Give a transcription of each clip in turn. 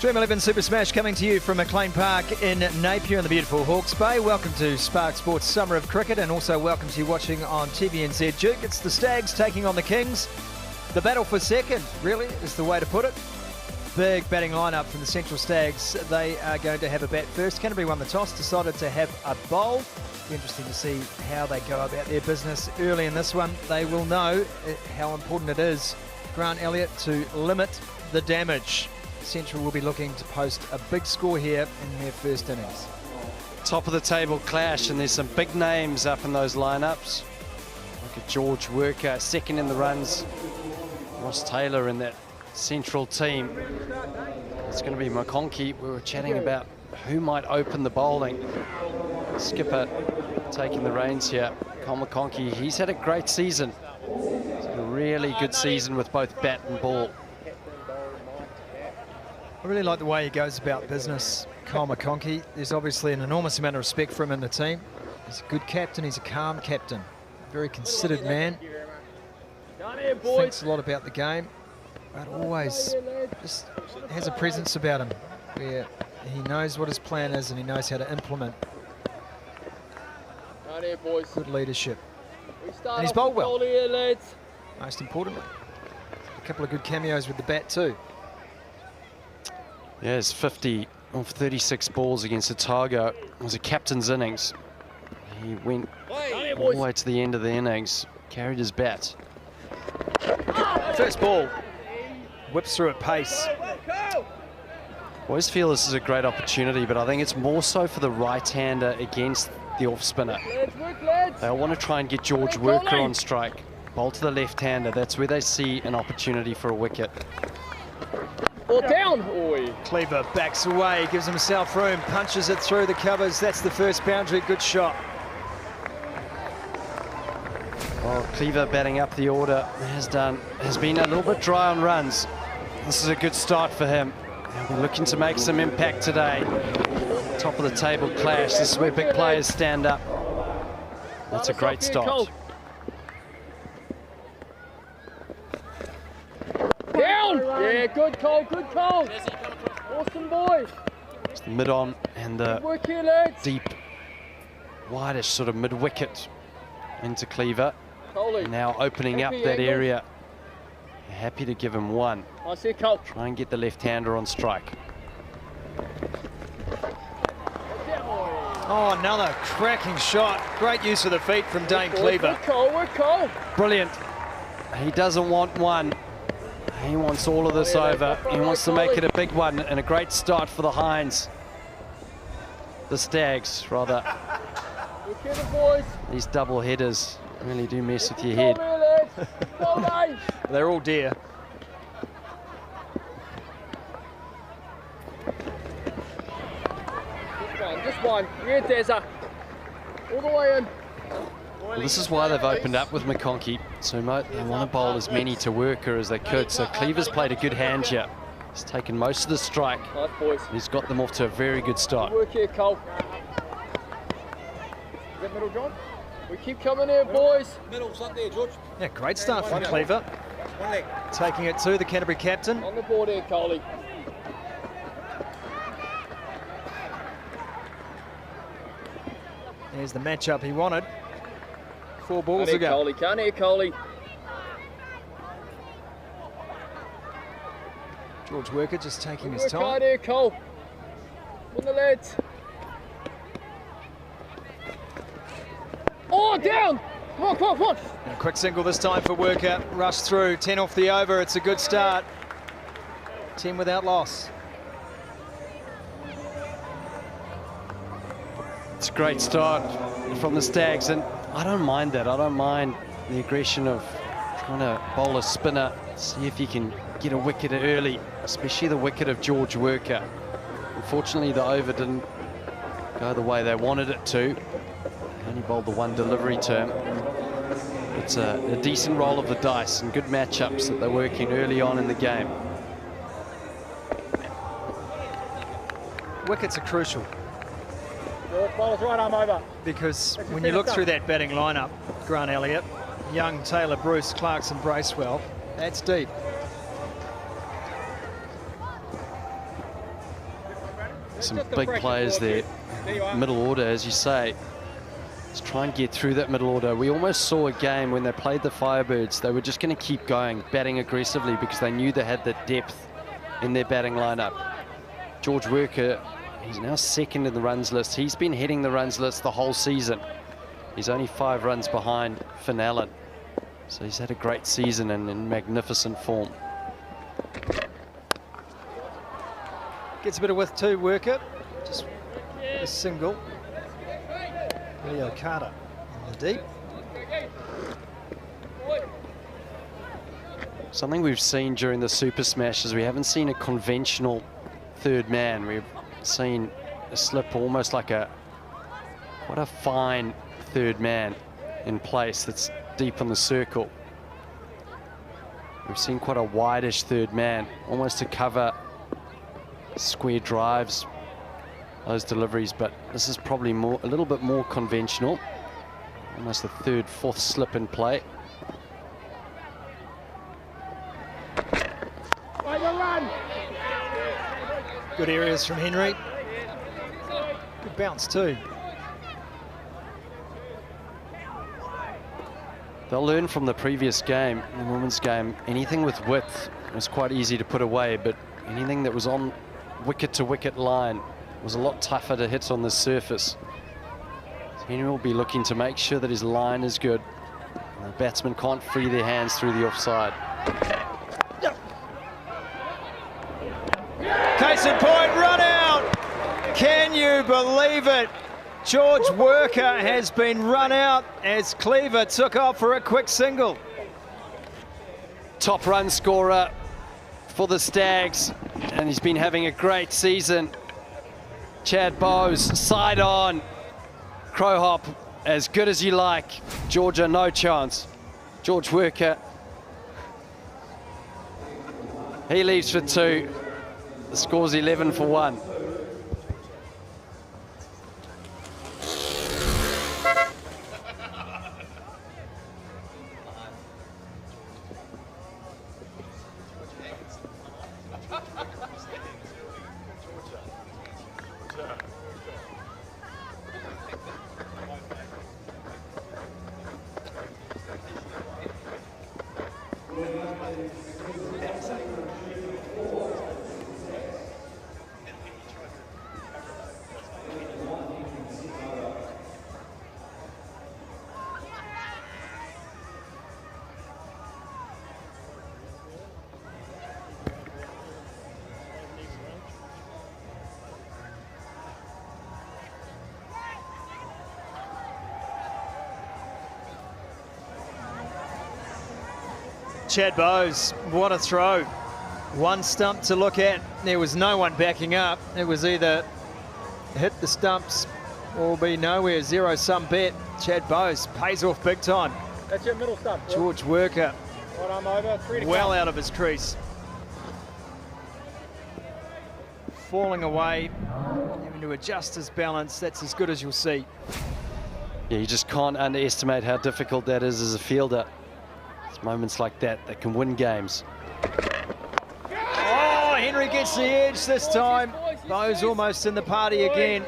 Dream11 Super Smash coming to you from McLean Park in Napier in the beautiful Hawke's Bay. Welcome to Spark Sports Summer of Cricket, and also welcome to you watching on TVNZ Duke. It's the Stags taking on the Kings. The battle for second, really, is the way to put it. Big batting lineup from the Central Stags. They are going to have a bat first. Canterbury won the toss, decided to have a bowl. Be interesting to see how they go about their business early in this one. They will know how important it is, Grant Elliott, to limit the damage. Central will be looking to post a big score here in their first innings. Top of the table clash, and there's some big names up in those lineups. Look at George Worker, second in the runs. Ross Taylor in that Central team. It's going to be McConkey. We were chatting about who might open the bowling. Skipper taking the reins here. Cole McConkey, he's had a great season. He's had a really good season with both bat and ball. I really like the way he goes about business, Cole McConkey. There's obviously an enormous amount of respect for him in the team. He's a good captain, he's a calm captain. Very considered man. Thinks a lot about the game, but always just has a presence about him where he knows what his plan is and he knows how to implement. Good leadership. And he's bowled well, most importantly. A couple of good cameos with the bat too. Yeah, it's 50 of 36 balls against Otago. It was a captain's innings. He went all the way to the end of the innings, carried his bat. First ball, whips through at pace. I always feel this is a great opportunity, but I think it's more so for the right-hander against the off-spinner. They'll want to try and get George Worker on strike. Bowl to the left-hander, that's where they see an opportunity for a wicket. Ball down. Cleaver backs away, gives himself room, punches it through the covers. That's the first boundary. Good shot. Well, Cleaver batting up the order has been a little bit dry on runs. This is a good start for him. He'll be looking to make some impact today. Top of the table clash. This is where big players stand up. That's a great start. Down! Yeah, good call, good call. Awesome, boys. It's the mid-on and the Work here, lads. deep, wideish sort of mid-wicket into Cleaver. Now opening up that area. Happy to give him one. I see Cole. Try and get the left-hander on strike. Oh, another cracking shot. Great use of the feet from Dane Cleaver. Work Cole. Brilliant. He doesn't want one. He wants all of this over. He wants to make it a big one, and a great start for the Hinds. The Stags, rather. These double headers really do mess with your head. They're all dear. Just one. Yeah, Dezza. All the way in. Well, this is why they've opened up with McConkey. So they want to bowl as many to Worker as they could. So Cleaver's played a good hand here. He's taken most of the strike. Nice, boys. He's got them off to a very good start. Work here, Cole. Is that middle, John? We keep coming here, boys. Middle, Sunday, George. Yeah, great start from Cleaver. Taking it to the Canterbury captain. On the board here, Coley. There's the matchup he wanted. 4 balls ago. Coley, can't hear Coley. George Worker just taking his time. Can't hear Cole. On the lads. Oh, down! Come on, come on, come on. And a quick single this time for Worker. Rush through, 10 off the over. It's a good start. 10 without loss. It's a great start from the Stags, and I don't mind that. I don't mind the aggression of trying to bowl a spinner, see if you can get a wicket early, especially the wicket of George Worker. Unfortunately, the over didn't go the way they wanted it to. They only bowled the one delivery term. It's a decent roll of the dice and good matchups that they're working early on in the game. Wickets are crucial. Bowler's right arm over. Because when you look through that batting lineup, Grant Elliott, Young, Taylor, Bruce, Clarkson, Bracewell, that's deep. Some big players there. Middle order, as you say. Let's try and get through that middle order. We almost saw a game when they played the Firebirds. They were just going to keep going, batting aggressively, because they knew they had the depth in their batting lineup. George Worker, he's now second in the runs list. He's been heading the runs list the whole season. He's only 5 runs behind Finn Allen. So he's had a great season and in magnificent form. Gets a bit of width too, Worker. Just a single. Leo Carter in the deep. Something we've seen during the Super Smash is we haven't seen a conventional third man. We've seen a slip almost like quite a fine third man in place that's deep in the circle. We've seen quite a wideish third man, almost to cover square drives, those deliveries, but this is probably a little bit more conventional. Almost a third, fourth slip in play. Good areas from Henry. Good bounce too. They'll learn from the previous game, the women's game. Anything with width was quite easy to put away, but anything that was on wicket to wicket line was a lot tougher to hit on the surface. So Henry will be looking to make sure that his line is good. And the batsmen can't free their hands through the offside. Case in point, run out. Can you believe it? George Worker has been run out as Cleaver took off for a quick single. Top run scorer for the Stags, and he's been having a great season. Chad Bowes, side on. Crow hop, as good as you like. Georgia, no chance. George Worker, he leaves for 2. The score's 11 for 1. Chad Bowes, what a throw. One stump to look at. There was no one backing up. It was either hit the stumps or be nowhere. Zero-sum bet. Chad Bowes pays off big time. That's your middle stump. George Worker, One arm over, 3 to well count. out of his crease. Falling away, having to adjust his balance. That's as good as you'll see. Yeah, you just can't underestimate how difficult that is as a fielder. It's moments like that that can win games. Oh, Henry gets the edge this time. Bowes almost in the party again.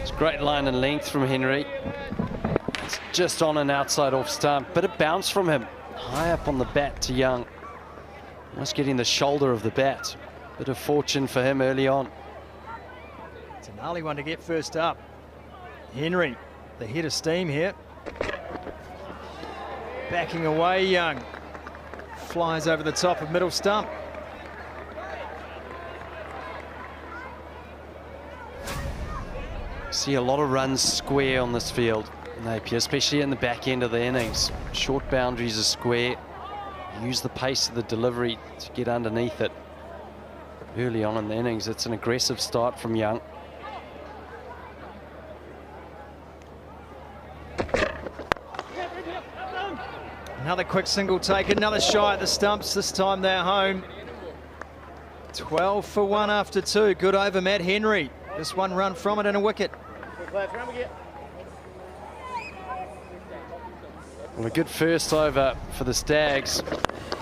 It's great line and length from Henry. It's just on an outside off stump. Bit of bounce from him. High up on the bat to Young. Almost getting the shoulder of the bat. Bit of fortune for him early on. It's a gnarly one to get first up. Henry, the head of steam here. Backing away, Young. Flies over the top of middle stump. See a lot of runs square on this field, Napier, especially in the back end of the innings. Short boundaries are square. Use the pace of the delivery to get underneath it. Early on in the innings, it's an aggressive start from Young. Another quick single taken, another shy at the stumps. This time they're home. 12 for 1 after 2. Good over Matt Henry. Just 1 run from it and a wicket. Well, a good first over for the Stags.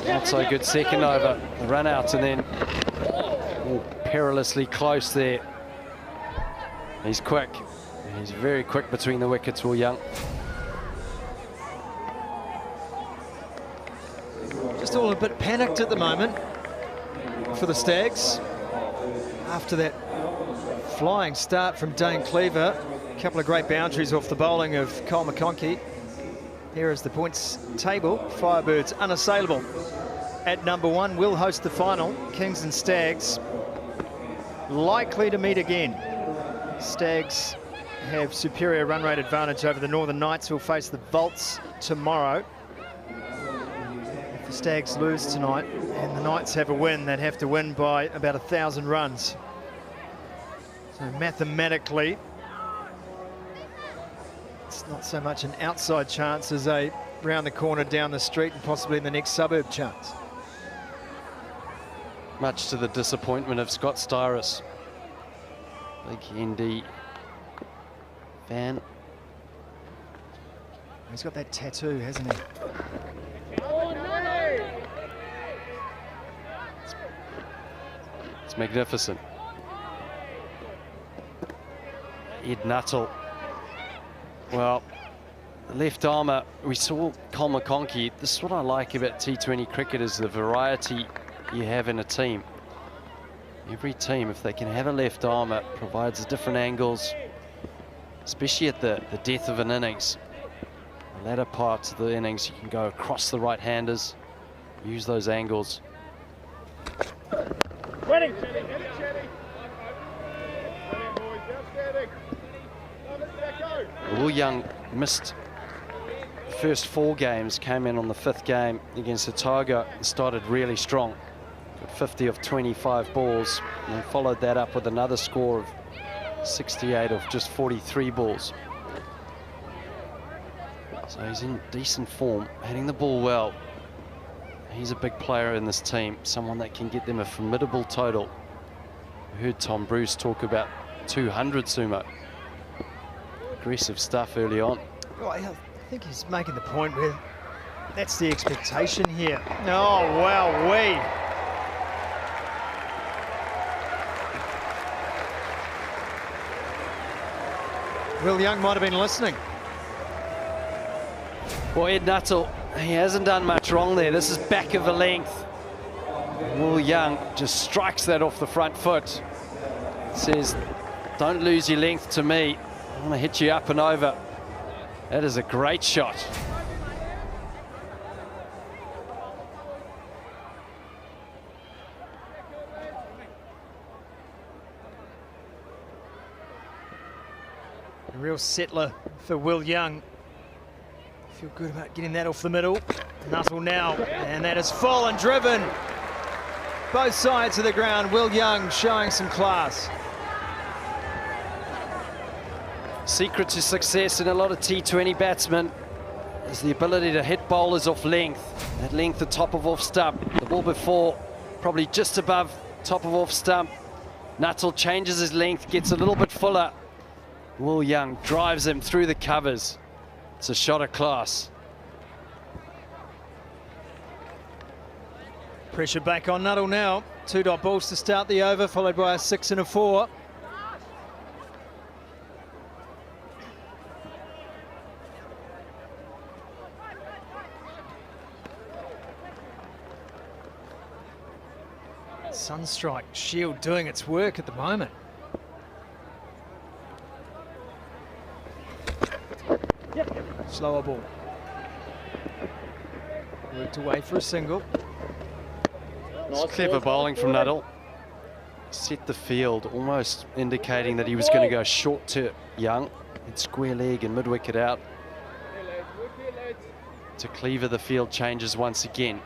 Not so good second over. The run out and then perilously close there. He's quick. He's very quick between the wickets, Will Young. Just all a bit panicked at the moment for the Stags. After that flying start from Dane Cleaver, a couple of great boundaries off the bowling of Cole McConkey. Here is the points table. Firebirds unassailable at number 1. Will host the final. Kings and Stags likely to meet again. Stags have superior run rate advantage over the Northern Knights, who will face the Volts tomorrow. If the Stags lose tonight and the Knights have a win, they'd have to win by about 1,000 runs. So mathematically, it's not so much an outside chance as a round the corner, down the street, and possibly in the next suburb chance. Much to the disappointment of Scott Styris. Big ND fan. He's got that tattoo, hasn't he? It's magnificent. Ed Nuttall. Well, the left armour, we saw Cole McConkey. This is what I like about T20 cricket, is the variety you have in a team. Every team, if they can have a left armour, provides different angles, especially at the death of an innings. The latter parts of the innings, you can go across the right-handers, use those angles. Ready. Will Young missed the first 4 games, came in on the 5th game against Otago and started really strong. Got 50 of 25 balls and followed that up with another score of 68 of just 43 balls. So he's in decent form, hitting the ball well. He's a big player in this team, someone that can get them a formidable total. We heard Tom Bruce talk about 200 sumo. Aggressive stuff early on. Well, I think he's making the point where that's the expectation here. Oh, wow-wee. Will Young might have been listening. Well, Ed Nuttall, he hasn't done much wrong there. This is back of a length. Will Young just strikes that off the front foot. Says, don't lose your length to me. I want to hit you up and over. That is a great shot. A real settler for Will Young. Feel good about getting that off the middle. Nuttall now, and that is full and driven. Both sides of the ground. Will Young showing some class. Secret to success in a lot of T20 batsmen is the ability to hit bowlers off length. That length, the top of off stump. The ball before, probably just above top of off stump. Nuttall changes his length, gets a little bit fuller. Will Young drives him through the covers. It's a shot of class. Pressure back on Nuttall now. 2 dot balls to start the over, followed by a 6 and a 4. Sunstrike Shield doing its work at the moment. Slower ball. Worked away for a single. It's clever bowling from Nuttall. Set the field, almost indicating that he was going to go short to Young. Hit square leg and mid-wicket out. To Cleaver, the field changes once again.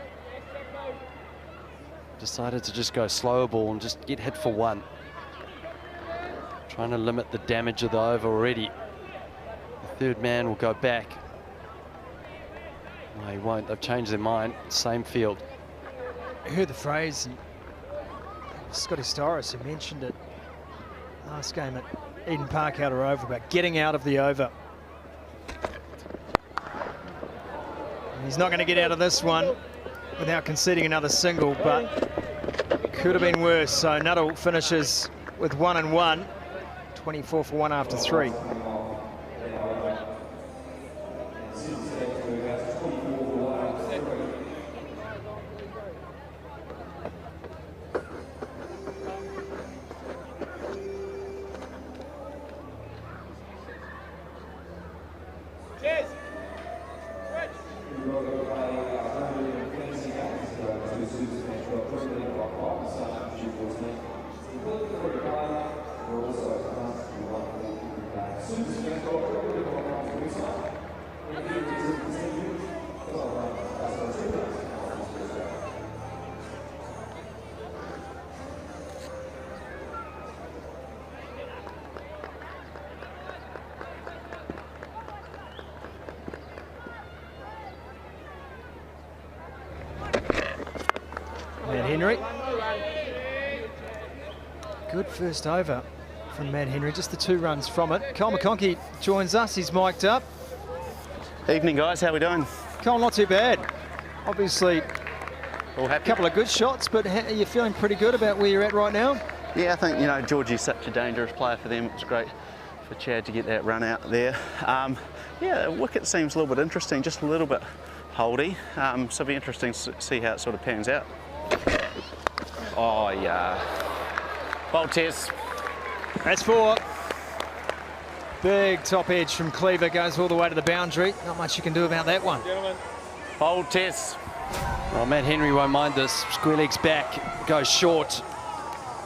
Decided to just go slower ball and just get hit for 1. Trying to limit the damage of the over already. The 3rd man will go back. No, he won't. They've changed their mind. Same field. I heard the phrase, Scotty Styris who mentioned it last game at Eden Park Outer Oval about getting out of the over. He's not going to get out of this one without conceding another single, but could have been worse. So Nuttall finishes with 1 and 1, 24 for 1 after 3. Henry. Good first over from Matt Henry, just the 2 runs from it. Cole McConkey joins us, he's mic'd up. Evening guys, how we doing? Cole, not too bad. Obviously, a couple of good shots, but are you feeling pretty good about where you're at right now? Yeah, I think, you know, Georgie's such a dangerous player for them. It was great for Chad to get that run out there. Yeah, the wicket seems a little bit interesting, just a little bit holdy. So it'll be interesting to see how it sort of pans out. Oh, yeah. Bold test. That's 4. Big top edge from Cleaver, goes all the way to the boundary. Not much you can do about that one. Bold test. Well, Matt Henry won't mind this. Square legs back, goes short.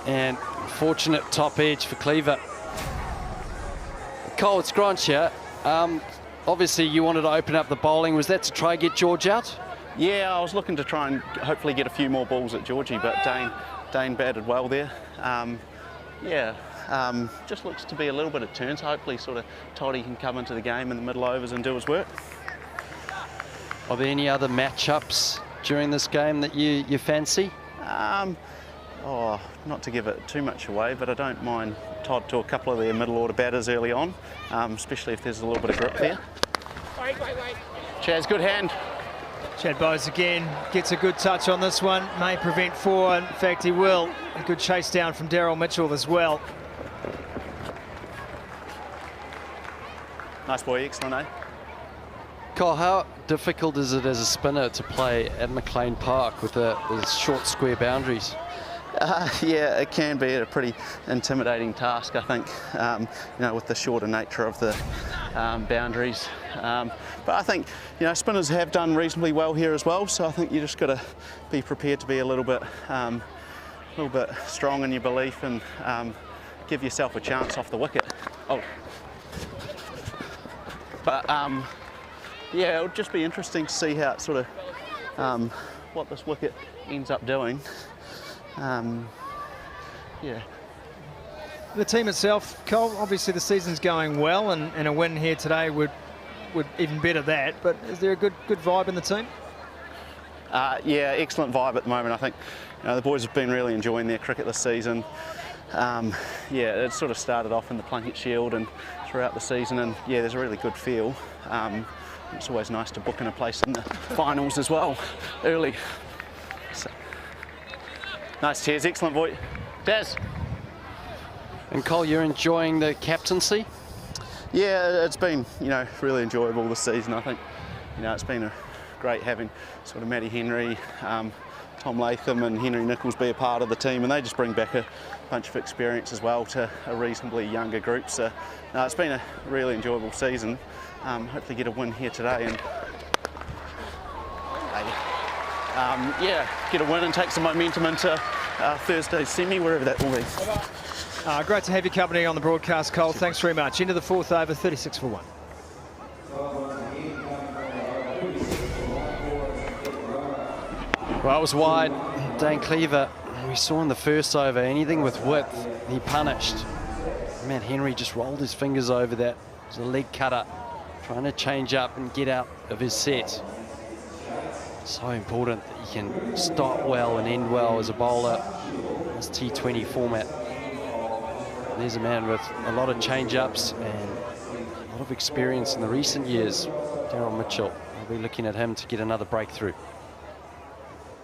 And fortunate top edge for Cleaver. Cole, it's Grant here. Obviously, you wanted to open up the bowling. Was that to try and get George out? Yeah, I was looking to try and hopefully get a few more balls at Georgie, but Dane batted well there. Just looks to be a little bit of turns. Hopefully sort of Toddy can come into the game in the middle overs and do his work. Are there any other matchups during this game that you fancy? Not to give it too much away, but I don't mind Todd to a couple of their middle order batters early on, especially if there's a little bit of grip there. Wait. Chaz, good hand. Chad Bowes again gets a good touch on this one. May prevent 4. In fact, he will. A good chase down from Daryl Mitchell as well. Nice boy, excellent, eh? Cole, how difficult is it as a spinner to play at McLean Park with the short square boundaries? Yeah, it can be a pretty intimidating task, I think, you know, with the shorter nature of the boundaries. But I think, you know, spinners have done reasonably well here as well, so I think you just got to be prepared to be a little bit strong in your belief and give yourself a chance off the wicket. But yeah, it'll just be interesting to see how it sort of what this wicket ends up doing. Yeah. The team itself, Cole, obviously the season's going well, and a win here today would even better that, but is there a good vibe in the team? Yeah, excellent vibe at the moment. I think, you know, the boys have been really enjoying their cricket this season. Yeah, it sort of started off in the Plunkett Shield and throughout the season, and yeah, there's a really good feel. It's always nice to book in a place in the finals as well, early. So, nice, Tears, excellent boy. Daz. And Cole, you're enjoying the captaincy? Yeah, it's been, you know, really enjoyable this season. I think, you know, it's been great having sort of Matty Henry, Tom Latham and Henry Nichols be a part of the team, and they just bring back a bunch of experience as well to a reasonably younger group. So no, it's been a really enjoyable season. Hopefully get a win here today and yeah, get a win and take some momentum into Thursday's semi, wherever that will be. Great to have your company on the broadcast, Cole. Thanks very much. Into the 4th over, 36 for 1. Well, it was wide. Dane Cleaver, we saw in the first over, anything with width, he punished. Matt Henry just rolled his fingers over that. It was a leg cutter, trying to change up and get out of his set. So important that you can start well and end well as a bowler in this T20 format. There's a man with a lot of change-ups and a lot of experience in the recent years, Daryl Mitchell. They'll be looking at him to get another breakthrough.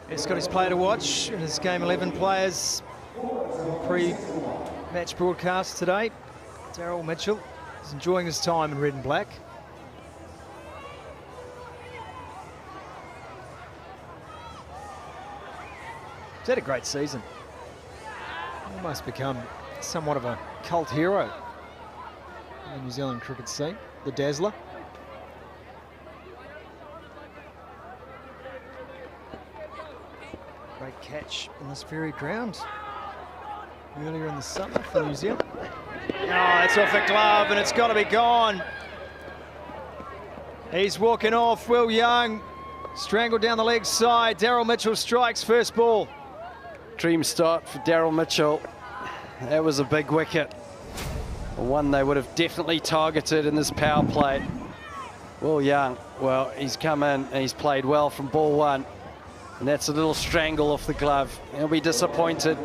He's got his player to watch in his Game 11 players pre-match broadcast today. Daryl Mitchell is enjoying his time in red and black. He's had a great season. Almost become somewhat of a cult hero in the New Zealand cricket scene, the Dazzler. Great catch in this very ground earlier in the summer for New Zealand. Oh, it's off the glove and it's got to be gone. He's walking off. Will Young strangled down the leg side. Daryl Mitchell strikes first ball. Dream start for Daryl Mitchell. That was a big wicket. One they would have definitely targeted in this power play. Will Young, well, he's come in and he's played well from ball one. And that's a little strangle off the glove. He'll be disappointed.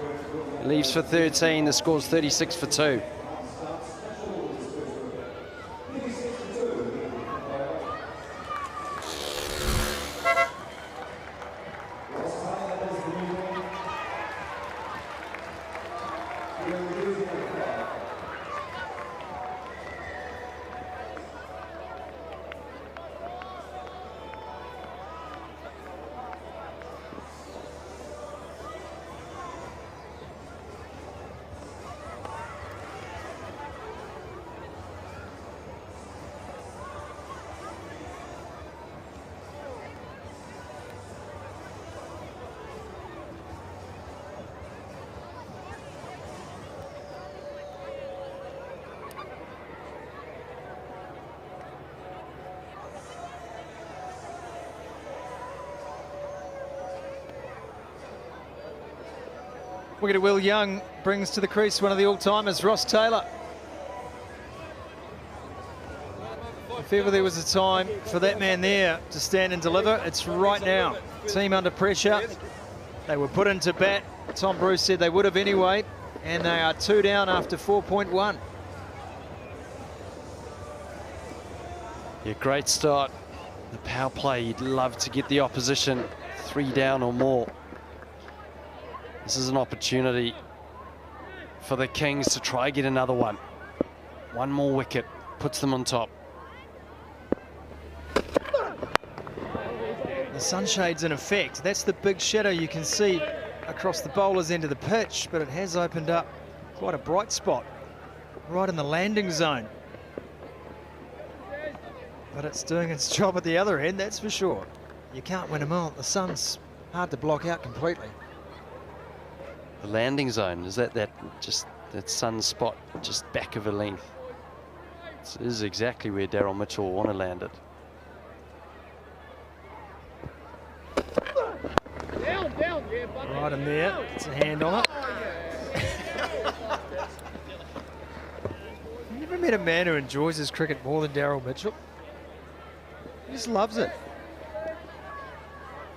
He leaves for 13. The score's 36 for 2. Wicket Will Young brings to the crease one of the all-timers, Ross Taylor. If ever there was a time for that man there to stand and deliver, it's right now. Team under pressure. They were put into bat. Tom Bruce said they would have anyway, and they are 2 down after 4.1. Yeah, great start. The power play, you'd love to get the opposition 3 down or more. This is an opportunity for the Kings to try get another one. One more wicket puts them on top. The sunshade's in effect. That's the big shadow you can see across the bowler's end of the pitch, but it has opened up quite a bright spot right in the landing zone. But it's doing its job at the other end, that's for sure. You can't win them all. The sun's hard to block out completely. The landing zone, is that sun spot just back of a length? This is exactly where Daryl Mitchell will want to land it. Right in there, it's a hand on it. Have you ever met a man who enjoys his cricket more than Daryl Mitchell? He just loves it.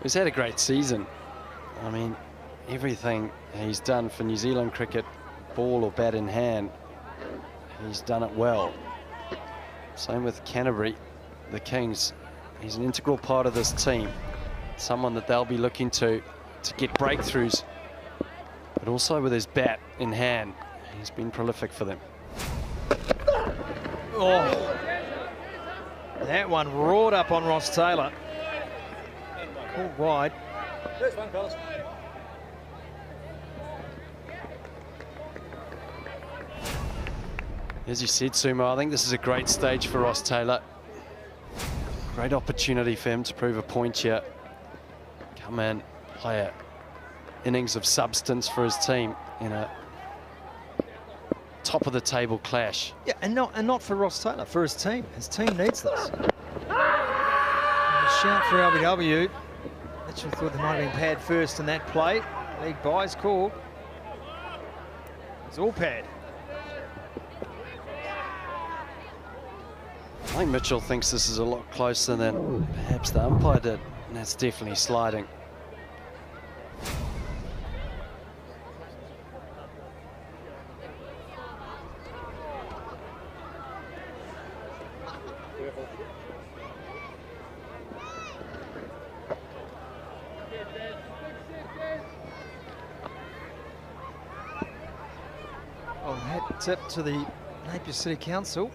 He's had a great season. I mean, everything he's done for New Zealand cricket, ball or bat in hand, he's done it well. Same with Canterbury, the Kings. He's an integral part of this team. Someone that they'll be looking to get breakthroughs, but also with his bat in hand, he's been prolific for them. Oh, that one roared up on Ross Taylor. Called wide. As you said, Sumo, I think this is a great stage for Ross Taylor. Great opportunity for him to prove a point here. Come in, play an innings of substance for his team in a top of the table clash. Yeah, and not for Ross Taylor, for his team. His team needs this. A shout for LBW. Mitchell thought they might have been pad first in that play. League byes called. It's all pad. I think Mitchell thinks this is a lot closer than perhaps the umpire did, and that's definitely sliding. Oh, hat tip to the Napier City Council.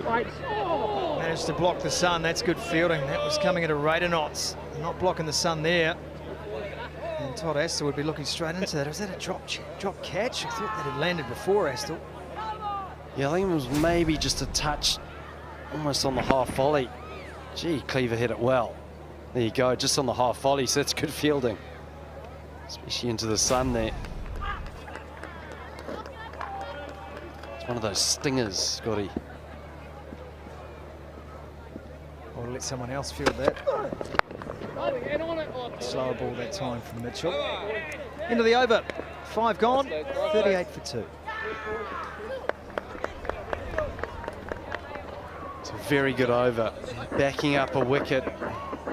Managed to block the sun. That's good fielding. That was coming at a rate of knots. Not blocking the sun there. And Todd Astle would be looking straight into that. Was that a drop catch? I thought that had landed before Astle. Yeah, I think it was maybe just a touch almost on the half volley. Gee, Cleaver hit it well. There you go, just on the half volley, so that's good fielding. Especially into the sun there. It's one of those stingers, Scotty. I'll let someone else field that. Slower ball that time from Mitchell. Into the over. 5 gone, 38 for 2. It's a very good over. Backing up a wicket.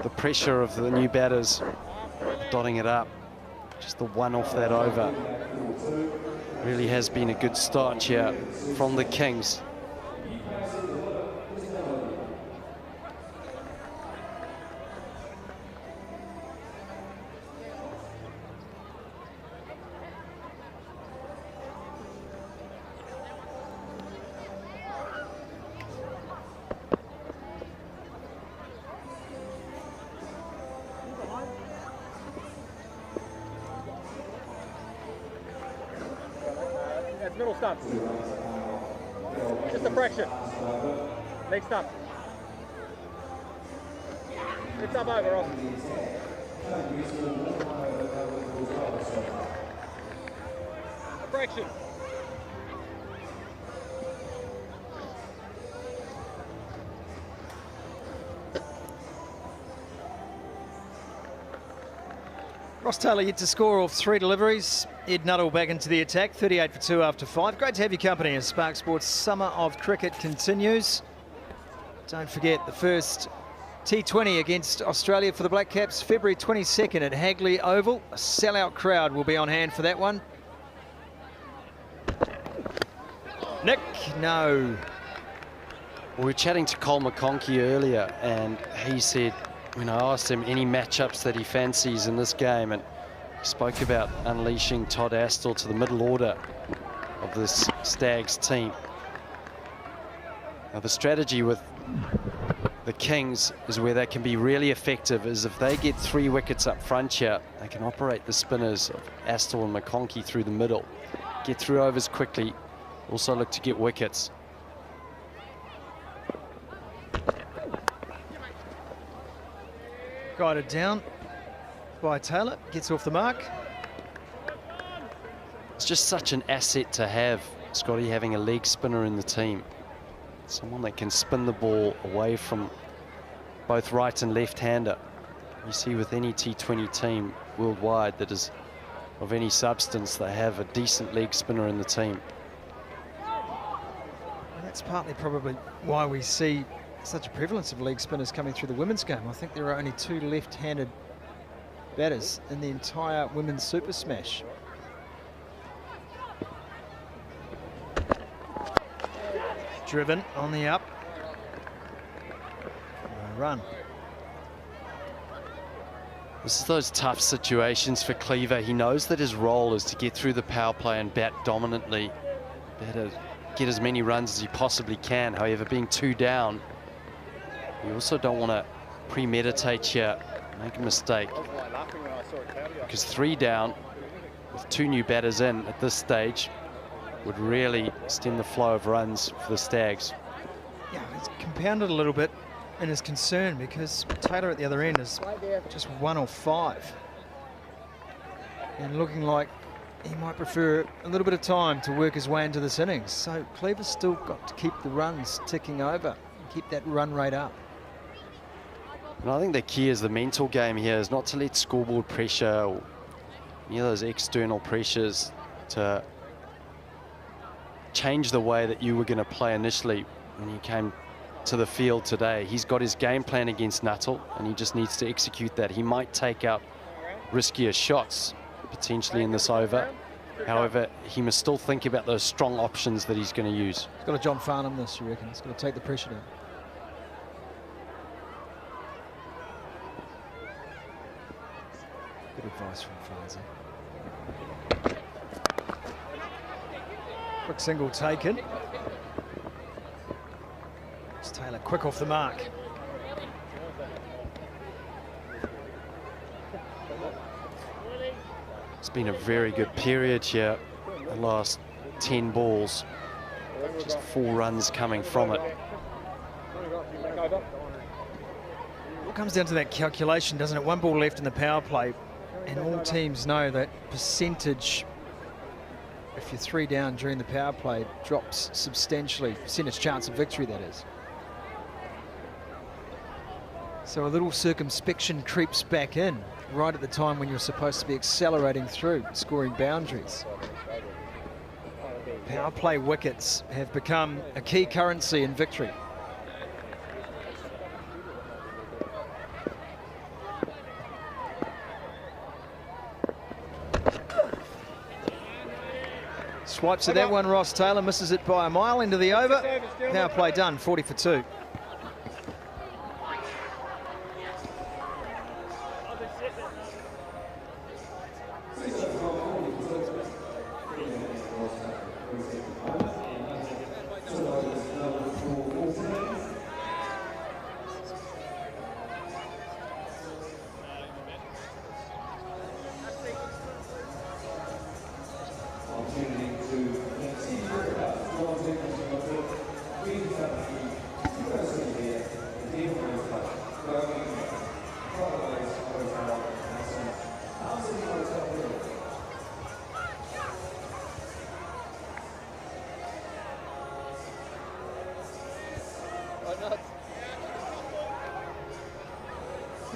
The pressure of the new batters dotting it up. Just the one off that over. Really has been a good start here from the Kings. Middle stump. Just a fraction. Leg stump. Leg stump over, Ross. A fraction. Ross Taylor yet to score off 3 deliveries. Ed Nuttall back into the attack, 38 for 2 after 5. Great to have your company as Spark Sports Summer of Cricket continues. Don't forget the first T20 against Australia for the Black Caps, February 22nd at Hagley Oval. A sellout crowd will be on hand for that one. Nick, no. We were chatting to Cole McConkey earlier, and he said, when I asked him any matchups that he fancies in this game, and he spoke about unleashing Todd Astle to the middle order of this Stags team. Now, the strategy with the Kings is where they can be really effective is if they get 3 wickets up front here, they can operate the spinners of Astle and McConkey through the middle, get through overs quickly, also look to get wickets. Guided down by Taylor, gets off the mark. It's just such an asset to have, Scotty, having a leg spinner in the team. Someone that can spin the ball away from both right and left-hander. You see with any T20 team worldwide that is of any substance, they have a decent leg spinner in the team. And that's partly probably why we see such a prevalence of leg spinners coming through the women's game. I think there are only 2 left-handed batters in the entire women's Super Smash. Driven on the up. No run. This is those tough situations for Cleaver. He knows that his role is to get through the power play and bat dominantly. Better get as many runs as he possibly can. However, being 2 down, you also don't want to premeditate here, make a mistake. Because 3 down with 2 new batters in at this stage would really stem the flow of runs for the Stags. Yeah, it's compounded a little bit in his concern because Taylor at the other end is just 1 of 5. And looking like he might prefer a little bit of time to work his way into this innings. So Cleaver's still got to keep the runs ticking over, keep that run rate up. And I think the key is the mental game here is not to let scoreboard pressure or any of those external pressures to change the way that you were going to play initially when you came to the field today. He's got his game plan against Nuttall and he just needs to execute that. He might take out riskier shots potentially in this over. However, he must still think about those strong options that he's going to use. He's got a John Farnham this, you reckon? He's going to take the pressure down. Good advice from Farnsey. Quick single taken. It's Taylor quick off the mark. It's been a very good period here. The last 10 balls, just 4 runs coming from it. It comes down to that calculation, doesn't it? 1 ball left in the power play, and all teams know that percentage, if you're 3 down during the power play, drops substantially. Percentage chance of victory, that is. So a little circumspection creeps back in right at the time when you're supposed to be accelerating through, scoring boundaries. Power play wickets have become a key currency in victory. Swipes at that one, Ross Taylor misses it by a mile into the over. Power play done, 40 for 2.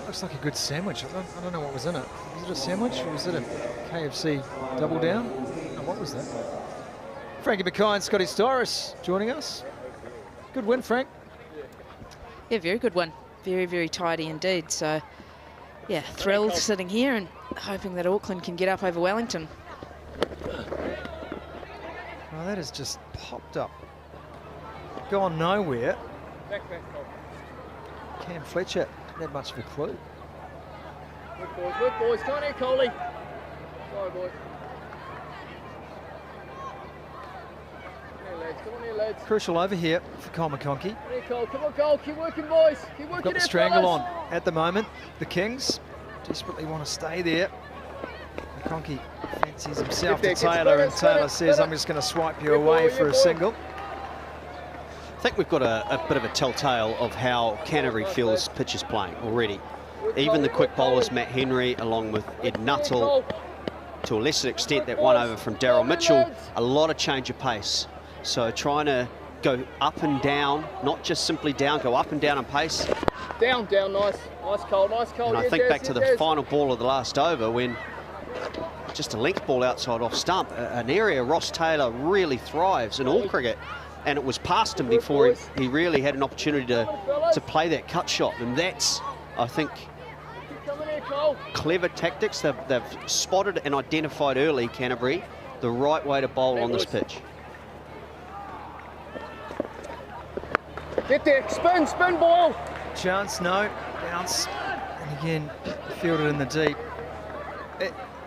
Looks like a good sandwich. I don't know what was in it. Was it a sandwich or was it a KFC double down? Oh, what was that? Frankie Mackay and Scotty Storis joining us. Good win, Frank. Yeah, very good one. Very, very tidy indeed. So, yeah, thrilled sitting here and hoping that Auckland can get up over Wellington. Oh, that has just popped up. Gone nowhere. Cam Fletcher, not much of a clue. Good boys. Come on here, Coley. Sorry, boys. Come on here, lads. Crucial over here for Cole McConkey. Come on here, Cole. Come on, Cole. Keep working, boys. Keep working. Got the strangle on at the moment. The Kings desperately want to stay there. McConkey fancies himself to Taylor, and Taylor says, I'm just going to swipe you away for a single. I think we've got a bit of a telltale of how Canterbury feel this pitch is playing already. Even the quick bowlers, Matt Henry, along with Ed Nuttall, to a lesser extent that one over from Daryl Mitchell, a lot of change of pace. So trying to go up and down, not just simply down, go up and down in pace. Down, nice. Nice, Cole. And I think back to the final ball of the last over when just a length ball outside off stump, an area Ross Taylor really thrives in all cricket. And it was past him before he really had an opportunity to play that cut shot. And that's, I think, clever tactics. They've spotted and identified early, Canterbury, the right way to bowl on this pitch. Get there, spin ball. Chance, no, bounce, and again, fielded in the deep.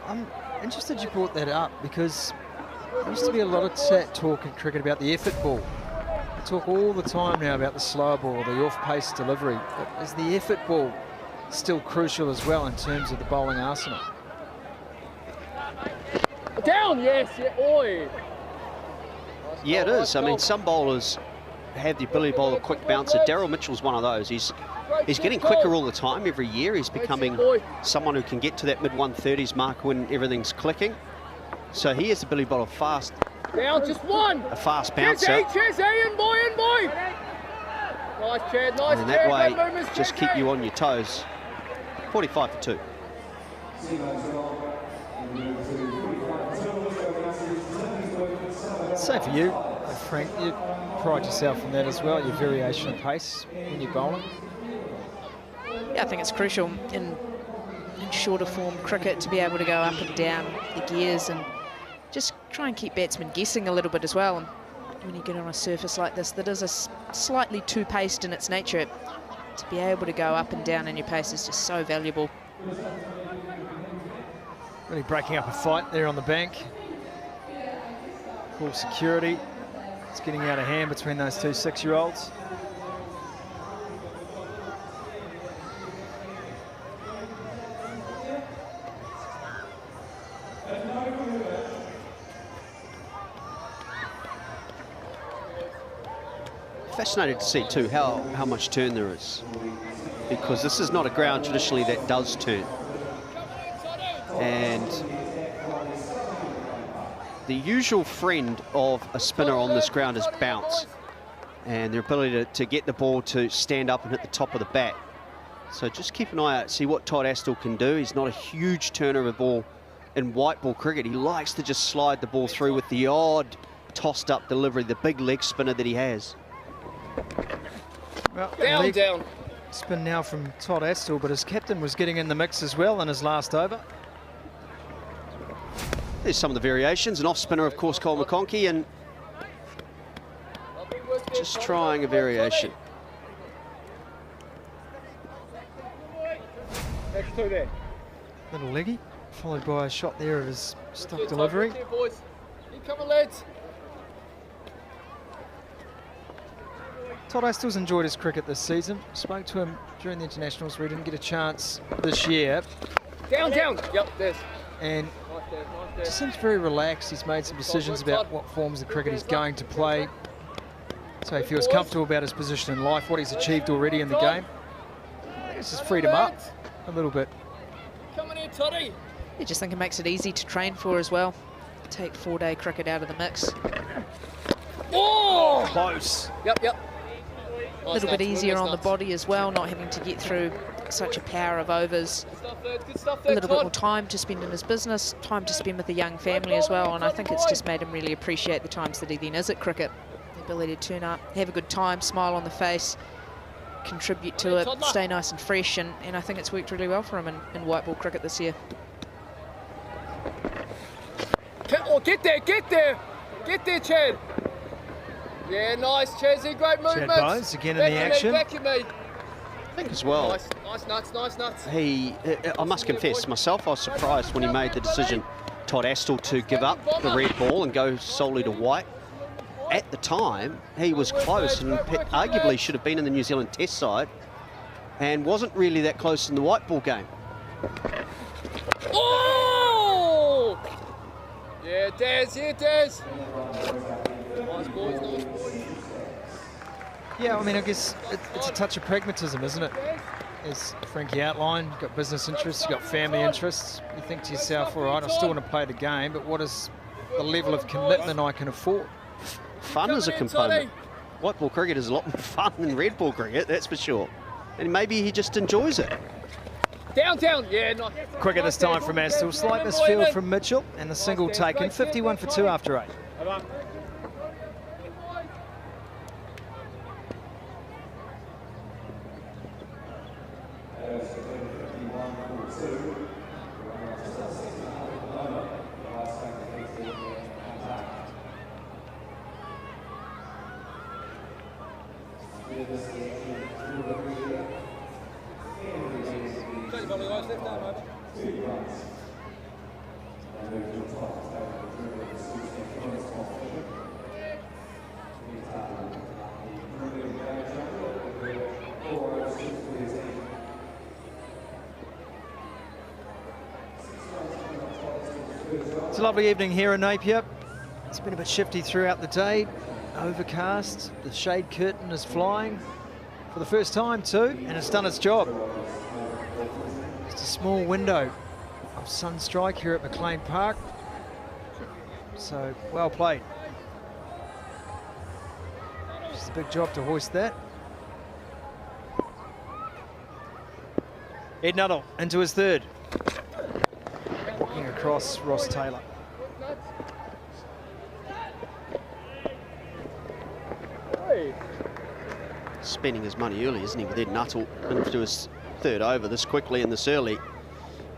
I'm interested you brought that up because there used to be a lot of talk in cricket about the effort ball. We talk all the time now about the slower ball, the off-pace delivery. But is the effort ball still crucial as well in terms of the bowling arsenal? Down, yes, yeah, oi. Yeah, it is. I mean, some bowlers have the ability to bowl a quick bouncer. Daryl Mitchell's one of those. He's getting quicker all the time. Every year he's becoming someone who can get to that mid-130s mark when everything's clicking. So he has the ability to bowl a fast, just one. A fast bouncer. In boy. Nice, Chad, nice. And in that way, just keep you on your toes. 45 for 2. Same for you, Frank. You pride yourself on that as well, your variation of pace when you're bowling. Yeah, I think it's crucial in shorter form cricket to be able to go up and down the gears and just try and keep batsmen guessing a little bit as well. And when you get on a surface like this that is slightly too paced in its nature, to be able to go up and down in your pace is just so valuable. Really breaking up a fight there on the bank. Full security. It's getting out of hand between those two 6-year-olds. Fascinated to see too how much turn there is, because this is not a ground traditionally that does turn, and the usual friend of a spinner on this ground is bounce and their ability to get the ball to stand up and hit the top of the bat. So just keep an eye out, see what Todd Astle can do. He's not a huge turner of a ball in white ball cricket. He likes to just slide the ball through with the odd tossed up delivery, the big leg spinner that he has. Well, Down. Spin now from Todd Astle, but his captain was getting in the mix as well in his last over. There's some of the variations. An off spinner, of course, Cole McConkey, and just trying a variation. Next two there. Little leggy, followed by a shot there of his stock delivery. Boys. You come on, lads. Todd Astle's enjoyed his cricket this season. Spoke to him during the internationals where he didn't get a chance this year. Down. Yep, there's. And just seems very relaxed. He's made some decisions about what forms of cricket he's going to play. So he feels comfortable about his position in life, what he's achieved already in the game. I think it's just freed him up a little bit. Come on here, Toddy. I just think it makes it easy to train for as well. Take 4-day cricket out of the mix. Oh! Close. Yep. A little bit easier on the body as well, not having to get through such a power of overs. Good stuff A there, little bit more time to spend in his business, time to spend with the young family as well, and I think it's just made him really appreciate the times that he then is at cricket. The ability to turn up, have a good time, smile on the face, contribute to it, stay nice and fresh, and I think it's worked really well for him in white ball cricket this year. Oh, get there, Chad. Yeah, nice, Chazzy, great movement. Chad Bones again in the action. Back in me. I think as well. Nice nuts. I must confess, myself, I was surprised when he made the decision, Todd Astle, to give up the red ball and go solely to white. At the time, he was close and arguably should have been in the New Zealand Test side and wasn't really that close in the white ball game. Oh! Yeah, Daz. Nice boys. Yeah, I mean, I guess it's a touch of pragmatism, isn't it? As Frankie outlined, you've got business interests, you've got family interests. You think to yourself, all right, I still want to play the game, but what is the level of commitment I can afford? Fun is a component. White ball cricket is a lot more fun than red ball cricket, that's for sure. And maybe he just enjoys it. Down. Yeah, nice. Quicker this time from Astle. Slight misfield from Mitchell, and the single taken. 51 for 2 after 8. It's a lovely evening here in Napier. It's been a bit shifty throughout the day. Overcast, the shade curtain is flying for the first time too, and it's done its job. Just a small window of sun strike here at McLean Park. So, well played. Just a big job to hoist that. Ed Nuttall into his third. Walking across Ross Taylor. Spending his money early, isn't he, with Ed Nuttall into his third over this quickly and this early.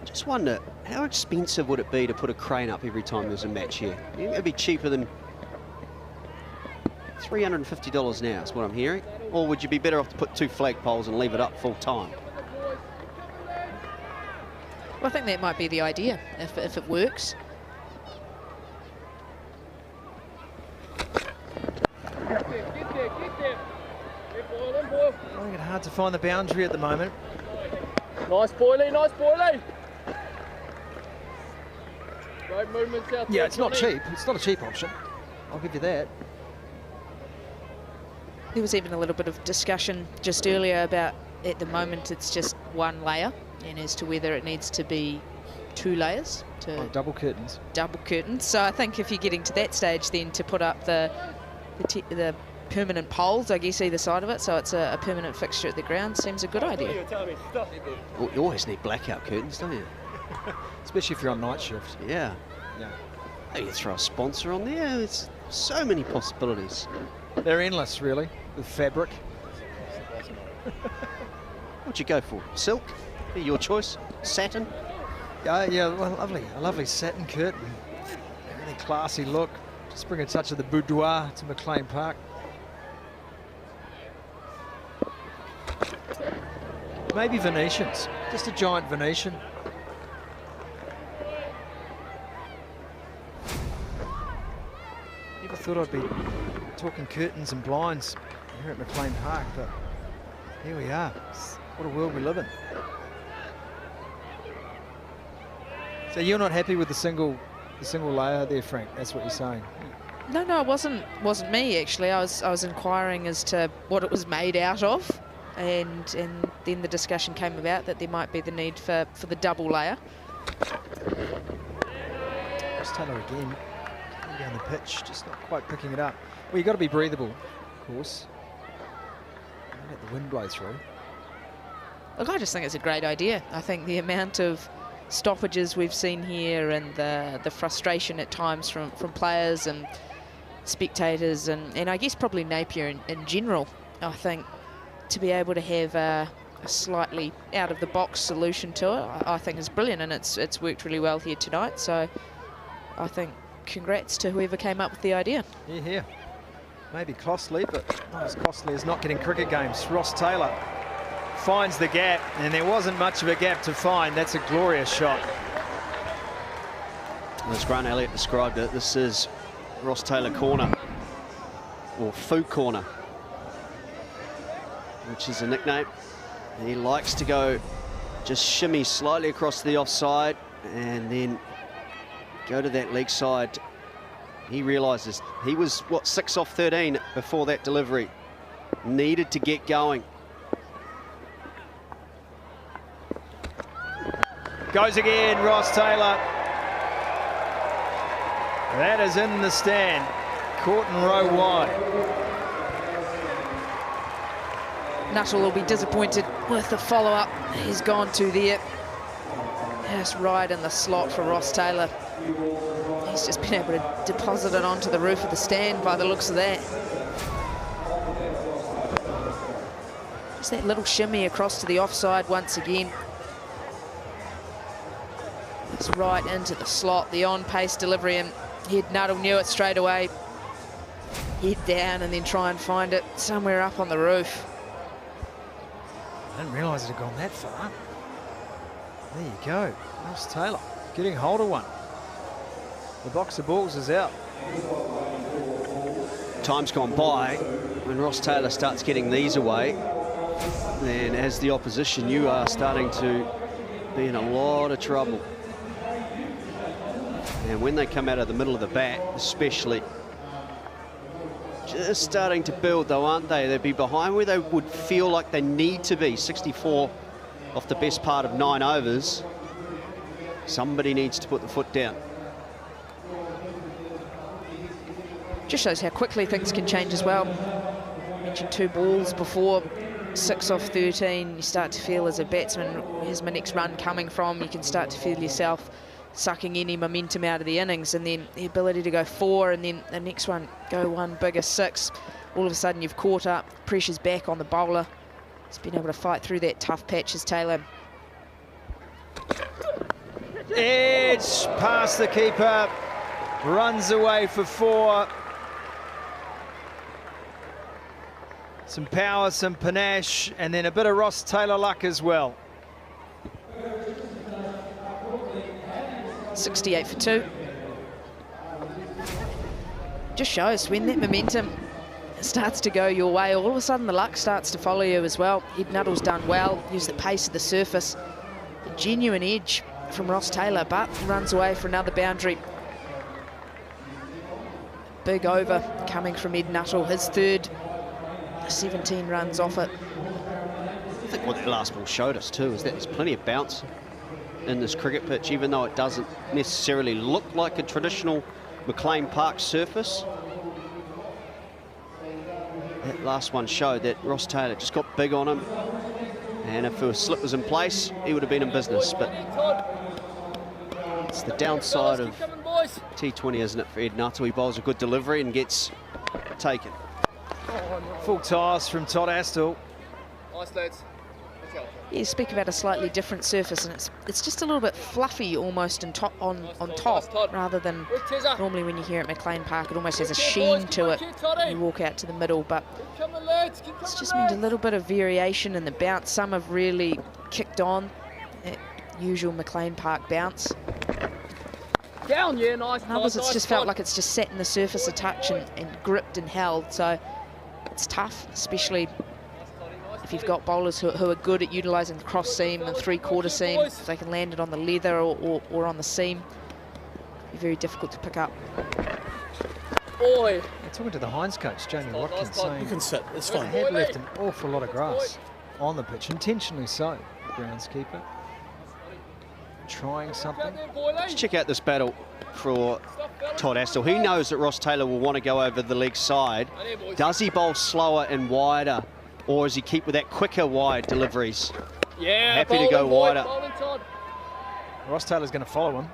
Just wonder, how expensive would it be to put a crane up every time there's a match here? It'd be cheaper than $350 now, is what I'm hearing. Or would you be better off to put 2 flagpoles and leave it up full time? Well, I think that might be the idea, if it works. find the boundary at the moment. Nice boilie, nice boilie. Great movements out there. Yeah, it's not Johnny. cheap. It's not a cheap option. I'll give you that. There was even a little bit of discussion just earlier about, at the moment, it's just one layer, and as to whether it needs to be 2 layers to Double curtains. double curtains. So I think if you're getting to that stage, then to put up the permanent poles, I guess, either side of it, so it's a permanent fixture at the ground, seems a good idea. You always need blackout curtains, don't you? Especially if you're on night shift. Yeah. Yeah. Maybe you throw a sponsor on there. It's so many possibilities. They're endless, really, with fabric. What'd you go for? Silk? Be your choice. Satin? Yeah, well, lovely. A lovely satin curtain. Really classy look. Just bring a touch of the boudoir to McLean Park. Maybe Venetians. Just a giant Venetian. Never thought I'd be talking curtains and blinds here at McLean Park, but here we are. What a world we live in. So you're not happy with the single layer there, Frank? That's what you're saying. No, it wasn't me actually. I was inquiring as to what it was made out of, and then the discussion came about that there might be the need for the double layer. Just Taylor again, coming down the pitch, just not quite picking it up. Well, you've got to be breathable, of course. Don't let the wind blow through. Look, I just think it's a great idea. I think the amount of stoppages we've seen here and the frustration at times from players and spectators and I guess probably Napier in general, I think to be able to have a slightly out-of-the-box solution to it, I think is brilliant, and it's worked really well here tonight. So I think congrats to whoever came up with the idea. Yeah. Maybe costly, but not as costly as not getting cricket games. Ross Taylor finds the gap, and there wasn't much of a gap to find. That's a glorious shot. As Grant Elliott described it, this is Ross Taylor corner, or Foo corner, which is a nickname. And he likes to go just shimmy slightly across the offside and then go to that leg side. He realises he was, what, 6 off 13 before that delivery. Needed to get going. Goes again, Ross Taylor. That is in the stand. Caught in row wide. Nuttall will be disappointed with the follow-up he's gone to there. Just right in the slot for Ross Taylor. He's just been able to deposit it onto the roof of the stand by the looks of that. Just that little shimmy across to the offside once again. It's right into the slot, the on-pace delivery, and Nuttall knew it straight away. Head down and then try and find it somewhere up on the roof. I didn't realise it had gone that far. There you go, Ross Taylor getting hold of one. The box of balls is out. Time's gone by. When Ross Taylor starts getting these away, then as the opposition, you are starting to be in a lot of trouble. And when they come out of the middle of the bat, especially, just starting to build though, aren't they? They'd be behind where they would feel like they need to be. 64 off the best part of 9 overs. Somebody needs to put the foot down. Just shows how quickly things can change as well. I mentioned 2 balls before, 6 off 13. You start to feel as a batsman, where's my next run coming from? You can start to feel yourself sucking any momentum out of the innings, and then the ability to go 4 and then the next one go one bigger 6. All of a sudden you've caught up, pressure's back on the bowler. He's been able to fight through that tough patch as Taylor. Edge past the keeper, runs away for 4. Some power, some panache, and then a bit of Ross Taylor luck as well. 68 for 2. Just shows when that momentum starts to go your way, all of a sudden the luck starts to follow you as well. Ed Nuttall's done well, used the pace of the surface. A genuine edge from Ross Taylor, but runs away for another boundary. Big over coming from Ed Nuttall, his third, 17 runs off it. I think what that last ball showed us too is that there's plenty of bounce in this cricket pitch, even though it doesn't necessarily look like a traditional McLean Park surface. That last one showed that Ross Taylor just got big on him, and if a slip was in place, he would have been in business. But it's the downside of T20, isn't it, for Ed Nuttall? He bowls a good delivery and gets taken. Full toss from Todd Astle. Nice, lads. Yeah, you speak about a slightly different surface, and it's just a little bit fluffy almost on top, rather than normally when you hear at McLean Park, it almost has a sheen to it. You walk out to the middle, but it's just meant a little bit of variation in the bounce. Some have really kicked on at usual McLean Park bounce. Down, yeah, nice. And others, it's just felt like it's just sat in the surface a touch and gripped and held. So it's tough, especially if you've got bowlers who are good at utilising the cross seam and three-quarter seam. If they can land it on the leather or on the seam, it'd be very difficult to pick up. Oi. Talking to the Hines coach, Jamie Watkins, saying You can sit, it's they fine. had left an awful lot of grass on the pitch, intentionally so, the groundskeeper. Trying something. Let's check out this battle for Todd Astle. He knows that Ross Taylor will want to go over the leg side. Does he bowl slower and wider, or does he keep with that quicker wide deliveries? Yeah, Happy to go wider. Ross Taylor's going to follow him.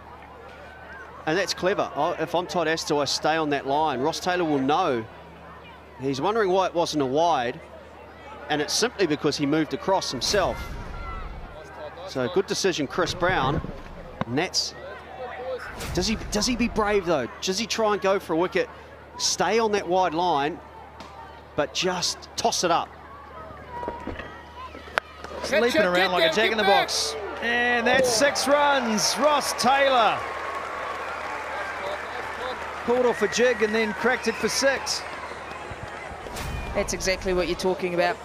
And that's clever. If I'm Todd Astle, I stay on that line. Ross Taylor will know. He's wondering why it wasn't a wide, and it's simply because he moved across himself. So good decision, Chris Brown. And that's... Does he be brave though? Does he try and go for a wicket, stay on that wide line, but just toss it up? Leaping around like a jack in the box. And that's 6 runs. Ross Taylor pulled off a jig and then cracked it for 6. That's exactly what you're talking about.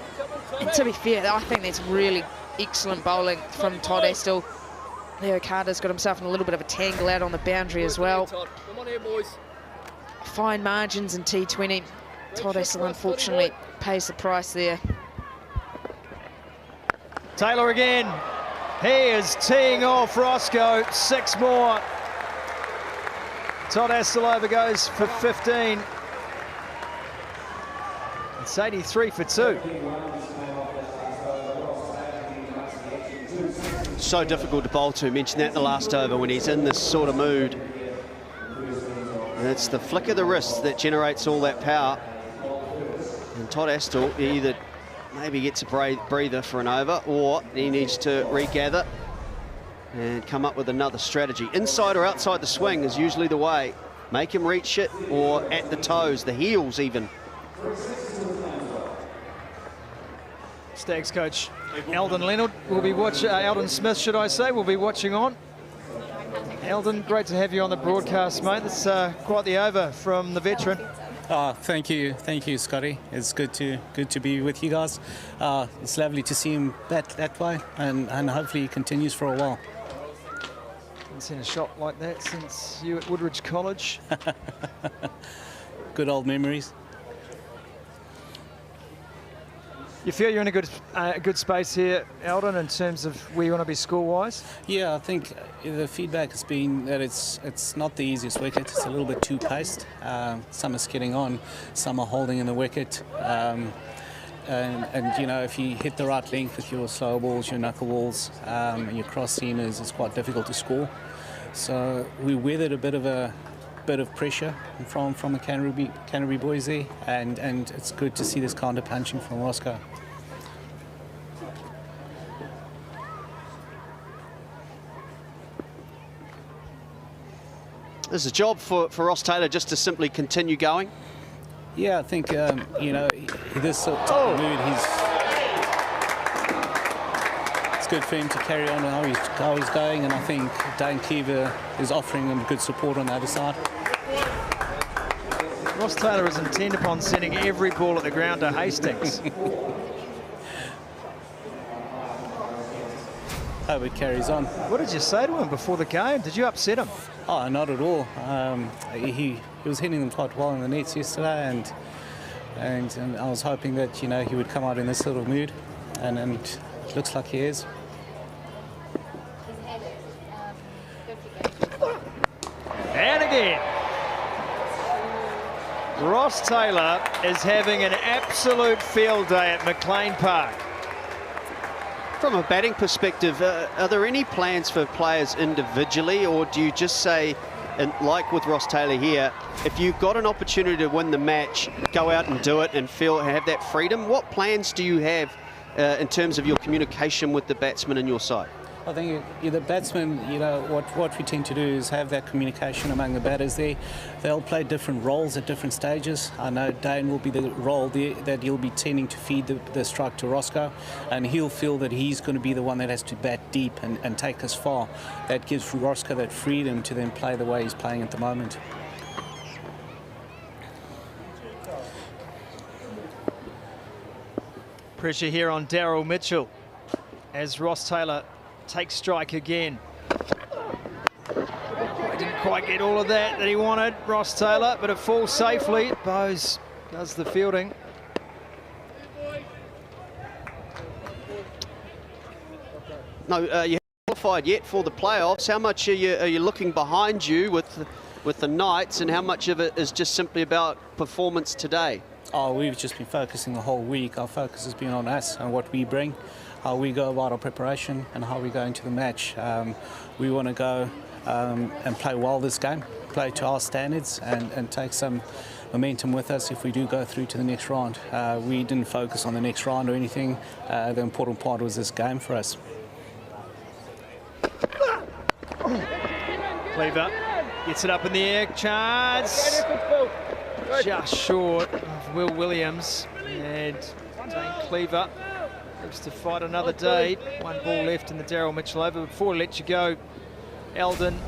And to be fair, I think that's really excellent bowling from Todd Astle. Leo Carter's got himself in a little bit of a tangle out on the boundary as well. Fine margins in T20. Todd Astle unfortunately pays the price there. Taylor again. He is teeing off Roscoe. 6 more. Todd Astle over goes for 15. It's 83 for 2. So difficult to bowl to. Mentioned that in the last over when he's in this sort of mood. And it's the flick of the wrist that generates all that power. And Todd Astle either maybe gets a breather for an over, or he needs to regather and come up with another strategy. Inside or outside the swing is usually the way. Make him reach it, or at the toes, the heels even. Stags coach Eldon Leonard will be watching, Eldon Smith, should I say, will be watching on. Eldon, great to have you on the broadcast, mate. That's quite the over from the veteran. Thank you, Scotty. It's good to be with you guys. It's lovely to see him that way, and hopefully he continues for a while. Haven't seen a shot like that since you at Woodridge College. Good old memories. You feel you're in a good space here, Eldon, in terms of where you want to be score-wise? Yeah, I think the feedback has been that it's not the easiest wicket. It's a little bit too paced. Some are skidding on, some are holding in the wicket. And you know, if you hit the right length with your slow balls, your knuckle balls, and your cross seamers, it's quite difficult to score. So we weathered a bit of pressure from the Canterbury boys there, and it's good to see this counter punching from Roscoe. There's a job for Ross Taylor just to simply continue going. Yeah, I think you know, this sort of mood, it's good for him to carry on how he's going, and I think Cleaver is offering him good support on the other side. Ross Taylor is intent upon sending every ball at the ground to Hastings. Hope it carries on. What did you say to him before the game? Did you upset him? Oh, not at all. He was hitting them quite well in the nets yesterday, and I was hoping that he would come out in this sort of mood, and it looks like he is. And again, Ross Taylor is having an absolute field day at McLean Park. From a batting perspective, are there any plans for players individually, or do you just say, and like with Ross Taylor here, if you've got an opportunity to win the match, go out and do it and have that freedom? What plans do you have in terms of your communication with the batsmen in your side? I think the batsmen, what we tend to do is have that communication among the batters there. They'll play different roles at different stages. I know Dane will be the role that he'll be tending to feed the strike to Roscoe, and he'll feel that he's going to be the one that has to bat deep and take us far. That gives Roscoe that freedom to then play the way he's playing at the moment. Pressure here on Daryl Mitchell as Ross Taylor takes strike again. He didn't quite get all of that he wanted, Ross Taylor, but it falls safely. Bowes does the fielding. No, you haven't qualified yet for the playoffs. How much are you looking behind you with the Knights, and how much of it is just simply about performance today? Oh, we've just been focusing the whole week. Our focus has been on us and what we bring, how we go about our preparation and how we go into the match. We want to go and play well this game, play to our standards and take some momentum with us if we do go through to the next round. We didn't focus on the next round or anything. The important part was this game for us. Cleaver gets it up in the air, chance. Just short of Will Williams, and Dane Cleaver looks to fight another day. One ball left in the Daryl Mitchell over. Before I let you go, Eldon,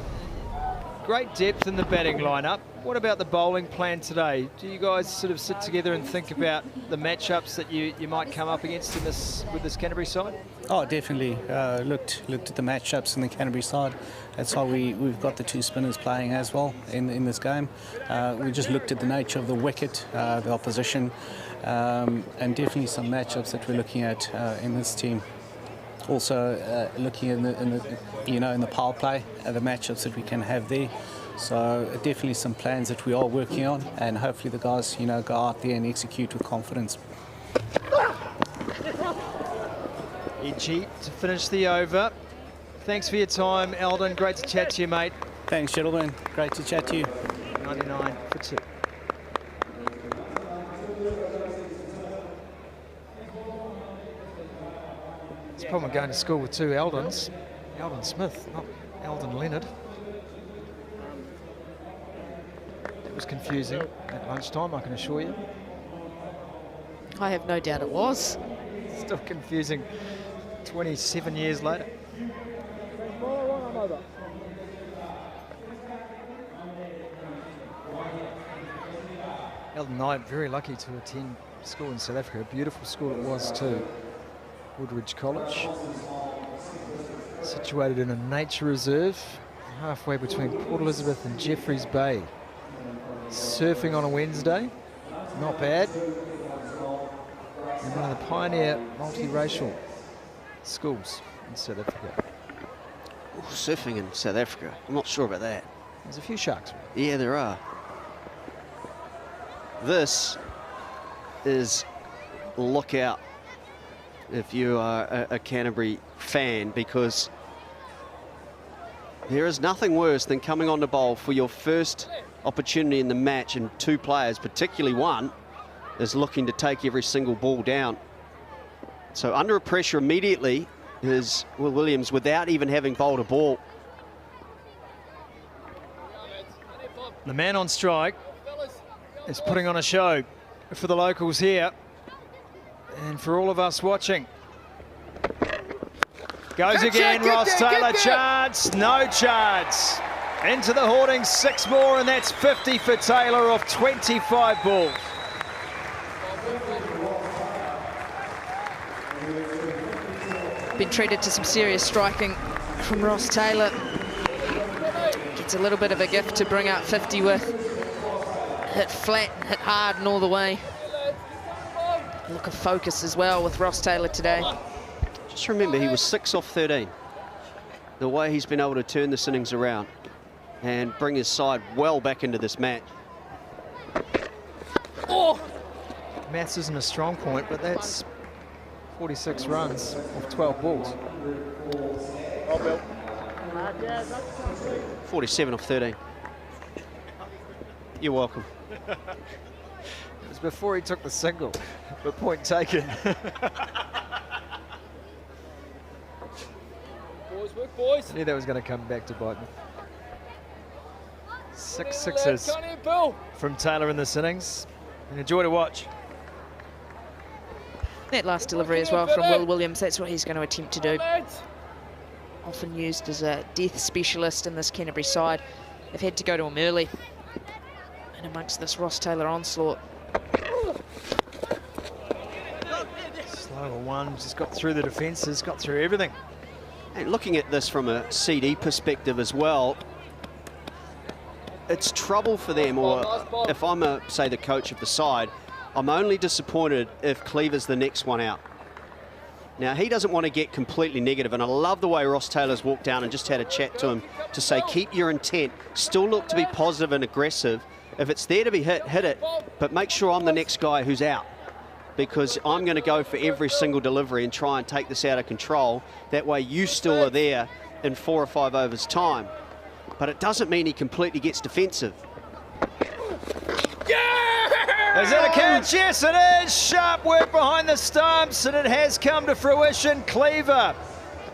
great depth in the batting lineup. What about the bowling plan today? Do you guys sort of sit together and think about the matchups that you might come up against with this Canterbury side? Oh, definitely. Looked at the matchups in the Canterbury side. That's how we've got the two spinners playing as well in this game. We just looked at the nature of the wicket, the opposition, and definitely some matchups that we're looking at in this team. Also looking in the power play, the matchups that we can have there. So definitely some plans that we are working on, and hopefully the guys go out there and execute with confidence. Edgy to finish the over. Thanks for your time, Eldon. Great to chat to you, mate. Thanks, gentlemen. Great to chat to you. 99 for 2. It's a problem going to school with two Eldons. Eldon Smith, not Eldon Leonard. It was confusing at lunchtime, I can assure you. I have no doubt it was. Still confusing 27 years later. Eldon and I are very lucky to attend school in South Africa. A beautiful school it was too. Woodridge College. Situated in a nature reserve, halfway between Port Elizabeth and Jeffreys Bay. Surfing on a Wednesday, not bad. And one of the pioneer multiracial schools in South Africa. Ooh, surfing in South Africa, I'm not sure about that. There's a few sharks. Yeah, there are. This is look out if you are a Canterbury fan, because there is nothing worse than coming on the bowl for your first opportunity in the match, and two players, particularly one, is looking to take every single ball down. So under pressure immediately is Will Williams without even having bowled a ball. The man on strike is putting on a show for the locals here and for all of us watching. Goes again, Ross Taylor, chance, no chance. Into the hoardings, 6 more, and that's 50 for Taylor off 25 balls. Been treated to some serious striking from Ross Taylor. Gets a little bit of a gift to bring out 50 with. Hit flat, hit hard and all the way. Look of focus as well with Ross Taylor today. Just remember, he was 6 off 13. The way he's been able to turn this innings around and bring his side well back into this match. Oh! Maths isn't a strong point, but that's 46 runs off 12 balls. 47 off 13. You're welcome. It was before he took the single, but point taken. Boys, work, boys. I knew that was going to come back to bite me. 6 sixes from Taylor in this innings. And a joy to watch. That last delivery as well from Will Williams, that's what he's going to attempt to do. Often used as a death specialist in this Canterbury side. They've had to go to him early. And amongst this Ross Taylor onslaught. Slower one, just got through the defences, got through everything. And looking at this from a CD perspective as well, it's trouble for them, or if I'm, say, the coach of the side, I'm only disappointed if Cleaver's the next one out. Now, he doesn't want to get completely negative, and I love the way Ross Taylor's walked down and just had a chat to him to say, keep your intent, still look to be positive and aggressive. If it's there to be hit, hit it, but make sure I'm the next guy who's out, because I'm going to go for every single delivery and try and take this out of control. That way you still are there in 4 or 5 overs time. But it doesn't mean he completely gets defensive. Is that a catch? Yes, it is. Sharp work behind the stumps, and it has come to fruition. Cleaver,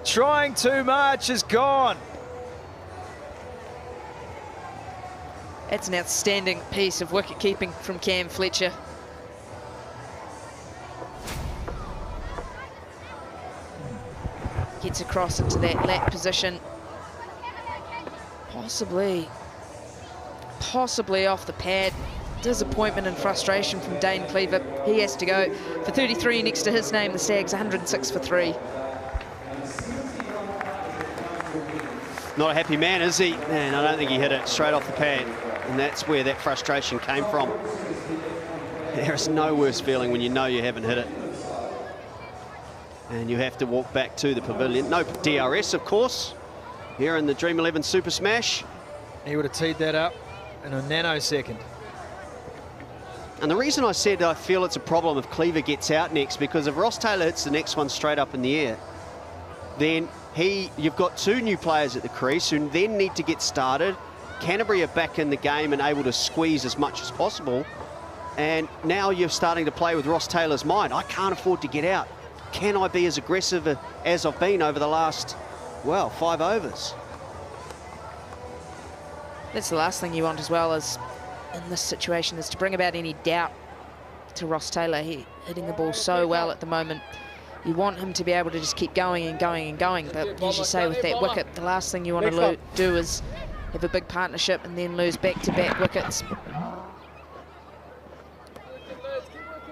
trying too much, is gone. It's an outstanding piece of wicket keeping from Cam Fletcher. Gets across into that lap position. Possibly off the pad. Disappointment and frustration from Dane Cleaver. He has to go for 33 next to his name. The Stags 106 for 3. Not a happy man, is he? Man, I don't think he hit it straight off the pad. And that's where that frustration came from. There is no worse feeling when you know you haven't hit it. And you have to walk back to the pavilion. No DRS, of course, here in the Dream11 Super Smash. He would have teed that up in a nanosecond. And the reason I said I feel it's a problem if Cleaver gets out next, because if Ross Taylor hits the next one straight up in the air, then you've got 2 new players at the crease who then need to get started. Canterbury are back in the game and able to squeeze as much as possible. And now you're starting to play with Ross Taylor's mind. I can't afford to get out. Can I be as aggressive as I've been over the last, well, 5 overs? That's the last thing you want as well as in this situation, is to bring about any doubt to Ross Taylor. He hitting the ball so well at the moment. You want him to be able to just keep going and going and going. But as you say, with that wicket, the last thing you want to do is have a big partnership and then lose back-to-back wickets.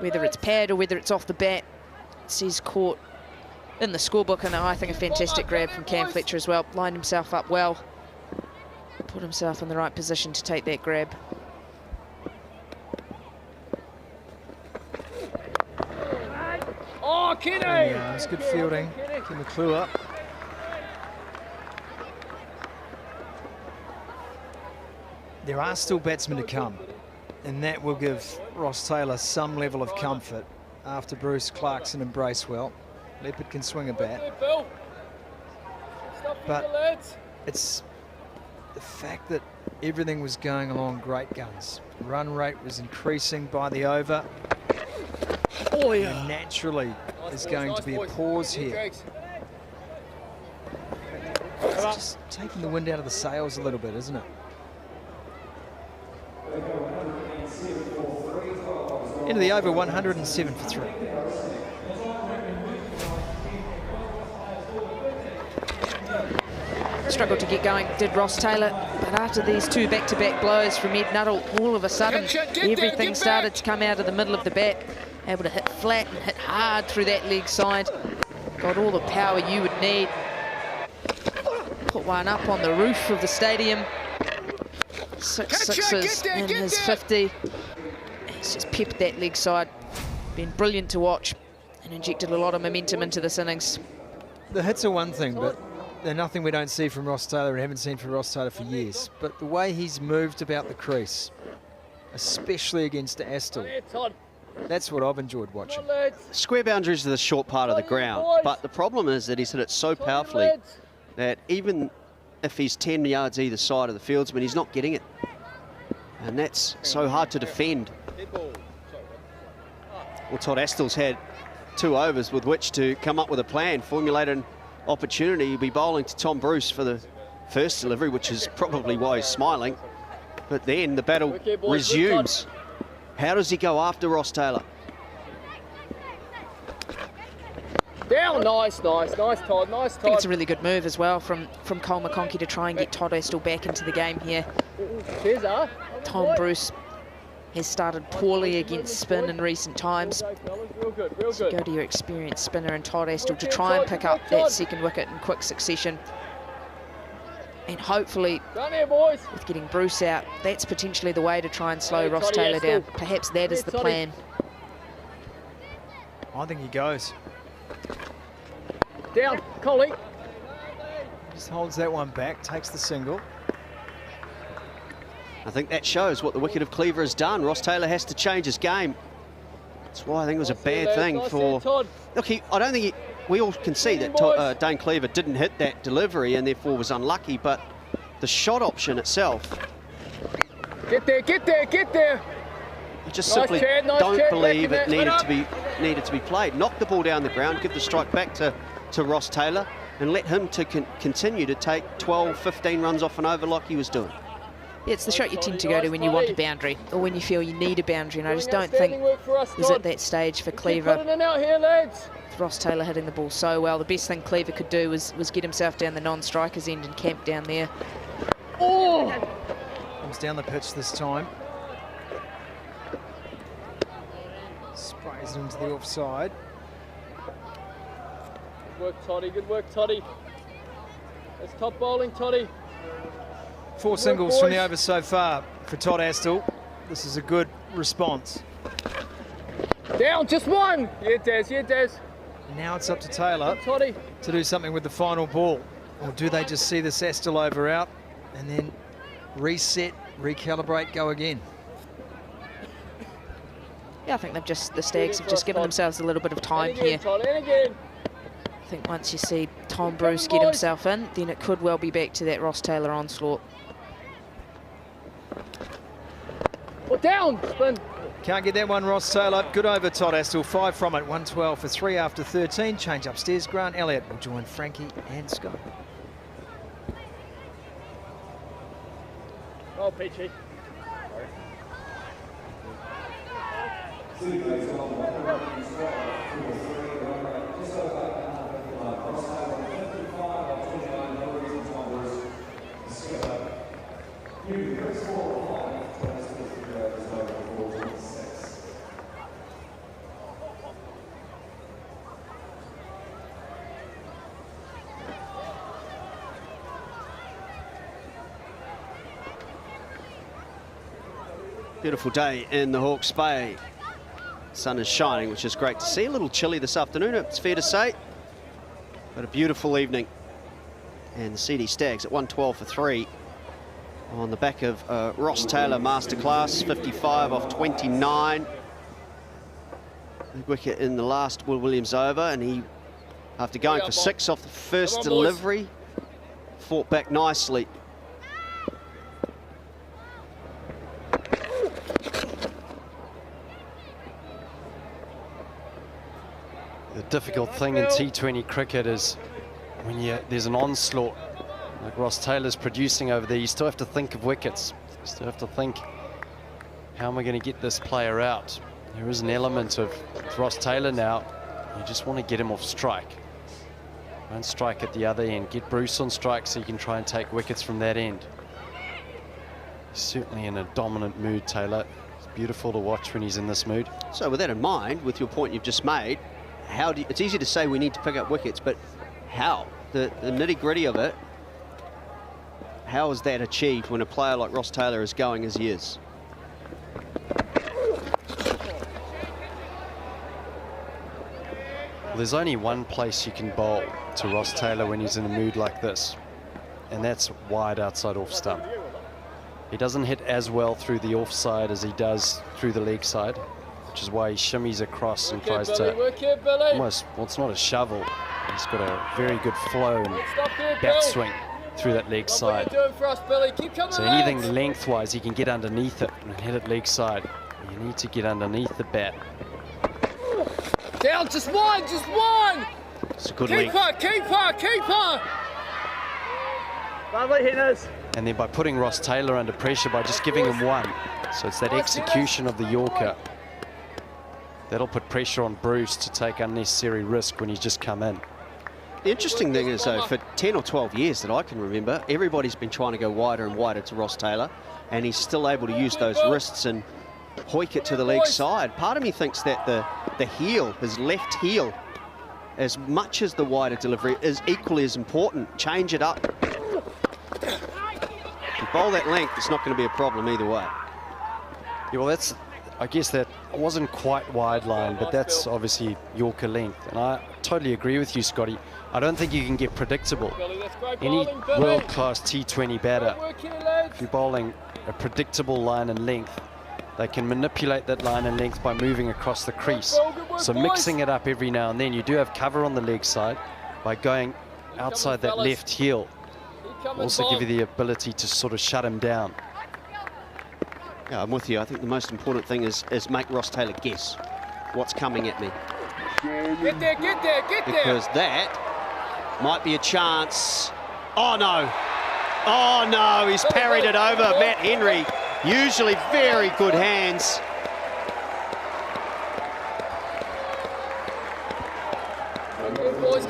Whether it's pad or whether it's off the bat, he's caught in the scorebook, and I think a fantastic grab from Cam Fletcher as well. Lined himself up well, put himself in the right position to take that grab. Oh, Kenny! Yeah, it's good fielding. Keep the clue up. There are still batsmen to come, and that will give Ross Taylor some level of comfort after Bruce, Clarkson and Bracewell. Leopard can swing a bat. But it's the fact that everything was going along great guns. Run rate was increasing by the over. Oh, yeah. Naturally, there's going to be a pause here. It's just taking the wind out of the sails a little bit, isn't it? Into the over, 107 for 3. struggled to get going, did Ross Taylor. But after these 2 back-to-back blows from Ed Nuttall, all of a sudden, everything started to come out of the middle of the bat. Able to hit flat and hit hard through that leg side. Got all the power you would need. Put one up on the roof of the stadium. 6 sixes in his 50. He's just peppered that leg side. Been brilliant to watch and injected a lot of momentum into this innings. The hits are one thing, but they're nothing we don't see from Ross Taylor and haven't seen from Ross Taylor for years. But the way he's moved about the crease, especially against Astle, that's what I've enjoyed watching. Square boundaries are the short part of the ground, but the problem is that he's hit it so powerfully that even if he's 10 yards either side of the fieldsman, he's not getting it. And that's so hard to defend. Well, Todd Astle's had 2 overs with which to come up with a plan, formulate an opportunity. He'll be bowling to Tom Bruce for the first delivery, which is probably why he's smiling. But then the battle resumes. How does he go after Ross Taylor? Down, nice, Todd, nice, Todd. I think it's a really good move as well from Cole McConkey to try and get Todd Astle back into the game here. Tom Bruce has started poorly against spin in recent times. So go to your experienced spinner and Todd Astle to try and pick up that second wicket in quick succession. And hopefully, with getting Bruce out, that's potentially the way to try and slow Ross Taylor down. Perhaps that is the plan. I think he goes. Down, Collie. Just holds that one back, takes the single. I think that shows what the wicket of Cleaver has done. Ross Taylor has to change his game. That's why I think it was a bad thing for... Look, I don't think we all can see that Dane Cleaver didn't hit that delivery and therefore was unlucky, but the shot option itself... Get there, get there, get there! You just simply don't believe it needed to be played. Knock the ball down the ground, give the strike back to Ross Taylor and let him to continue to take 12, 15 runs off an over like he was doing. Yeah, it's the shot you tend to go to when you want a boundary or when you feel you need a boundary, and I just don't think it was at that stage for Cleaver. Ross Taylor hitting the ball so well. The best thing Cleaver could do was get himself down the non-striker's end and camp down there. Oh! Comes down the pitch this time. Sprays it into the offside. Good work, Toddy. Good work, Toddy. That's top bowling, Toddy. 4 singles from the over so far for Todd Astle. This is a good response. Down, just one. Yeah, Des. Yeah, Des. Now it's up to Taylor to do something with the final ball. Or do they just see this Astle over out and then reset, recalibrate, go again? Yeah, I think the Stags have just given themselves a little bit of time here. I think once you see Tom Bruce get himself in, then it could well be back to that Ross Taylor onslaught. Down, spin. Can't get that one, Ross Taylor. Good over, Todd Astle. 5 from it, 112 for 3 after 13. Change upstairs. Grant Elliott will join Frankie and Scott. Oh, Peachy. Beautiful day in the Hawke's Bay. Sun is shining, which is great to see. A little chilly this afternoon, it's fair to say, but a beautiful evening. And the CD Stags at 112 for 3 on the back of Ross Taylor masterclass, 55 off 29. Big wicket in the last Will Williams over, and he, after going for 6 off the first delivery, fought back nicely. The difficult thing in T20 cricket is when there's an onslaught like Ross Taylor's producing over there, you still have to think of wickets. You still have to think, how am I going to get this player out? There is an element of Ross Taylor now, you just want to get him off strike. Try and strike at the other end. Get Bruce on strike so you can try and take wickets from that end. He's certainly in a dominant mood, Taylor. It's beautiful to watch when he's in this mood. So with that in mind, with your point you've just made, how do you, it's easy to say we need to pick up wickets, but how? The nitty-gritty of it, how is that achieved when a player like Ross Taylor is going as he is? There's only one place you can bowl to Ross Taylor when he's in a mood like this, and that's wide outside off stump. He doesn't hit as well through the offside as he does through the leg side, which is why he shimmies across and tries to almost, well, it's not a shovel. He's got a very good flow and bat swing through that leg side. So anything lengthwise, he can get underneath it and hit it leg side. You need to get underneath the bat. Down, just one, just one. It's a good Keeper, length. keeper. Lovely hitters. And then by putting Ross Taylor under pressure by just giving him one. So it's that execution of the Yorker. That'll put pressure on Bruce to take unnecessary risk when he's just come in. The interesting thing is, though, for 10 or 12 years that I can remember, everybody's been trying to go wider and wider to Ross Taylor, and he's still able to use those wrists and hoik it to the leg side. Part of me thinks that the heel, his left heel, as much as the wider delivery, is equally as important. Change it up. If you bowl that length, it's not going to be a problem either way. Yeah, well, that's, I guess that wasn't quite wide line, but that's obviously Yorker length. And I totally agree with you, Scotty. I don't think you can get predictable. Any world-class T20 batter, if you're bowling a predictable line and length, they can manipulate that line and length by moving across the crease. So mixing it up every now and then. You do have cover on the leg side by going outside that left heel. Also give you the ability to sort of shut him down. Yeah, I'm with you. I think the most important thing is make Ross Taylor guess what's coming at me. Get there, get there, get there. Because that might be a chance. Oh, no. Oh, no, he's parried it over. Matt Henry, usually very good hands.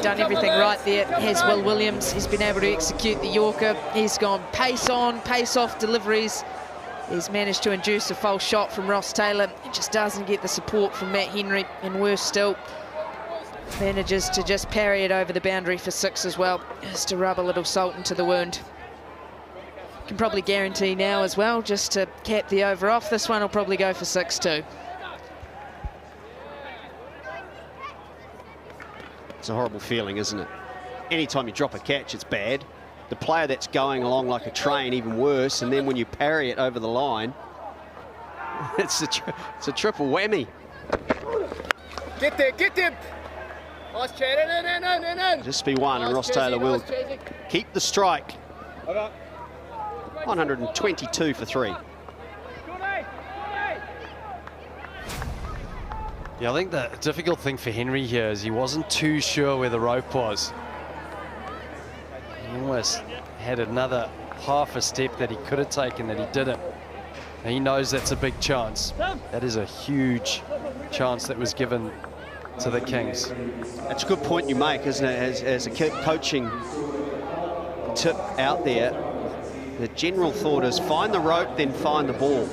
Done everything right there, has Will Williams. He's been able to execute the Yorker. He's gone pace on, pace off deliveries. He's managed to induce a false shot from Ross Taylor. He just doesn't get the support from Matt Henry, and worse still, manages to just parry it over the boundary for 6 as well, just to rub a little salt into the wound. Can probably guarantee now as well, just to cap the over off, this one will probably go for 6 too. It's a horrible feeling, isn't it? Anytime you drop a catch, it's bad. The player that's going along like a train, even worse, and then when you parry it over the line, it's a triple whammy. Get there, get there. Nice chat, in. Just be one, and Ross Taylor will keep the strike. 122 for 3. Yeah, I think the difficult thing for Henry here is he wasn't too sure where the rope was. He almost had another half a step that he could have taken that he didn't. And he knows that's a big chance. That is a huge chance that was given to the Kings. That's a good point you make, isn't it? As a coaching tip out there, the general thought is find the rope, then find the ball.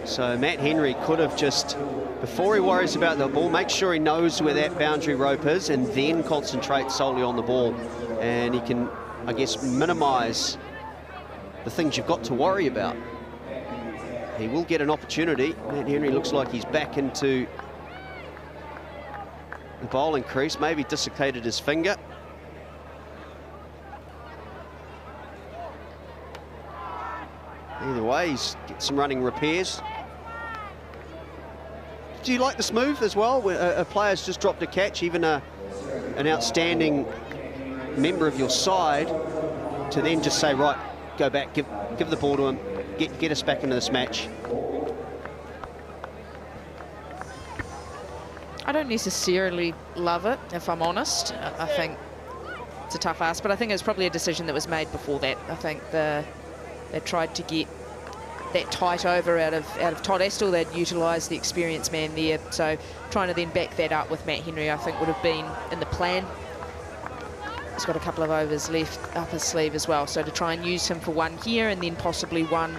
So Matt Henry could have just, before he worries about the ball, make sure he knows where that boundary rope is and then concentrate solely on the ball. And he can, I guess, minimise the things you've got to worry about. He will get an opportunity. Matt Henry looks like he's back into the bowling crease, maybe dislocated his finger. Either way, he's get some running repairs. Do you like this move as well, where a player's just dropped a catch, even an outstanding member of your side, to then just say, right, go back, give the ball to him, get us back into this match? I don't necessarily love it, if I'm honest. I think it's a tough ask, but I think it was probably a decision that was made before that. I think they tried to get that tight over out of Todd Astle. They'd utilised the experienced man there, so trying to then back that up with Matt Henry, I think would have been in the plan. he's got a couple of overs left up his sleeve as well. So to try and use him for one here and then possibly one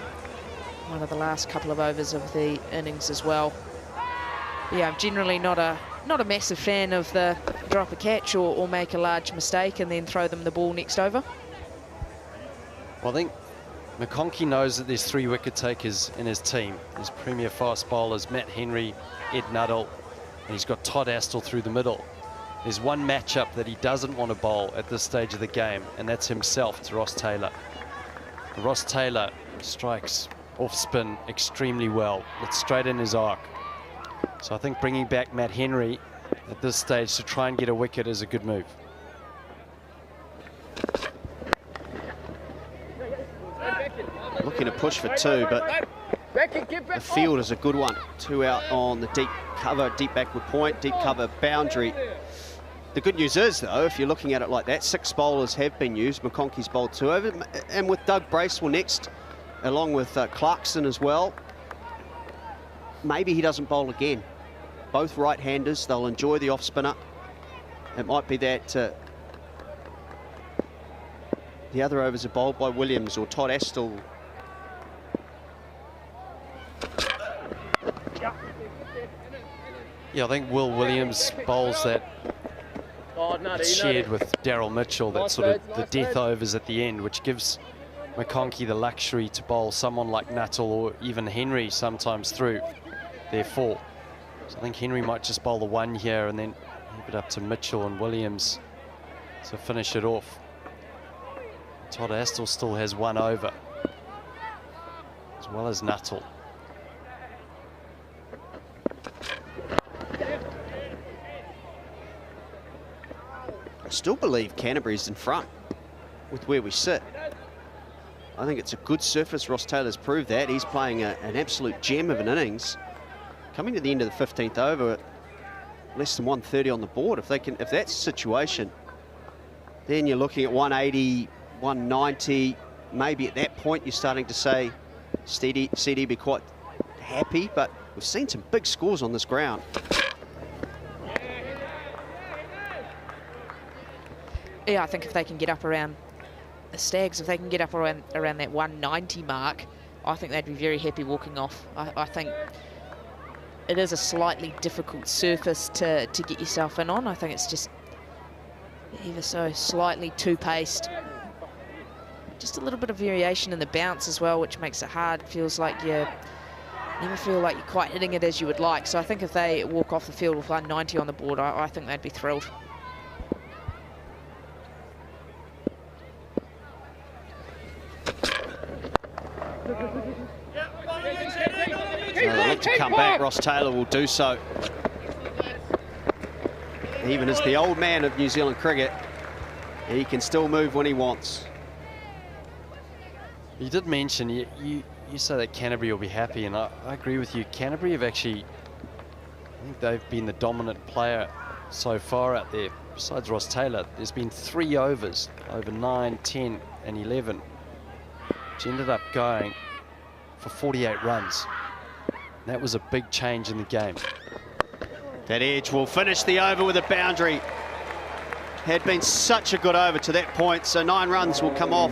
of the last couple of overs of the innings as well. But yeah, I'm generally not a massive fan of the drop a catch or make a large mistake and then throw them the ball next over. Well, I think McConkey knows that there's 3 wicket takers in his team. His premier fast bowlers, Matt Henry, Ed Nuttall, and he's got Todd Astle through the middle. There's one matchup that he doesn't want to bowl at this stage of the game, and that's himself to Ross Taylor. Ross Taylor strikes off spin extremely well. It's straight in his arc. So I think bringing back Matt Henry at this stage to try and get a wicket is a good move. Looking to push for 2, but the field is a good one. 2 out on the deep cover, deep backward point, deep cover boundary. The good news is, though, if you're looking at it like that, 6 bowlers have been used. McConkey's bowled 2 over, and with Doug Bracewell next, along with Clarkson as well, maybe he doesn't bowl again. Both right-handers, they'll enjoy the off-spinner. It might be that the other overs are bowled by Williams or Todd Astle. Yeah, I think Will Williams bowls that it's shared with Daryl Mitchell, that sort of the death overs at the end, which gives McConkey the luxury to bowl someone like Nuttall or even Henry sometimes through their 4. So I think Henry might just bowl the 1 here and then leave it up to Mitchell and Williams to finish it off. Todd Astle still has 1 over, as well as Nuttall. I still believe Canterbury's in front with where we sit. I think it's a good surface. Ross Taylor's proved that. He's playing an absolute gem of an innings. Coming to the end of the 15th over, less than 130 on the board. If that's the situation, then you're looking at 180, 190. Maybe at that point you're starting to say CD be quite happy, but we've seen some big scores on this ground. Yeah, I think if they can get up around the Stags, if they can get up around that 190 mark, I think they'd be very happy walking off. I think it is a slightly difficult surface to get yourself in on. I think it's just ever so slightly too paced. Just a little bit of variation in the bounce as well, which makes it hard. Feels like you never feel like you're quite hitting it as you would like. So I think if they walk off the field with 190 on the board, I think they'd be thrilled. They look to come back. Ross Taylor will do so. Even as the old man of New Zealand cricket, he can still move when he wants. You did mention, you say that Canterbury will be happy, and I agree with you. Canterbury have actually, I think they've been the dominant player so far out there. Besides Ross Taylor, there's been 3 overs over 9, 10 and 11, which ended up going for 48 runs. That was a big change in the game. That edge will finish the over with a boundary. Had been such a good over to that point, so 9 runs will come off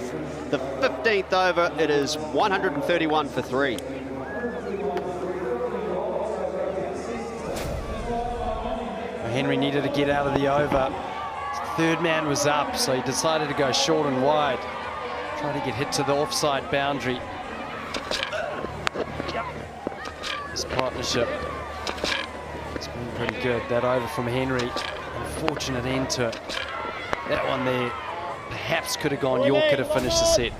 the 15th over. It is 131 for 3. Henry needed to get out of the over. His 3rd man was up, so he decided to go short and wide. Trying to get hit to the offside boundary. This partnership has been pretty good. That over from Henry, unfortunate end to it. That one there perhaps could have gone York, could have finished the set.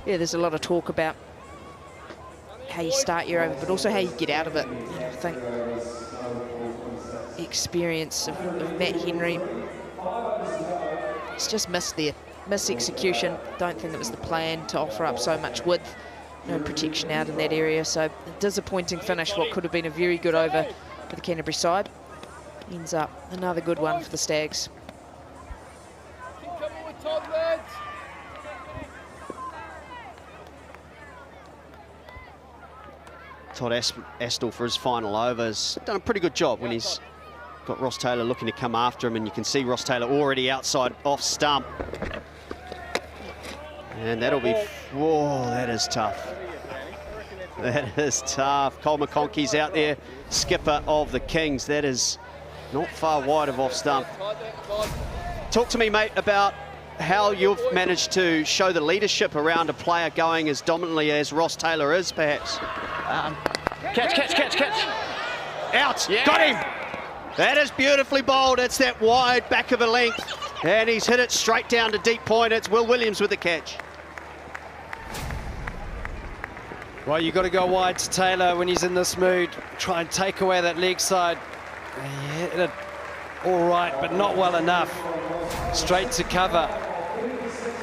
Yeah, there's a lot of talk about how you start your over, but also how you get out of it. And I think the experience of Matt Henry, it's just missed there. Miss execution. Don't think it was the plan to offer up so much width. No protection out in that area. So a disappointing finish. What could have been a very good over for the Canterbury side. Ends up another good one for the Stags. Todd Astle for his final overs. Done a pretty good job when he's got Ross Taylor looking to come after him, and you can see Ross Taylor already outside off stump. And that'll be, whoa, that is tough. That is tough. Cole McConkey's out there, skipper of the Kings. That is not far wide of off stump. Talk to me, mate, about how you've managed to show the leadership around a player going as dominantly as Ross Taylor is, perhaps. Catch. Out, yeah. Got him. That is beautifully bowled. It's that wide back of a length. And he's hit it straight down to deep point. It's Will Williams with the catch. Well, you've got to go wide to Taylor when he's in this mood. Try and take away that leg side. He hit it all right, but not well enough. Straight to cover.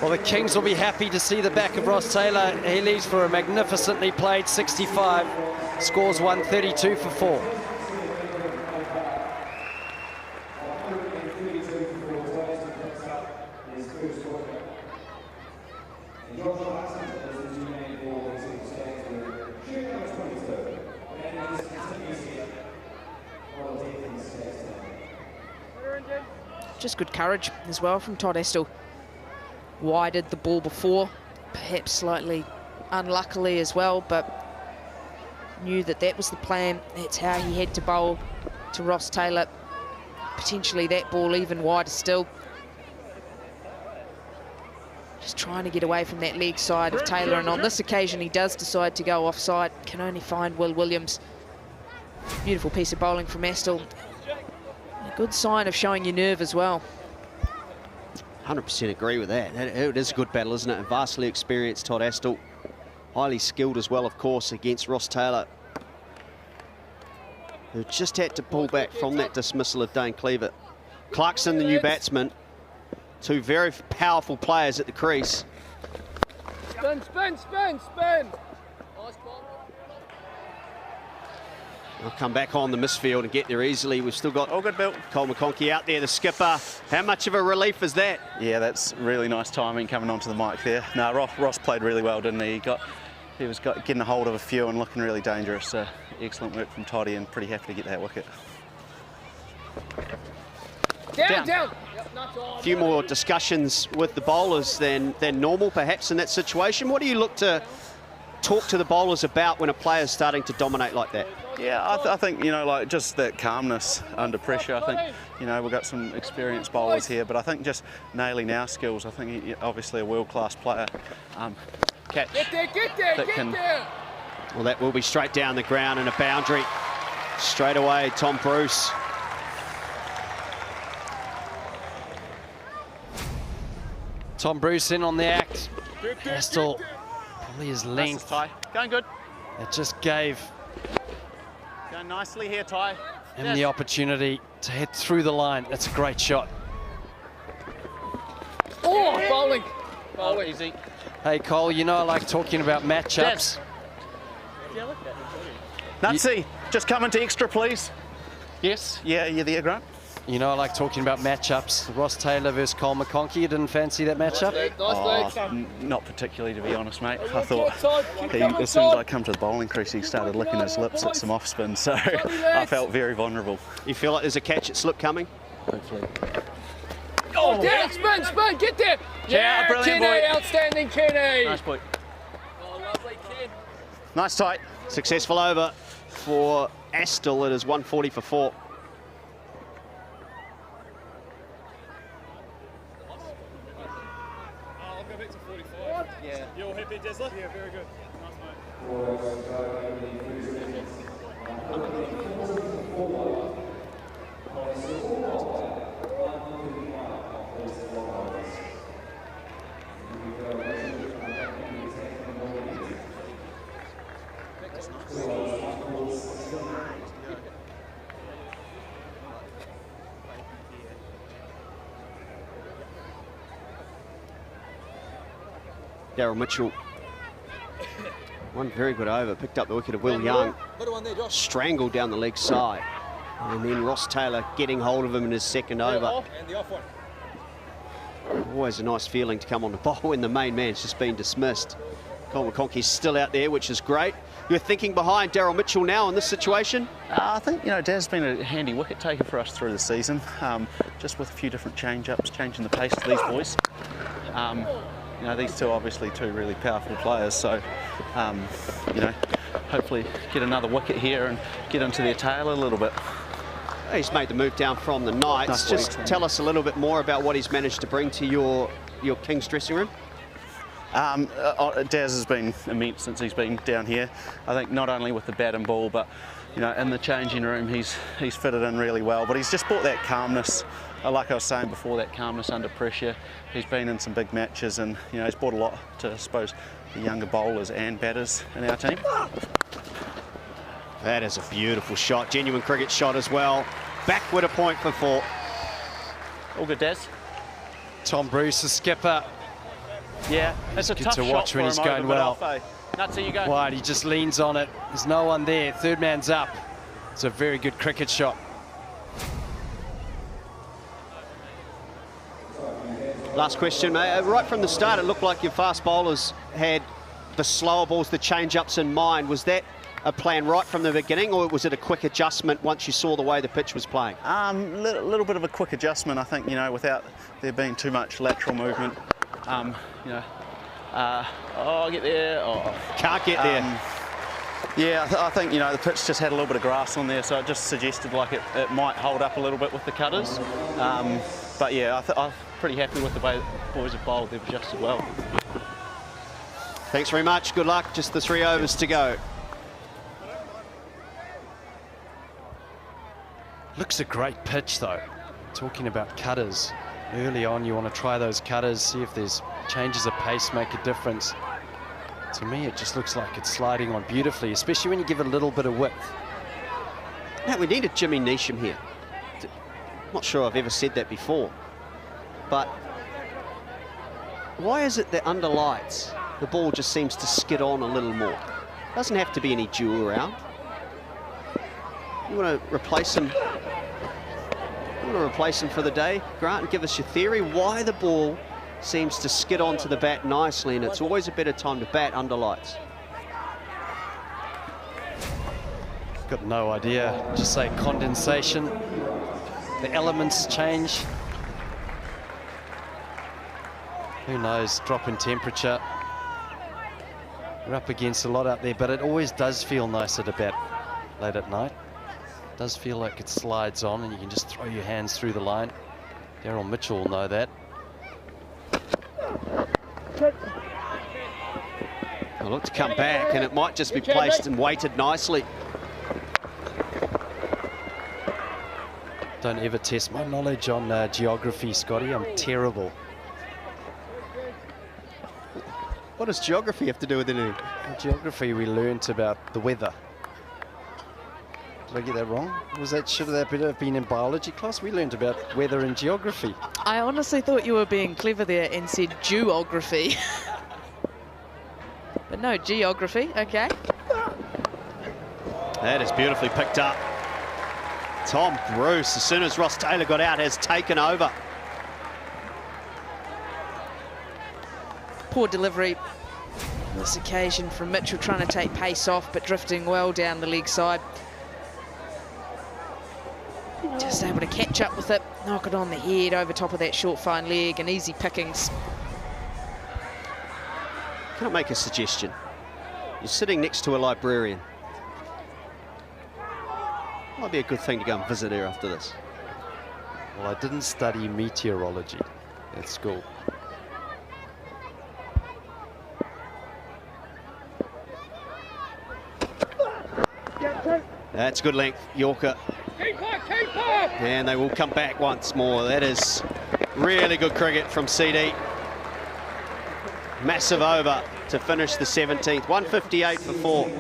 Well, the Kings will be happy to see the back of Ross Taylor. He leaves for a magnificently played 65. Scores 132 for 4. Just good courage as well from Todd Astle. Wided the ball before, perhaps slightly unluckily as well, but knew that that was the plan. That's how he had to bowl to Ross Taylor. Potentially that ball even wider still. Just trying to get away from that leg side of Taylor, and on this occasion he does decide to go offside. Can only find Will Williams. Beautiful piece of bowling from Astle. A good sign of showing your nerve as well. 100% agree with that. It is a good battle, isn't it? And vastly experienced Todd Astle. Highly skilled as well, of course, against Ross Taylor, who just had to pull back from that dismissal of Dane Cleaver. Clarkson, the new batsman. Two very powerful players at the crease. Spin. I'll come back on the misfield and get there easily. We've still got All good, Bill. Cole McConkey out there, the skipper. How much of a relief is that? Yeah, that's really nice timing coming onto the mic there. No, Ross played really well, didn't he? He was getting a hold of a few and looking really dangerous. So excellent work from Toddy, and pretty happy to get that wicket. Down. A few more discussions with the bowlers than normal, perhaps, in that situation. What do you look to talk to the bowlers about when a player's starting to dominate like that? Yeah, I think, you know, like just that calmness under pressure. I think, you know, we've got some experienced bowlers here, but I think just nailing our skills. I think he's obviously a world-class player. Catch. Get there. Well, that will be straight down the ground and a boundary. Straight away, Tom Bruce. Tom Bruce in on the act. Astle, probably his length. Ty. Going good. It just gave Going nicely here, Ty. him the opportunity to hit through the line. That's a great shot. Oh, bowling. Easy. Hey, Cole, you know I like talking about matchups. Nutsy, just come into extra, please. Yes. Yeah, you're there, Grant. You know I like talking about matchups. Ross Taylor versus Cole McConkey. You didn't fancy that matchup? Not particularly, to be honest, mate. I thought as soon as I come to the bowling crease, he started licking his lips at some off spin, so I felt very vulnerable. You feel like there's a catch at slip coming? Hopefully. Oh, down, spin, get there. Yeah, brilliant, Kenny, boy. outstanding, Kenny. Nice boy. Oh, lovely, Ken. Nice tight. Successful over for Astle. It is 140 for 4. I'll go back to 45. Yeah. You all happy, Dazzler? Yeah, very good. Daryl Mitchell. One very good over. Picked up the wicket of Will Young. Strangled down the leg side. And then Ross Taylor getting hold of him in his second over. Always a nice feeling to come on the bowl when the main man's just been dismissed. Colin McConkey's still out there, which is great. You're thinking behind Daryl Mitchell now in this situation? I think, you know, Daz's been a handy wicket taker for us through the season, just with a few different change-ups, changing the pace to these boys. You know, these two are obviously two really powerful players, so, you know, hopefully get another wicket here and get into their tail a little bit. He's made the move down from the Knights. Nice Just work, tell us a little bit more about what he's managed to bring to your Kings dressing room. Daz has been immense since he's been down here. I think not only with the bat and ball, but you know, in the changing room, he's fitted in really well. But he's just brought that calmness. Like I was saying before, that calmness under pressure. He's been in some big matches, and you know, he's brought a lot to, I suppose, the younger bowlers and batters in our team. That is a beautiful shot, genuine cricket shot as well. Backward a point for 4. All good, Daz. Tom Bruce, the skipper. Yeah, it's a Good tough to shot watch when for he's him going over well. mid-off, eh? Nuts, you go. Wide, he just leans on it. There's no one there. Third man's up. It's a very good cricket shot. Last question, mate. Right from the start, it looked like your fast bowlers had the slower balls, the change-ups in mind. Was that a plan right from the beginning, or was it a quick adjustment once you saw the way the pitch was playing? Little bit of a quick adjustment, I think, you know, without there being too much lateral movement. You know, oh, get there. Oh. Can't get there. Yeah, I think, you know, the pitch just had a little bit of grass on there, so it just suggested like it might hold up a little bit with the cutters. But yeah, I'm pretty happy with the way the boys have bowled. They've adjusted well. Thanks very much. Good luck. Just the 3 overs to go. Looks a great pitch though. Talking about cutters. Early on, you want to try those cutters, see if there's changes of pace make a difference. To me, it just looks like it's sliding on beautifully, especially when you give it a little bit of width. Now, we need a Jimmy Neesham here. Not sure I've ever said that before, but why is it that under lights, the ball just seems to skid on a little more? Doesn't have to be any duel around. You want to replace him? You want to replace him for the day, Grant, and give us your theory why the ball seems to skid onto the bat nicely, and it's always a better time to bat under lights. Got no idea. Just say condensation. The elements change. Who knows? Drop in temperature. We're up against a lot out there, but it always does feel nicer to bat late at night. It does feel like it slides on and you can just throw your hands through the line. Daryl Mitchell will know that. I'll look to come back, and it might just be placed and weighted nicely. Don't ever test my knowledge on geography, Scotty. I'm terrible. What does geography have to do with anything? In geography, we learnt about the weather. Did I get that wrong? Should that have been in biology class? We learned about weather and geography. I honestly thought you were being clever there and said geography. But no, geography, okay. That is beautifully picked up. Tom Bruce, as soon as Ross Taylor got out, has taken over. Poor delivery on this occasion from Mitchell, trying to take pace off, but drifting well down the leg side. Just able to catch up with it, knock it on the head over top of that short fine leg, and easy pickings. Can I make a suggestion? You're sitting next to a librarian. Might be a good thing to go and visit her after this. Well, I didn't study meteorology at school. That's good length, Yorker. And they will come back once more. That is really good cricket from CD. Massive over to finish the 17th. 158 for 4.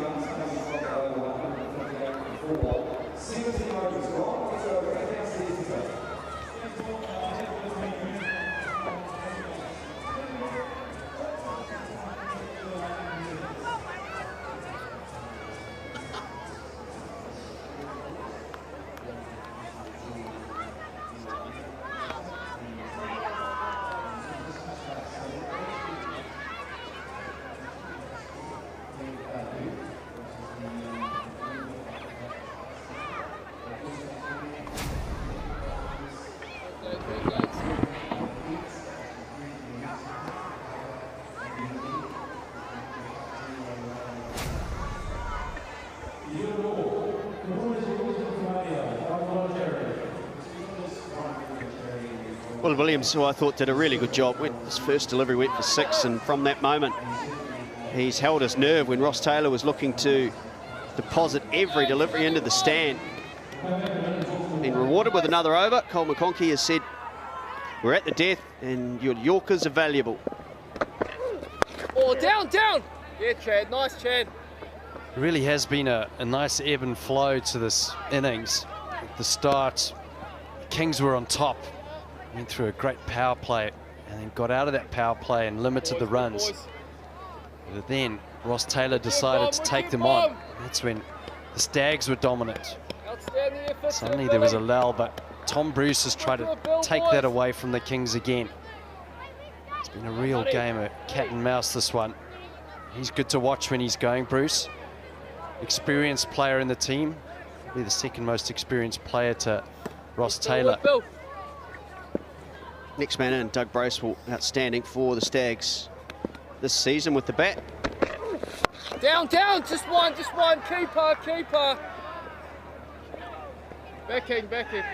Well, Williams, who I thought did a really good job, his first delivery went for 6, and from that moment, he's held his nerve when Ross Taylor was looking to deposit every delivery into the stand. Been rewarded with another over. Cole McConkey has said, we're at the death and your Yorkers are valuable. Oh, down, down! Yeah, Chad, nice, Chad. It really has been a nice ebb and flow to this innings. At the start, the Kings were on top, went through a great power play and then got out of that power play and limited the runs. But then Ross Taylor decided to take them on. That's when the Stags were dominant. Suddenly there was a lull, but Tom Bruce has tried to take that away from the Kings again. It's been a real game of cat and mouse, this one. He's good to watch when he's going, Bruce. Experienced player in the team. Probably the second most experienced player to Ross Taylor. Next man in, Doug Bracewell, outstanding for the Stags this season with the bat. Down, down, just one, keeper, keeper. Backing, backing.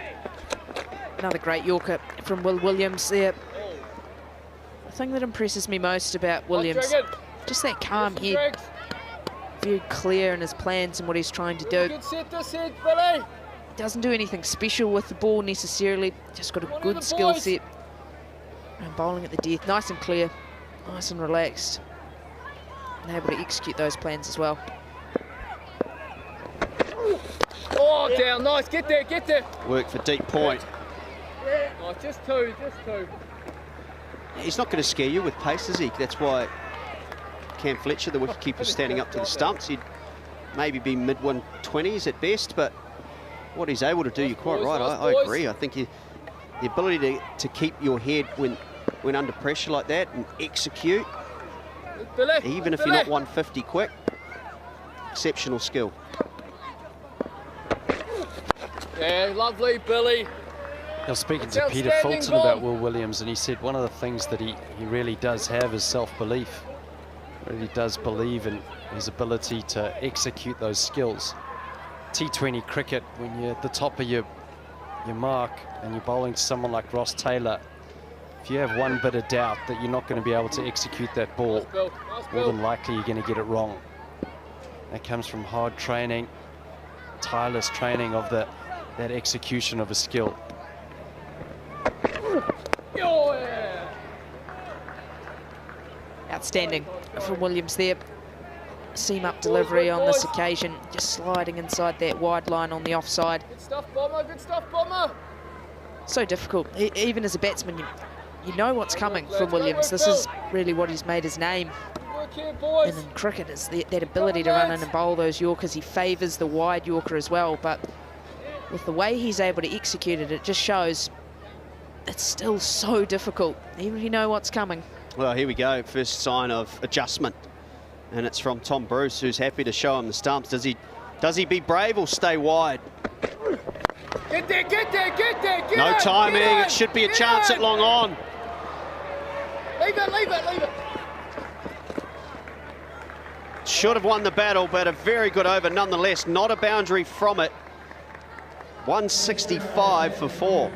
Another great Yorker from Will Williams there. The thing that impresses me most about Williams, just that calm head. Very clear in his plans and what he's trying to do. Good set this head, Billy. Doesn't do anything special with the ball necessarily, just got a good skill set. And bowling at the death, nice and clear, nice and relaxed. And able to execute those plans as well. Oh, down, nice, get there, get there. Work for deep point. Nice, just two, just two. He's not going to scare you with pace, is he? That's why Cam Fletcher, the wicketkeeper, standing up to the stumps. He'd maybe be mid-120s at best, but what he's able to do, you're quite right. I agree. I think the ability to keep your head when under pressure like that and execute, even if you're not 150 quick, exceptional skill. Yeah, lovely, Billy. I was speaking to Peter Fulton about Will Williams, and he said one of the things that he really does have is self-belief. Really does believe in his ability to execute those skills. T20 cricket, when you're at the top of your mark and you're bowling to someone like Ross Taylor, if you have one bit of doubt that you're not going to be able to execute that ball, more than likely you're going to get it wrong. That comes from hard training, tireless training of that execution of a skill. Outstanding from Williams there. Seam up delivery on this occasion, just sliding inside that wide line on the offside. Good stuff, Bomber, good stuff, Bomber. So difficult, even as a batsman, you know what's coming from Williams. This is really what he's made his name. And in cricket, is that ability to run in and bowl those Yorkers. He favours the wide Yorker as well, but with the way he's able to execute it, it just shows it's still so difficult, even if you know what's coming. Well, here we go, first sign of adjustment. And it's from Tom Bruce, who's happy to show him the stumps. Does he be brave or stay wide? Get there, get there, get there, get No timing, it should be a chance at long on. Leave it, leave it, leave it. Should have won the battle, but a very good over nonetheless. Not a boundary from it. 165 for 4.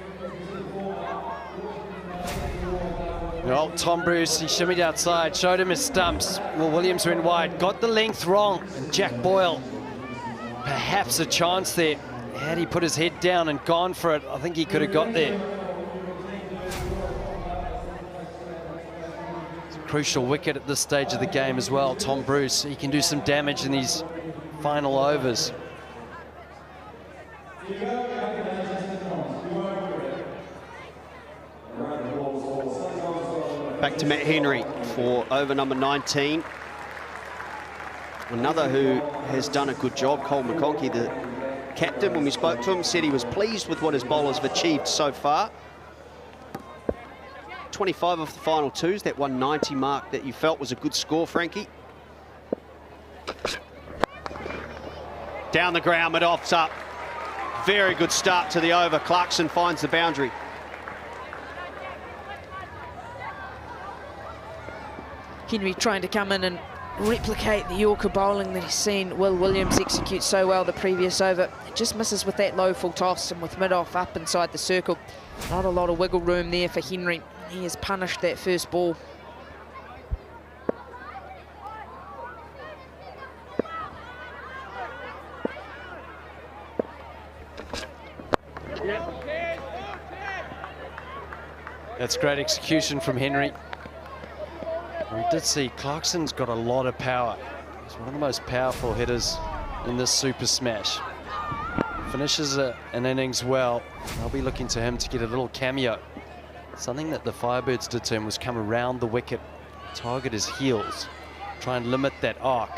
Well, Tom Bruce, he shimmied outside, showed him his stumps. Well, Williams went wide, got the length wrong. And Jack Boyle, perhaps a chance there. Had he put his head down and gone for it, I think he could have got there. It's a crucial wicket at this stage of the game as well. Tom Bruce, he can do some damage in these final overs. Back to Matt Henry for over number 19. Another who has done a good job, Cole McConkey, the captain, when we spoke to him, said he was pleased with what his bowlers have achieved so far. 25 of the final twos, that 190 mark that you felt was a good score, Frankie. Down the ground, mid-off's up. Very good start to the over. Clarkson finds the boundary. Henry trying to come in and replicate the Yorker bowling that he's seen Will Williams execute so well the previous over. It just misses with that low full toss, and with mid-off up inside the circle. Not a lot of wiggle room there for Henry. He has punished that first ball. That's great execution from Henry. We did see Clarkson's got a lot of power. He's one of the most powerful hitters in this Super Smash. Finishes an innings well. I'll be looking to him to get a little cameo. Something that the Firebirds did to him was come around the wicket, target his heels, try and limit that arc.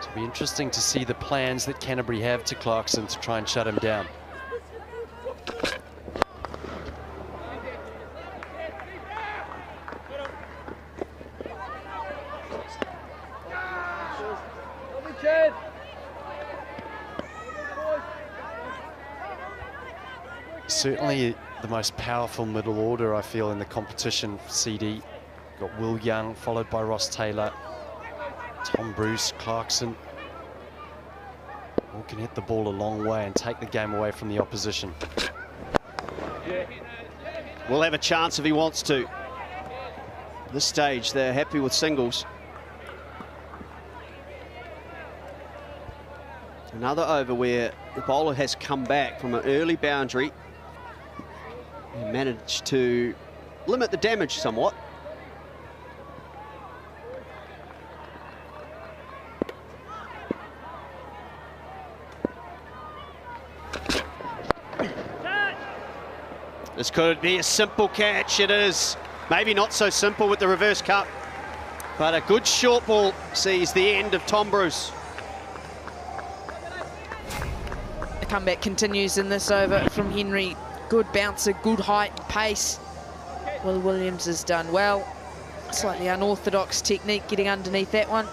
So it'll be interesting to see the plans that Canterbury have to Clarkson to try and shut him down. Certainly the most powerful middle order, I feel, in the competition. CD, got Will Young, followed by Ross Taylor, Tom Bruce, Clarkson. All can hit the ball a long way and take the game away from the opposition. Will have a chance if he wants to. At this stage, they're happy with singles. Another over where the bowler has come back from an early boundary and managed to limit the damage somewhat. This could be a simple catch. It is. Maybe not so simple with the reverse cut, but a good short ball sees the end of Tom Bruce. The comeback continues in this over from Henry. Good bouncer, good height and pace. Will Williams has done well. Slightly unorthodox technique getting underneath that one.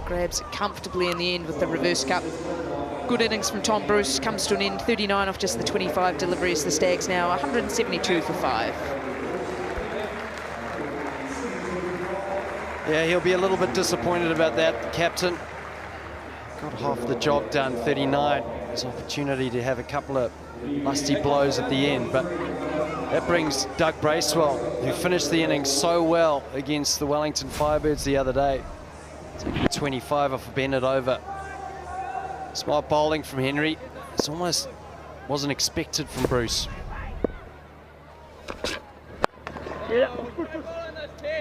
Grabs it comfortably in the end with the reverse cut. Good innings from Tom Bruce, comes to an end. 39 off just the 25 deliveries. The Stags now 172 for 5. Yeah, he'll be a little bit disappointed about that, the captain. Got half the job done, 39. His opportunity to have a couple of lusty blows at the end, but that brings Doug Bracewell, who finished the innings so well against the Wellington Firebirds the other day, taking 25 off a Bennett over. Smart bowling from Henry. It's almost wasn't expected from Bruce.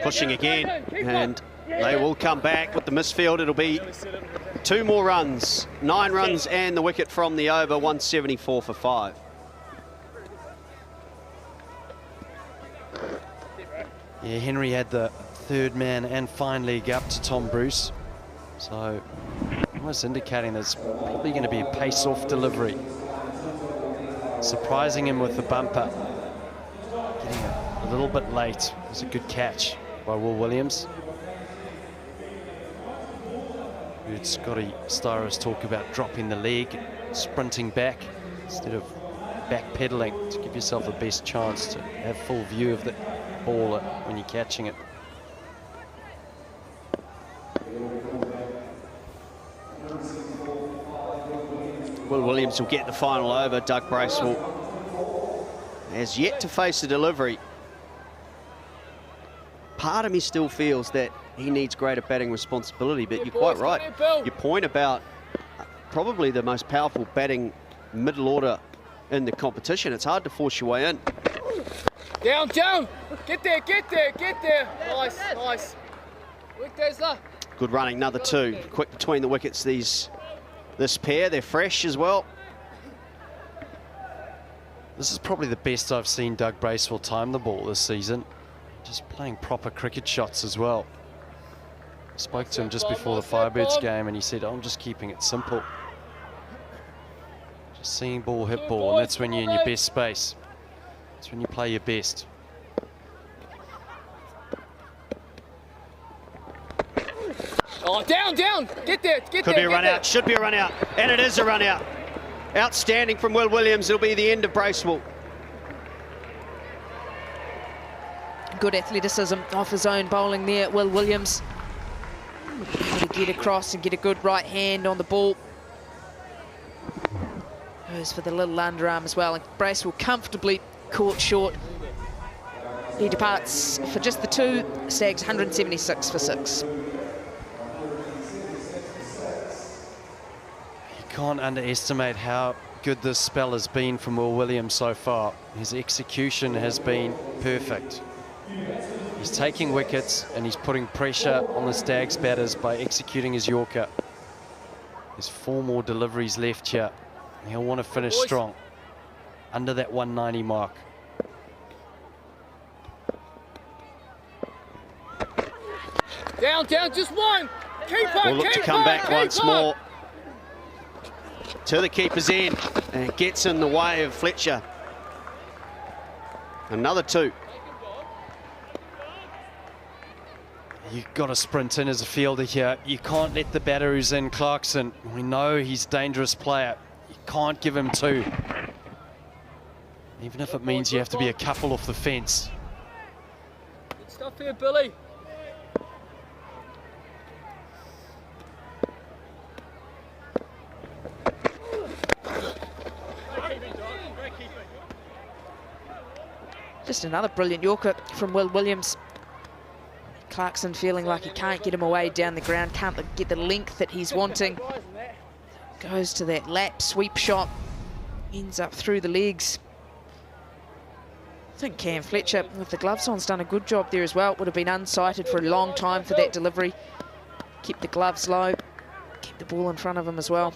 Pushing again, and they will come back with the misfield. It'll be 2 more runs, 9 runs and the wicket from the over, 174 for 5. Yeah, Henry had the third man and fine leg up to Tom Bruce. So almost indicating there's probably going to be a pace-off delivery. Surprising him with the bumper. Getting a little bit late. It was a good catch by Will Williams. Heard Scotty Styris talk about dropping the leg, sprinting back instead of backpedaling to give yourself the best chance to have full view of the ball when you're catching it. Will Williams will get the final over. Doug Bracewell has yet to face a delivery. Part of me still feels that he needs greater batting responsibility, but you're quite right. Your point about probably the most powerful batting middle order in the competition. It's hard to force your way in. Down, down. Get there, get there, get there. Nice, nice. Quick, Tesla. Good running, another 2. Quick between the wickets, this pair. They're fresh as well. This is probably the best I've seen Doug Bracewell time the ball this season. Just playing proper cricket shots as well. Spoke to him just before the Firebirds game and he said, I'm just keeping it simple. Just seeing ball hit ball, and that's when you're in your best space. That's when you play your best. Oh, down, down. Get there, get there. Could be a run out, should be a run out, and it is a run out. Outstanding from Will Williams. It'll be the end of Bracewell. Good athleticism off his own bowling there, Will Williams. get across and get a good right hand on the ball. Goes for the little underarm as well, and Bracewell comfortably caught short. He departs for just the 2, Stags 176 for 6. You can't underestimate how good this spell has been from Will Williams so far. His execution has been perfect. He's taking wickets and he's putting pressure on the Stags batters by executing his Yorker. There's 4 more deliveries left here. He'll want to finish strong under that 190 mark. Down, just one. Keeper, We'll look to come back once more to the keeper's end, and it gets in the way of Fletcher. Another 2. You've got to sprint in as a fielder here. You can't let the batter who's in, Clarkson. We know he's a dangerous player. You can't give him 2. Even if it means you have to be a couple off the fence. Good stuff here, Billy. Just another brilliant Yorker from Will Williams. Clarkson feeling like he can't get him away down the ground, can't get the length that he's wanting. Goes to that lap sweep shot, ends up through the legs. I think Cam Fletcher, with the gloves on, has done a good job there as well. Would have been unsighted for a long time for that delivery. Keep the gloves low, keep the ball in front of him as well.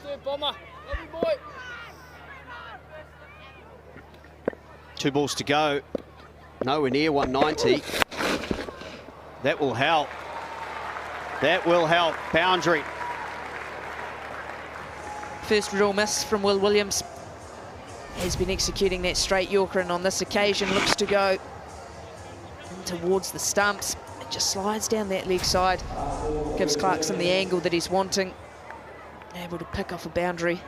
2 balls to go. Nowhere near 190. That will help. That will help. Boundary. First real miss from Will Williams. Has been executing that straight Yorker, and on this occasion looks to go in towards the stumps. It just slides down that leg side. Gives Clarkson the angle that he's wanting. Able to pick off a boundary.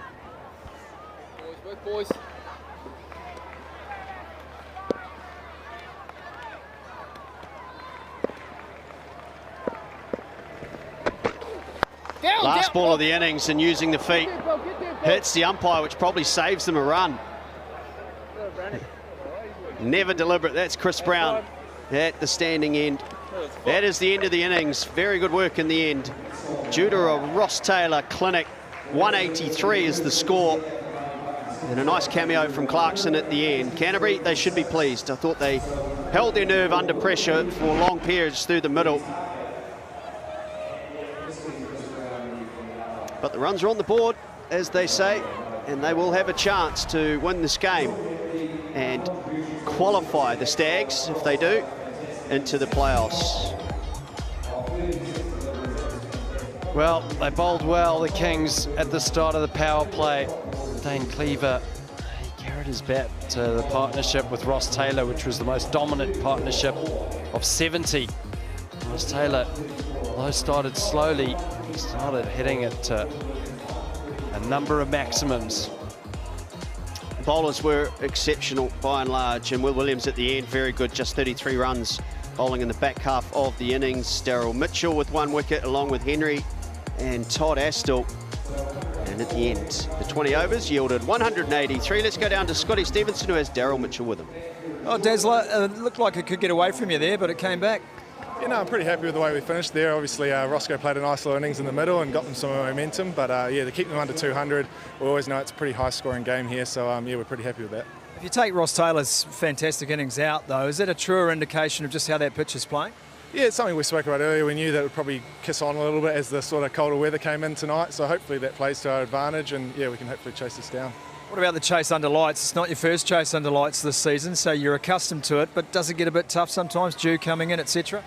Boys. Last ball of the innings, and using the feet. Hits the umpire, which probably saves them a run. Never deliberate. That's Chris Brown at the standing end. That is the end of the innings. Very good work in the end. Due to a Ross Taylor clinic, 183 is the score. And a nice cameo from Clarkson at the end. Canterbury, they should be pleased. I thought they held their nerve under pressure for long periods through the middle. But the runs are on the board, as they say, and they will have a chance to win this game and qualify the Stags, if they do, into the playoffs. Well, they bowled well, the Kings, at the start of the power play. Dane Cleaver, he carried his bat to the partnership with Ross Taylor, which was the most dominant partnership of 70. Ross Taylor, although started slowly, started hitting it to a number of maximums. Bowlers were exceptional by and large, and Will Williams at the end, very good, just 33 runs, bowling in the back half of the innings. Daryl Mitchell with 1 wicket, along with Henry and Todd Astle. And at the end, the 20 overs yielded 183. Let's go down to Scotty Stevenson, who has Daryl Mitchell with him. Oh, Dazzler, it looked like it could get away from you there, but it came back. You know, I'm pretty happy with the way we finished there. Obviously, Roscoe played a nice little innings in the middle and got them some momentum. But yeah, to keep them under 200, we always know it's a pretty high-scoring game here. So yeah, we're pretty happy with that. If you take Ross Taylor's fantastic innings out, though, is that a truer indication of just how that pitch is playing? Yeah, it's something we spoke about earlier. We knew that it would probably kiss on a little bit as the sort of colder weather came in tonight. So hopefully that plays to our advantage, and yeah, we can hopefully chase this down. What about the chase under lights? It's not your first chase under lights this season, so you're accustomed to it. But does it get a bit tough sometimes, dew coming in, etc.?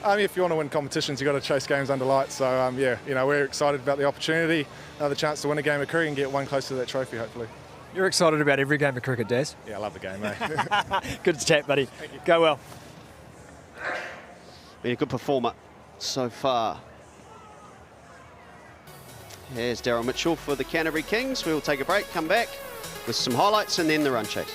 If you want to win competitions, you've got to chase games under lights. So, yeah, you know, we're excited about the opportunity, the chance to win a game of cricket and get one close to that trophy, hopefully. You're excited about every game of cricket, Daz? Yeah, I love the game, mate. Good chat, buddy. Go well. Been a good performer so far. Here's Daryl Mitchell for the Canterbury Kings. We'll take a break, come back with some highlights and then the run chase.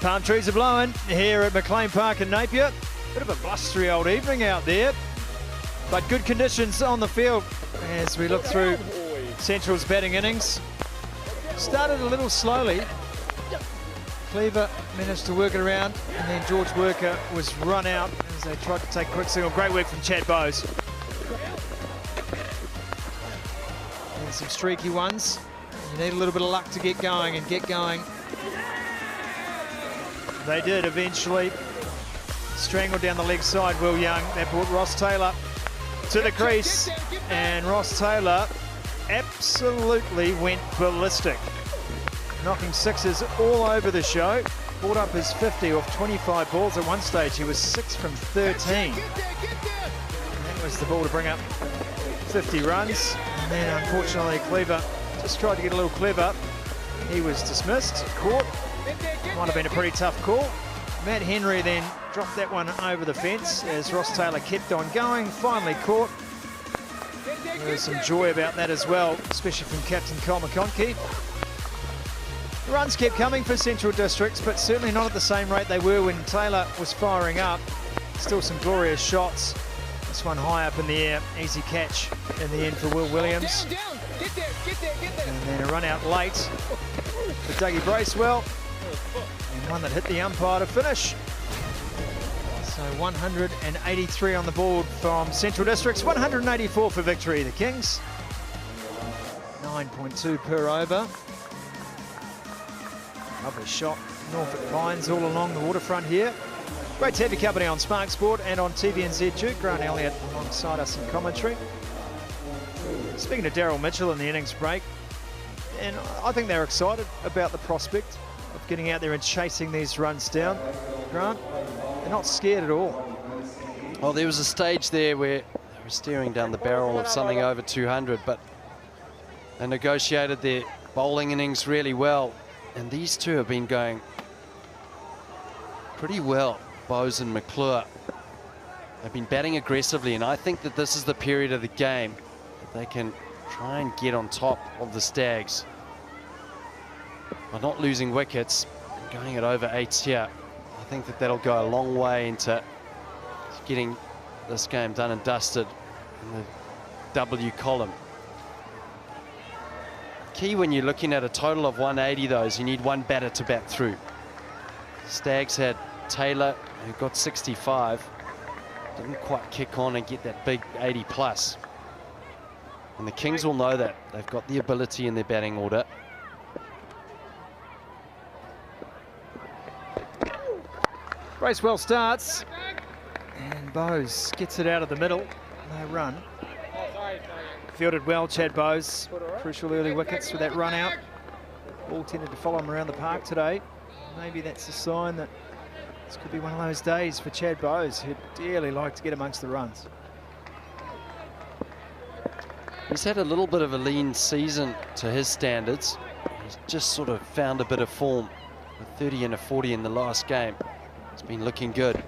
Palm trees are blowing here at McLean Park in Napier. Bit of a blustery old evening out there, but good conditions on the field as we look through Central's batting innings. Started a little slowly. Cleaver managed to work it around, and then George Worker was run out as they tried to take a quick single. Great work from Chad Bowes. And some streaky ones. You need a little bit of luck to get going and get going. They did eventually. Strangled down the leg side, Will Young. That brought Ross Taylor to the crease, and Ross Taylor absolutely went ballistic, knocking sixes all over the show. Brought up his 50 off 25 balls. At one stage he was 6 from 13. And that was the ball to bring up 50 runs. And then unfortunately Cleaver just tried to get a little clever. He was dismissed, caught. Might have been a pretty tough call. Matt Henry then dropped that one over the fence as Ross Taylor kept on going, finally caught. There was some joy about that as well, especially from Captain Cole McConkey. The runs kept coming for Central Districts, but certainly not at the same rate they were when Taylor was firing up. Still some glorious shots. This one high up in the air, easy catch in the end for Will Williams. And then a run out late for Dougie Bracewell. And one that hit the umpire to finish. So 183 on the board from Central Districts, 184 for victory. The Kings, 9.2 per over. Lovely shot, Norfolk Pines all along the waterfront here. Great to have your company on Spark Sport and on TVNZ Duke. Grant Elliott alongside us in commentary. Speaking to Daryl Mitchell in the innings break, and I think they're excited about the prospect of getting out there and chasing these runs down. Grant, they're not scared at all. Well, there was a stage there where they were staring down the barrel of something over 200, but they negotiated their bowling innings really well. And these two have been going pretty well, Bowes and McClure. They've been batting aggressively, and I think that this is the period of the game that they can try and get on top of the Stags by not losing wickets and going at over 8s here. I think that that'll go a long way into getting this game done and dusted in the W column. Key when you're looking at a total of 180 though is you need one batter to bat through. Stags had Taylor, who got 65, didn't quite kick on and get that big 80 plus. And the Kings will know that. They've got the ability in their batting order. Bracewell starts. And Bowes gets it out of the middle. No run. Fielded well, Chad Bowes. Crucial early wickets with that run out. Ball tended to follow him around the park today. Maybe that's a sign that this could be one of those days for Chad Bowes, who'd dearly like to get amongst the runs. He's had a little bit of a lean season to his standards. He's just sort of found a bit of form. A 30 and a 40 in the last game. It's been looking good.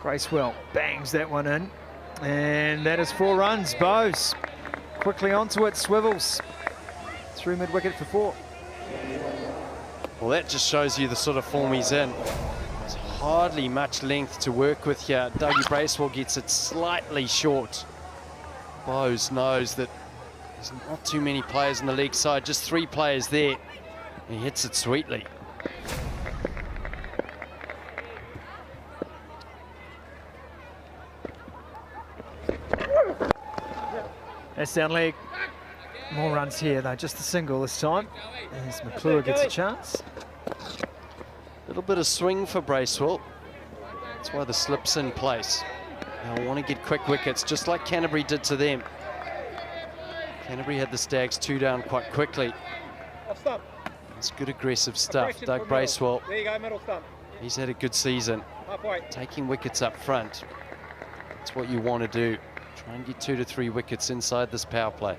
Bracewell bangs that one in. And that is 4 runs. Bowes quickly onto it, swivels through mid-wicket for 4. Well, that just shows you the sort of form he's in. There's hardly much length to work with here. Dougie Bracewell gets it slightly short. Bowes knows that there's not too many players on the leg side, just 3 players there. He hits it sweetly. That's down leg. More runs here though, just a single this time. As McLean gets a chance. A little bit of swing for Bracewell. That's why the slip's in place. They'll want to get quick wickets, just like Canterbury did to them. Canterbury had the Stags 2 down quite quickly. It's good aggressive stuff. Doug Bracewell, There you go, middle stump. he's had a good season. Halfway. Taking wickets up front. That's what you want to do. Try and get 2 to 3 wickets inside this power play.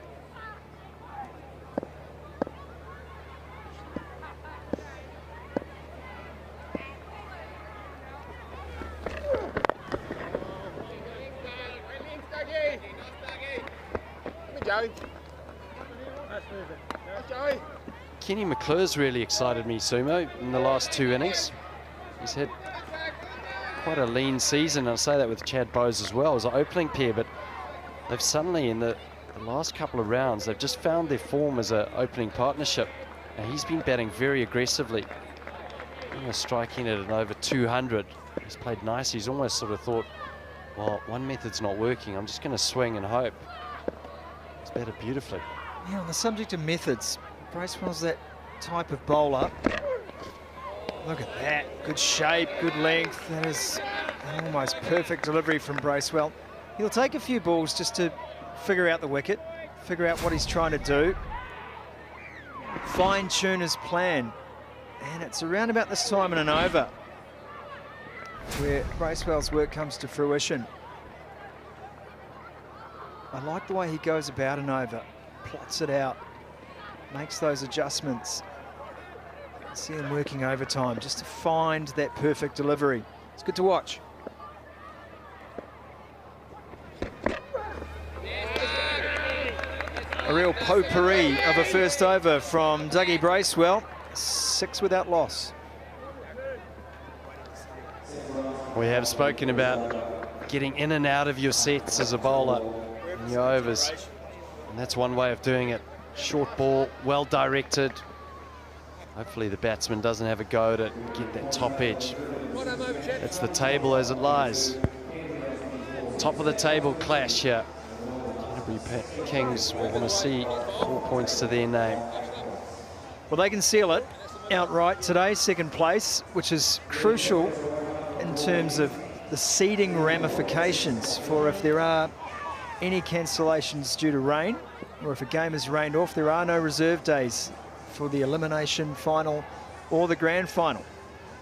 Kenny McClure's really excited me, Sumo, in the last 2 innings. He's had quite a lean season. I'll say that with Chad Bowes as well as an opening pair, but they've suddenly, in the last couple of rounds, they've just found their form as an opening partnership. And he's been batting very aggressively. Almost striking it at over 200. He's played nice. He's almost sort of thought, well, one method's not working. I'm just going to swing and hope. He's batted beautifully. Yeah, on the subject of methods, Bracewell's that type of bowler. Look at that, good shape, good length. That is an almost perfect delivery from Bracewell. He'll take a few balls just to figure out the wicket, figure out what he's trying to do, fine-tune his plan. And it's around about this time in an over where Bracewell's work comes to fruition. I like the way he goes about an over, plots it out, makes those adjustments. See him working overtime just to find that perfect delivery. It's good to watch. A real potpourri of a first over from Dougie Bracewell. 6 without loss. We have spoken about getting in and out of your sets as a bowler in your overs. And that's one way of doing it. Short ball, well directed. Hopefully the batsman doesn't have a go to get that top edge. That's the table as it lies. Top of the table clash here. Canterbury Kings will want to see 4 points to their name. Well, they can seal it outright today, second place, which is crucial in terms of the seeding ramifications for if there are any cancellations due to rain, or if a game is rained off, there are no reserve days for the elimination final or the grand final.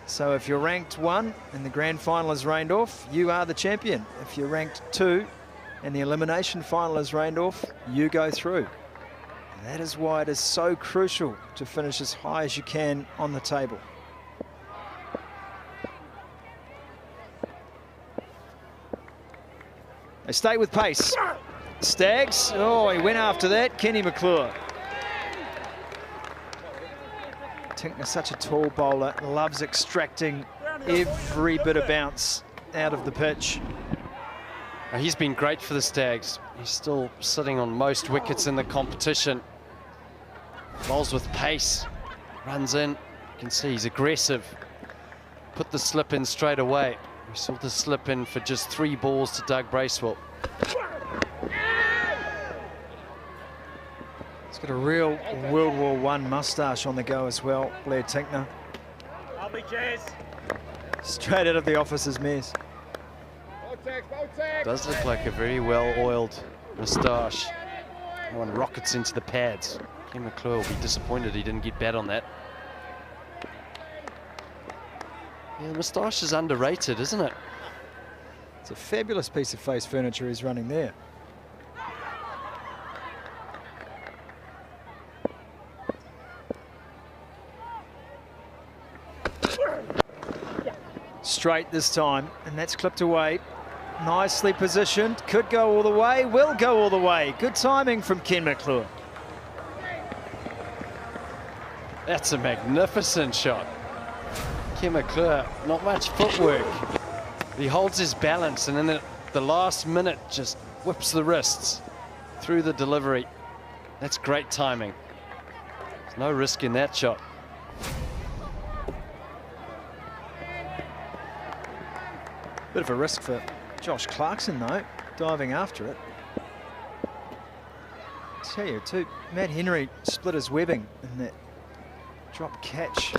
So if you're ranked 1 and the grand final is rained off, you are the champion. If you're ranked 2 and the elimination final is rained off, you go through. And that is why it is so crucial to finish as high as you can on the table. They stay with pace. Stags, oh, he went after that, Kenny McClure. Tinkner's such a tall bowler, loves extracting every bit of bounce out of the pitch. He's been great for the Stags. He's still sitting on most wickets in the competition. Bowls with pace, runs in. You can see he's aggressive. Put the slip in straight away. We saw the slip in for just 3 balls to Doug Bracewell. He's got a real World War I moustache on the go as well, Blair Tinkner. Straight out of the officer's mess. Does look like a very well-oiled moustache. One rockets into the pads. Ken McClure will be disappointed he didn't get bat on that. Yeah, the moustache is underrated, isn't it? It's a fabulous piece of face furniture he's running there. Straight this time, and that's clipped away. Nicely positioned, could go all the way, will go all the way. Good timing from Ken McClure. That's a magnificent shot. Ken McClure, not much footwork. He holds his balance, and then the last minute just whips the wrists through the delivery. That's great timing. There's no risk in that shot. Bit of a risk for Josh Clarkson, though, diving after it. I tell you, too, Matt Henry split his webbing in that drop catch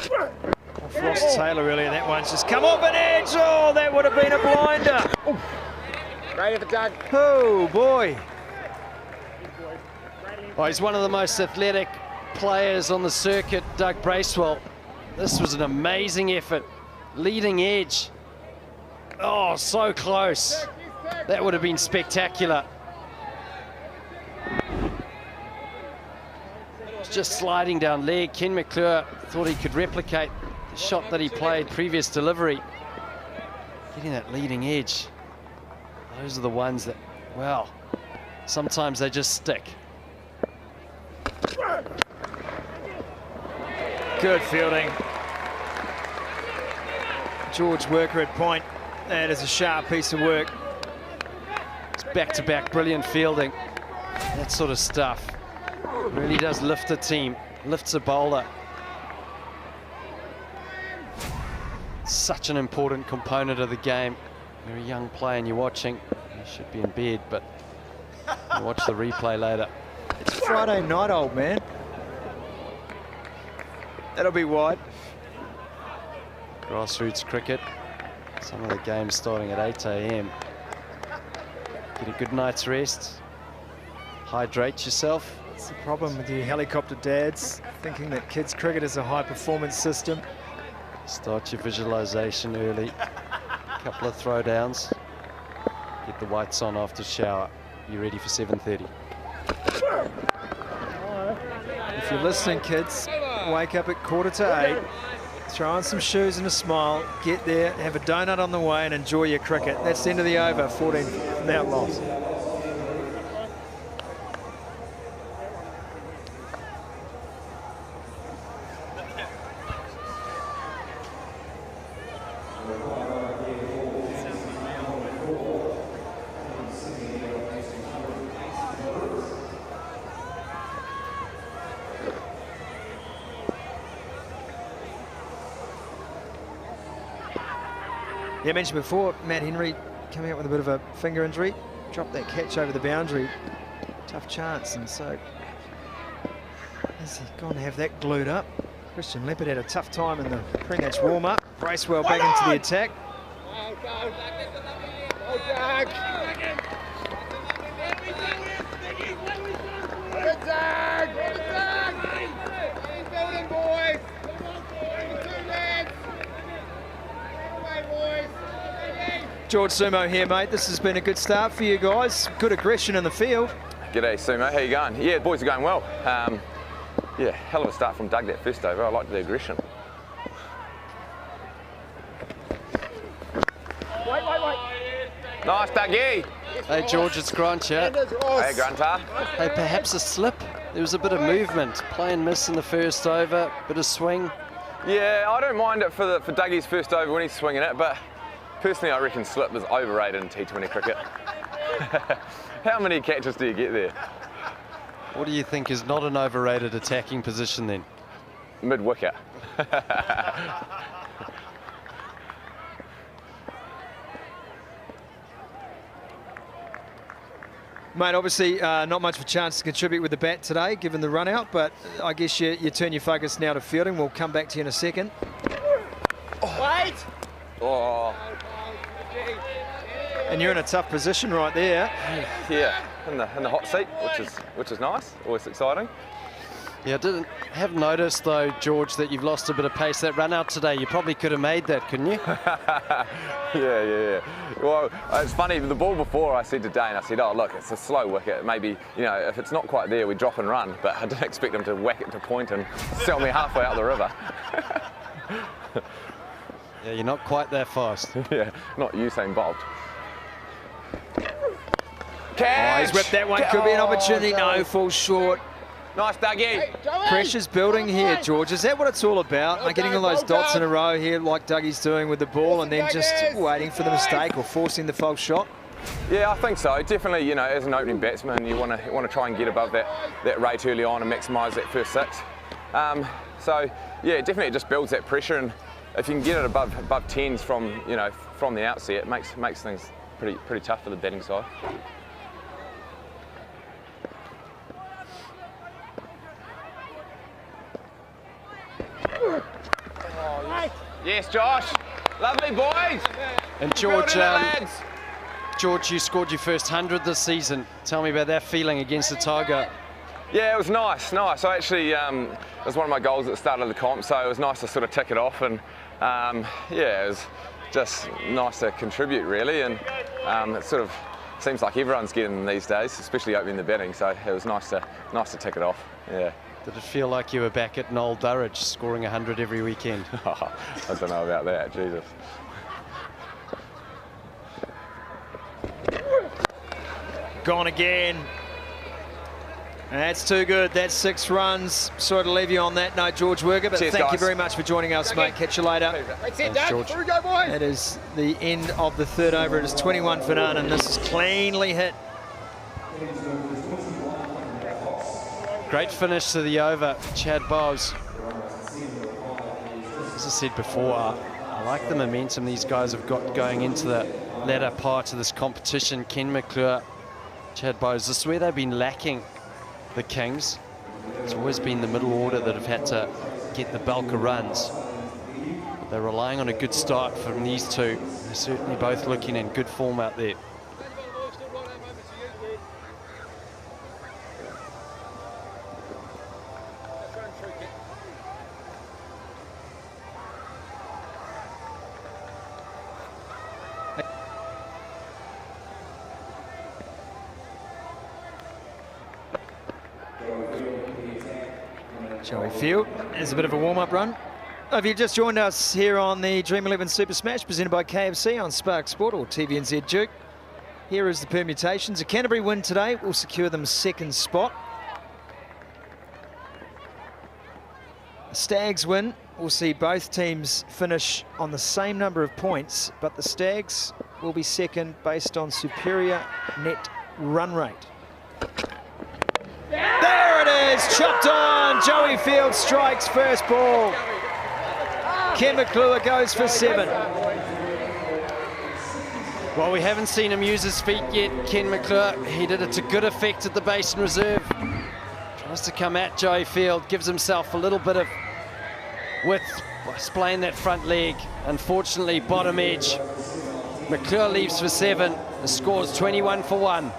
off Ross Taylor earlier. That one's just come off an edge. Oh, that would have been a blinder. Right at the Doug. Oh, boy. Oh, he's one of the most athletic players on the circuit, Doug Bracewell. This was an amazing effort. Leading edge. Oh, so close. That would have been spectacular. Just sliding down leg. Ken McClure thought he could replicate the shot that he played previous delivery. Getting that leading edge. Those are the ones that, well, sometimes they just stick. Good fielding. George Worker at point. That is a sharp piece of work. It's back-to-back brilliant fielding. That sort of stuff really does lift a team, lifts a bowler. Such an important component of the game. You're a young player and you're watching. You should be in bed, but you watch the replay later. It's Friday night, old man. That'll be wide. Grassroots cricket. Some of the games starting at 8 AM. Get a good night's rest. Hydrate yourself. That's the problem with you helicopter dads, thinking that kids' cricket is a high-performance system. Start your visualization early. Couple of throwdowns. Get the whites on after shower. You ready for 7:30? If you're listening, kids, wake up at 7:45. Throw on some shoes and a smile, get there, have a donut on the way and enjoy your cricket. That's the end of the over, 14 from the Outlaws. Yeah, I mentioned before, Matt Henry coming up with a bit of a finger injury. Dropped that catch over the boundary. Tough chance, and so has he gone to have that glued up? Christian Leopard had a tough time in the pre-match warm-up. Bracewell back into the attack. George Sumo here, mate. This has been a good start for you guys. Good aggression in the field. G'day, Sumo. How you going? Yeah, the boys are going well. Yeah, hell of a start from Doug that first over. I liked the aggression. Wait. Nice, Dougie. Hey, George, it's Grant here. Hey, Grunter. Hey, perhaps a slip. There was a bit of movement. Play and miss in the first over, bit of swing. Yeah, I don't mind it for Dougie's first over when he's swinging it, but personally, I reckon slip is overrated in T20 cricket. How many catches do you get there? What do you think is not an overrated attacking position then? Mid-wicket. Mate, obviously not much of a chance to contribute with the bat today, given the run out, but I guess you turn your focus now to fielding. We'll come back to you in a second. Wait! Oh. And you're in a tough position right there. Yeah, in the hot seat, which is nice, always exciting. Yeah, I have noticed though, George, that you've lost a bit of pace. That run out today, you probably could have made that, couldn't you? Yeah. Well, it's funny, the ball before I said to Dane, I said, oh look, it's a slow wicket. Maybe, you know, if it's not quite there, we drop and run. But I didn't expect him to whack it to point and sell me halfway out the river. Yeah, you're not quite that fast. Yeah, not Usain Bolt. Oh, he's whipped that one. Could be an opportunity. No, falls short. Nice, Dougie. Pressure's building here, George. Is that what it's all about? Like getting all those dots in a row here, like Dougie's doing with the ball, and then just waiting for the mistake or forcing the false shot? Yeah, I think so. Definitely, you know, as an opening batsman, you want to try and get above that rate early on and maximise that first 6. So yeah, definitely it just builds that pressure, and if you can get it above 10s from the outset, it makes things pretty tough for the batting side. Yes, Josh. Lovely, boys. And George, George, you scored your first 100 this season. Tell me about that feeling against the Tiger. Yeah, it was nice. I actually, it was one of my goals at the start of the comp, so it was nice to sort of tick it off, and yeah, it was just nice to contribute, really, and it sort of seems like everyone's getting them these days, especially opening the batting, so it was nice to tick it off, yeah. Did it feel like you were back at Noel Durridge, scoring 100 every weekend? I don't know about that, Jesus. Gone again. That's too good. That's 6 runs. Sorry to leave you on that note, George Werger, but cheers, thank you guys. very much for joining us, mate. Catch you later. That's it, Dad. George. Here we go, boys. That is the end of the 3rd over. It is 21 for none, and this is cleanly hit. Great finish to the over, Chad Bowes. As I said before, I like the momentum these guys have got going into the latter part of this competition. Ken McClure, Chad Bowes, this is where they've been lacking the Kings. It's always been the middle order that have had to get the bulk of runs. But they're relying on a good start from these two. They're certainly both looking in good form out there. Joey Field is a bit of a warm-up run. If you just joined us here on the Dream11 Super Smash presented by KFC on Spark Sport or TVNZ Duke, here is the permutations. A Canterbury win today will secure them 2nd spot. A Stags win will see both teams finish on the same number of points, but the Stags will be 2nd based on superior net run rate. There it is, chopped on. Joey Field strikes first ball. Ken McClure goes for 7. Well, we haven't seen him use his feet yet, Ken McClure. He did it to good effect at the Basin Reserve. Tries to come at Joey Field, gives himself a little bit of width by splaying that front leg. Unfortunately, bottom edge. McClure leaves for 7. The score's 21 for 1.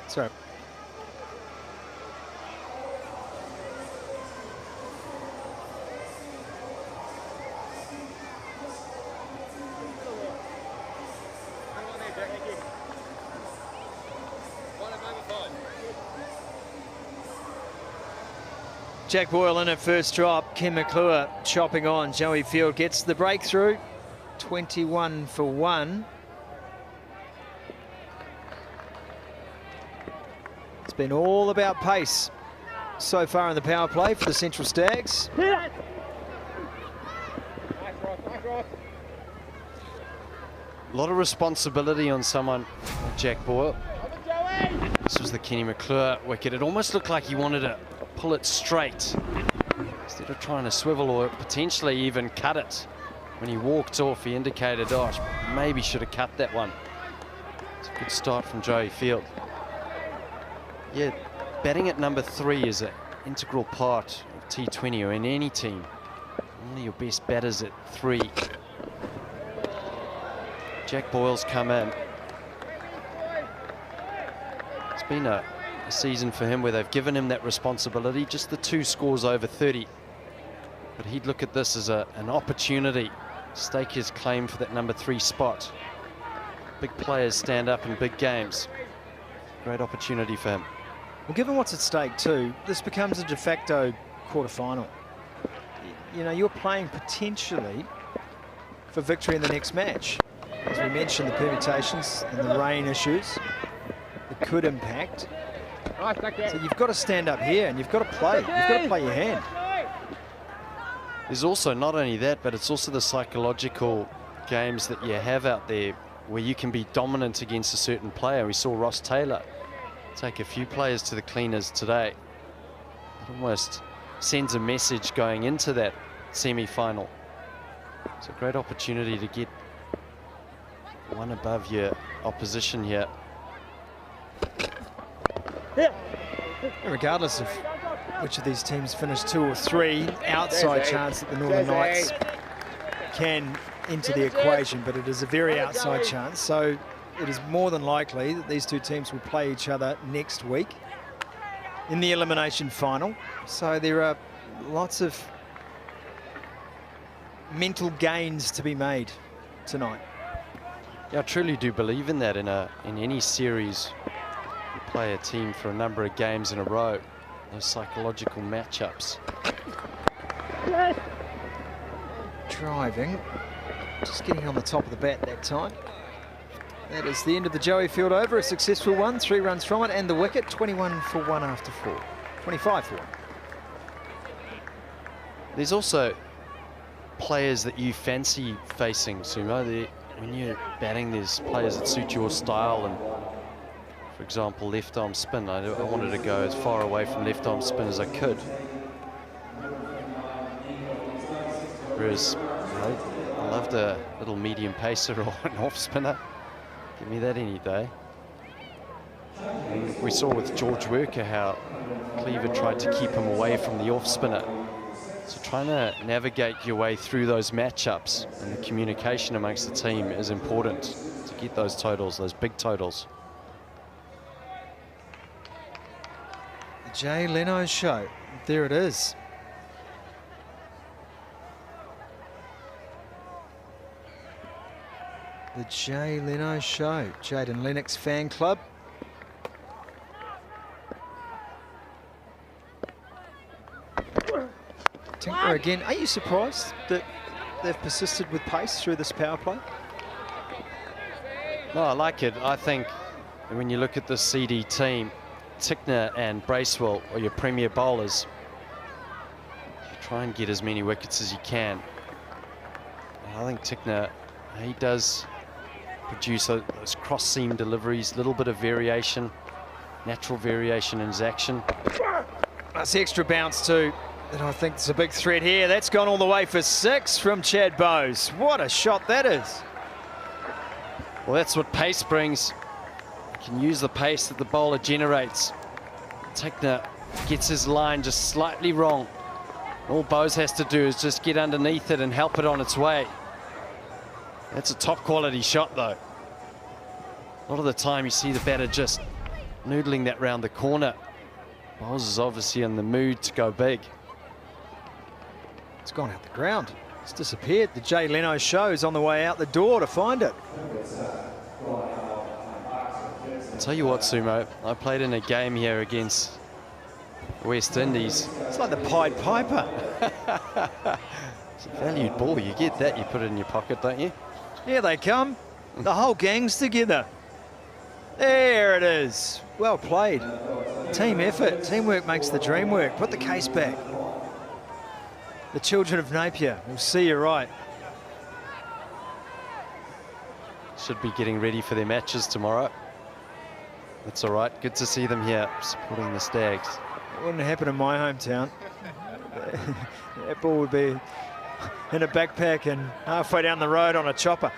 Sorry. Jack Boyle in at first drop. Ken McClure chopping on. Joey Field gets the breakthrough. 21 for 1. It's been all about pace so far in the power play for the Central Stags. A lot of responsibility on someone like Jack Boyle. This was the Kenny McClure wicket. It almost looked like he wanted to pull it straight instead of trying to swivel or potentially even cut it. When he walked off, he indicated, oh, maybe should have cut that one. It's a good start from Joey Field. Yeah, batting at number 3 is an integral part of T20 or in any team. Only your best batters at 3. Jack Boyle's come in. It's been a season for him where they've given him that responsibility, just the 2 scores over 30. But he'd look at this as an opportunity to stake his claim for that number 3 spot. Big players stand up in big games. Great opportunity for him. Well, given what's at stake too, this becomes a de facto quarter-final. You know, you're playing potentially for victory in the next match. As we mentioned, the permutations and the rain issues that could impact. So you've got to stand up here and you've got to play. You've got to play your hand. There's also not only that, but it's also the psychological games that you have out there where you can be dominant against a certain player. We saw Ross Taylor take a few players to the cleaners today. It almost sends a message going into that semi-final. It's a great opportunity to get one above your opposition here. Regardless of which of these teams finish 2 or 3, outside chance that the Northern Knights can enter the equation, but it is a very outside chance. So it is more than likely that these 2 teams will play each other next week in the elimination final. So there are lots of mental gains to be made tonight. Yeah, I truly do believe in that. In any series, you play a team for a number of games in a row. Those psychological matchups. Driving, just getting on the top of the bat that time. That is the end of the Joey Field over, a successful one, 3 runs from it, and the wicket, 21 for 1 after 4, 25 for 1. There's also players that you fancy facing, Sumo. When you're batting, there's players that suit your style, and for example, left arm spin. I wanted to go as far away from left arm spin as I could. Whereas, I loved a little medium pacer or an off spinner. Give me that any day. And we saw with George Worker how Cleaver tried to keep him away from the off spinner. So trying to navigate your way through those matchups and the communication amongst the team is important to get those totals, those big totals. The Jay Leno Show, there it is. The Jay Leno Show, Jaden Lennox fan club. Tinker again. Are you surprised that they've persisted with pace through this power play? No, I like it. I think when you look at the CD team, Tickner and Bracewell are your premier bowlers. You try and get as many wickets as you can. I think Tickner, he does produce those cross-seam deliveries, a little bit of variation, natural variation in his action. That's the extra bounce too. And I think there's a big threat here. That's gone all the way for 6 from Chad Bowes. What a shot that is. Well, that's what pace brings. You can use the pace that the bowler generates. Tickner gets his line just slightly wrong. All Bowes has to do is just get underneath it and help it on its way. That's a top quality shot though. A lot of the time you see the batter just noodling that round the corner. Bowes is obviously in the mood to go big. It's gone out the ground. It's disappeared. The Jay Leno Show is on the way out the door to find it. I'll tell you what, Sumo, I played in a game here against West Indies. It's like the Pied Piper. It's a valued ball. You get that, you put it in your pocket, don't you? Here they come. The whole gang's together. There it is. Well played. Team effort. Teamwork makes the dream work. Put the case back. The children of Napier will see you right. Should be getting ready for their matches tomorrow. That's all right. Good to see them here supporting the Stags. It wouldn't happen in my hometown. That ball would be in a backpack and halfway down the road on a chopper.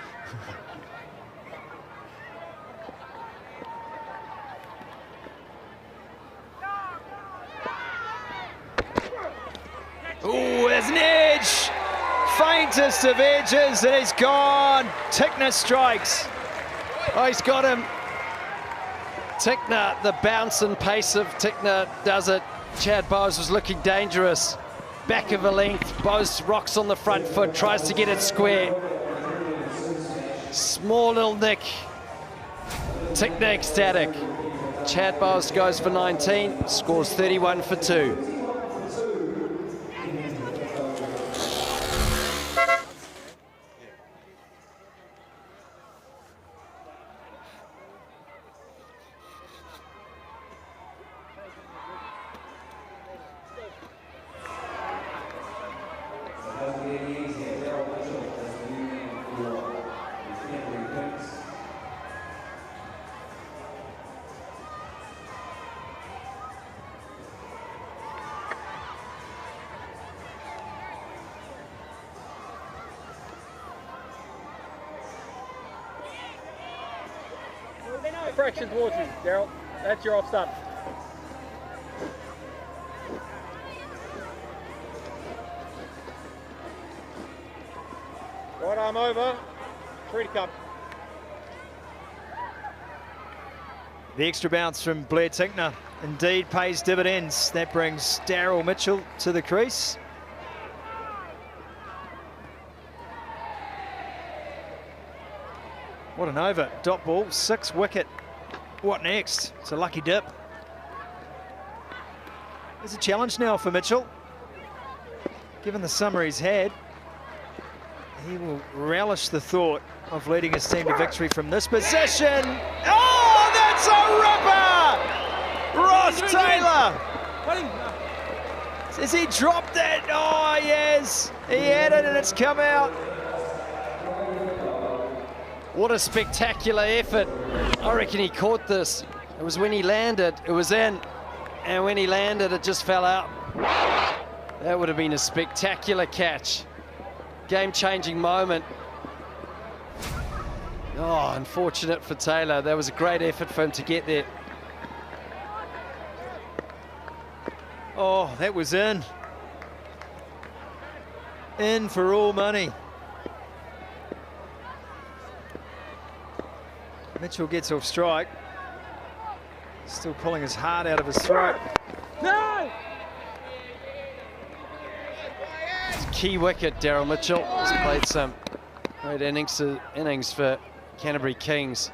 Oh, there's an edge. Faintest of edges, and he's gone. Tickner strikes. Oh, he's got him. Tickner, the bounce and pace of Tickner does it. Chad Bowes was looking dangerous. Back of a length, Bowes rocks on the front foot, tries to get it square. Small little nick. Tickner ecstatic. Chad Bowes goes for 19, scores 31 for 2. Fraction towards you, Daryl. That's your off stop. Right arm over. 3 to come. The extra bounce from Blair Tickner indeed pays dividends. That brings Daryl Mitchell to the crease. What an over. Dot ball, 6 wicket. What next? It's a lucky dip. There's a challenge now for Mitchell. Given the summer he's had, he will relish the thought of leading his team to victory from this position. Oh, that's a ripper! Ross Taylor! Has he dropped it? Oh, yes. He had it and it's come out. What a spectacular effort. I reckon he caught this. It was when he landed, it was in. And when he landed, it just fell out. That would have been a spectacular catch. Game-changing moment. Oh, unfortunate for Taylor. That was a great effort for him to get there. Oh, that was in. In for all money. Mitchell gets off strike. Still pulling his heart out of his throat. No! It's a key wicket, Daryl Mitchell. He's played some great innings for Canterbury Kings.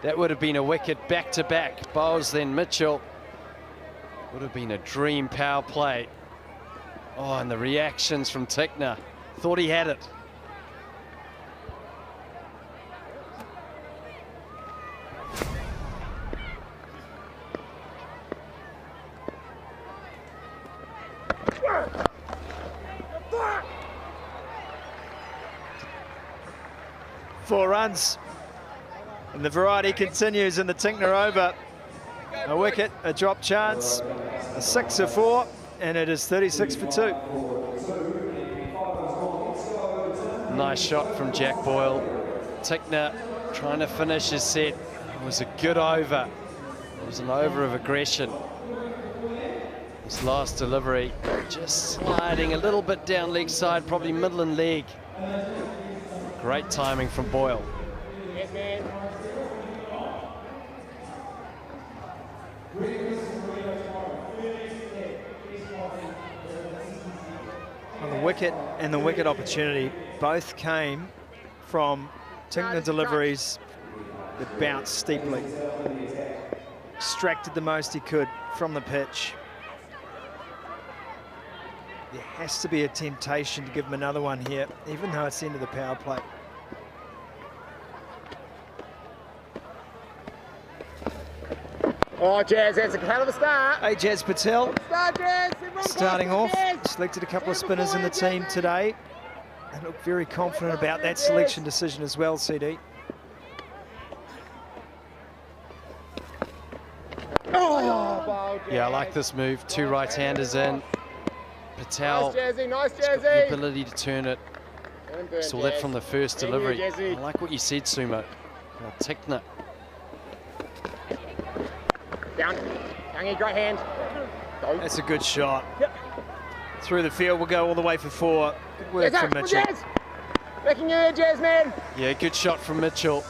That would have been a wicket back-to-back. Bowles, then Mitchell. Would have been a dream power play. Oh, and the reactions from Tickner. Thought he had it. Four runs. And the variety continues in the Tickner over. A wicket, a drop chance, a 6 for 4, and it is 36 for 2. Nice shot from Jack Boyle. Tickner trying to finish his set. It was a good over. It was an over of aggression. His last delivery just sliding a little bit down leg side, probably middle and leg. Great timing from Boyle. Yes, man. Well, the wicket and the wicket opportunity both came from Tickner deliveries that bounced steeply. Extracted the most he could from the pitch. There has to be a temptation to give him another one here, even though it's the end of the power play. Oh, Jazz, that's a hell of a start. Ajaz Patel Start, Jazz. starting off. Selected a couple of spinners in the team today. They look very confident about that selection decision as well, CD. Yeah, I like this move. 2 right-handers in. Patel Nice, Jazzy. Nice, has got the Jazzy. ability to turn it. Saw that from the first delivery. I like what you said, Sumo. Tickner. Down. Youngie, great hand. Go. That's a good shot. Through the field, we'll go all the way for 4. Good work from Mitchell. Jazz. Backing you here, Jazz, man. Yeah, good shot from Mitchell.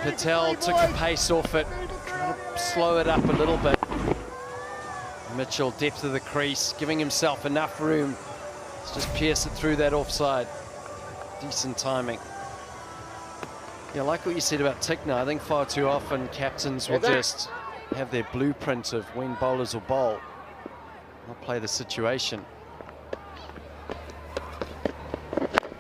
Patel took the pace off it, trying to slow it up a little bit. Mitchell, depth of the crease, giving himself enough room to just pierce it through that offside. Decent timing. Yeah, I like what you said about Tickner. I think far too often captains will just have their blueprint of when bowlers will bowl. I'll play the situation.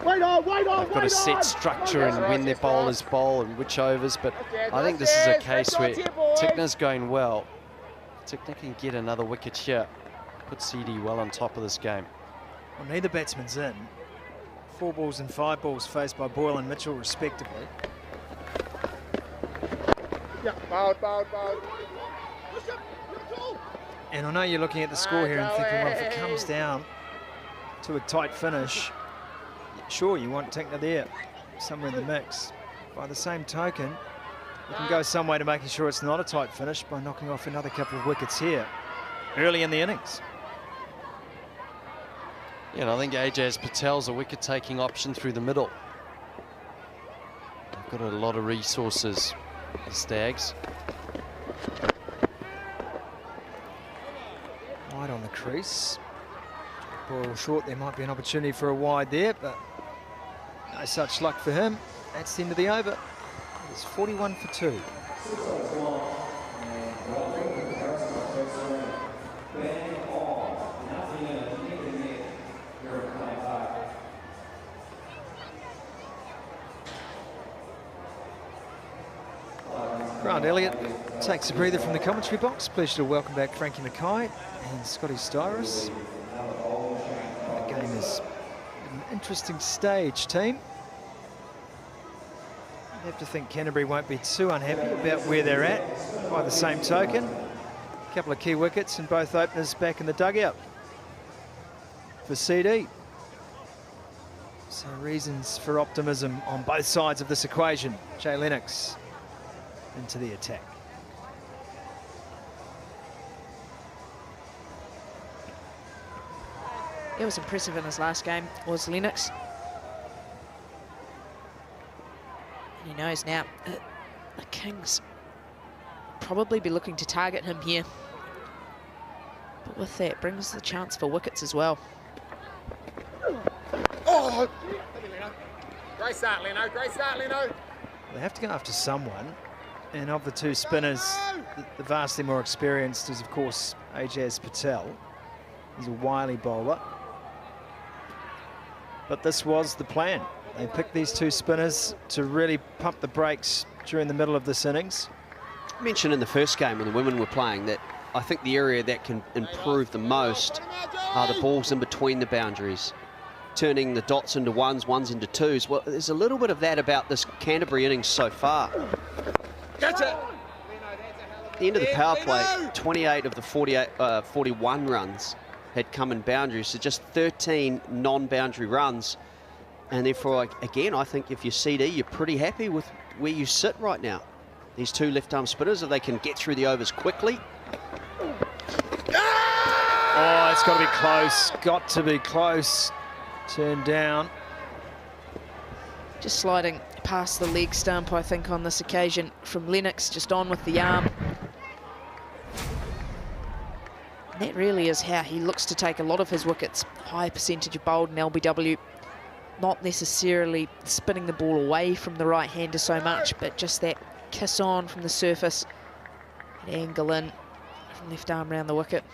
Wait on, They've got a set structure in when their bowlers bowl and which overs, but I think this is a case where Tickner's going well. Tickner can get another wicket here. Put CD well on top of this game. Well, neither batsman's in. 4 balls and 5 balls faced by Boyle and Mitchell respectively. Yeah, bowled. And I know you're looking at the score here and thinking, well, if it comes down to a tight finish, sure, you want Tickner there, somewhere in the mix. By the same token, you can go some way to making sure it's not a tight finish by knocking off another couple of wickets here early in the innings. Yeah, and I think Ajaz Patel's a wicket-taking option through the middle. They've got a lot of resources, the Stags. Wide on the crease. Ball short, there might be an opportunity for a wide there, but no such luck for him. That's the end of the over. It's 41 for 2. Grant Elliott takes a breather from the commentary box. Pleasure to welcome back Frankie Mackay and Scotty Styrus. The game is an interesting stage, team. You have to think Canterbury won't be too unhappy about where they're at. By the same token, a couple of key wickets and both openers back in the dugout for CD. So reasons for optimism on both sides of this equation. Jay Lennox into the attack. It was impressive in his last game, was Lennox. He knows now that the Kings probably be looking to target him here. But with that brings the chance for wickets as well. Oh, great start, Leno. Great start, Leno. They have to go after someone. And of the 2 spinners, the vastly more experienced is, of course, Ajaz Patel. He's a wily bowler. But this was the plan. They picked these 2 spinners to really pump the brakes during the middle of this innings. I mentioned in the first game when the women were playing that I think the area that can improve the most are the balls in between the boundaries. Turning the dots into ones, ones into twos. Well, there's a little bit of that about this Canterbury innings so far. That's it. At the end of the power play, 28 of the 41 runs had come in boundaries, so just 13 non-boundary runs. And therefore, again, I think if you're CD, you're pretty happy with where you sit right now. These 2 left-arm spinners, if they can get through the overs quickly. Oh, it's got to be close. Got to be close. Turned down. Just sliding past the leg stump, I think, on this occasion from Lennox, just on with the arm. And that really is how he looks to take a lot of his wickets. High percentage of bowled in LBW. Not necessarily spinning the ball away from the right-hander so much, but just that kiss on from the surface. And angle in from left arm round the wicket.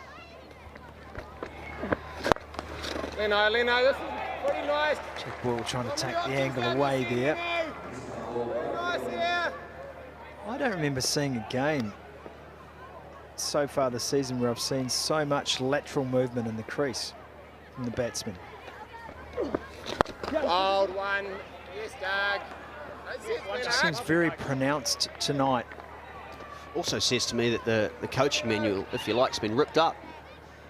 Leno, this is pretty nice. Jack Boyle trying to take the angle away there. Nice here. I don't remember seeing a game so far this season where I've seen so much lateral movement in the crease from the batsman. Wild one. Yes, Doug. It just seems very pronounced tonight. Also says to me that the coaching manual, if you like, has been ripped up.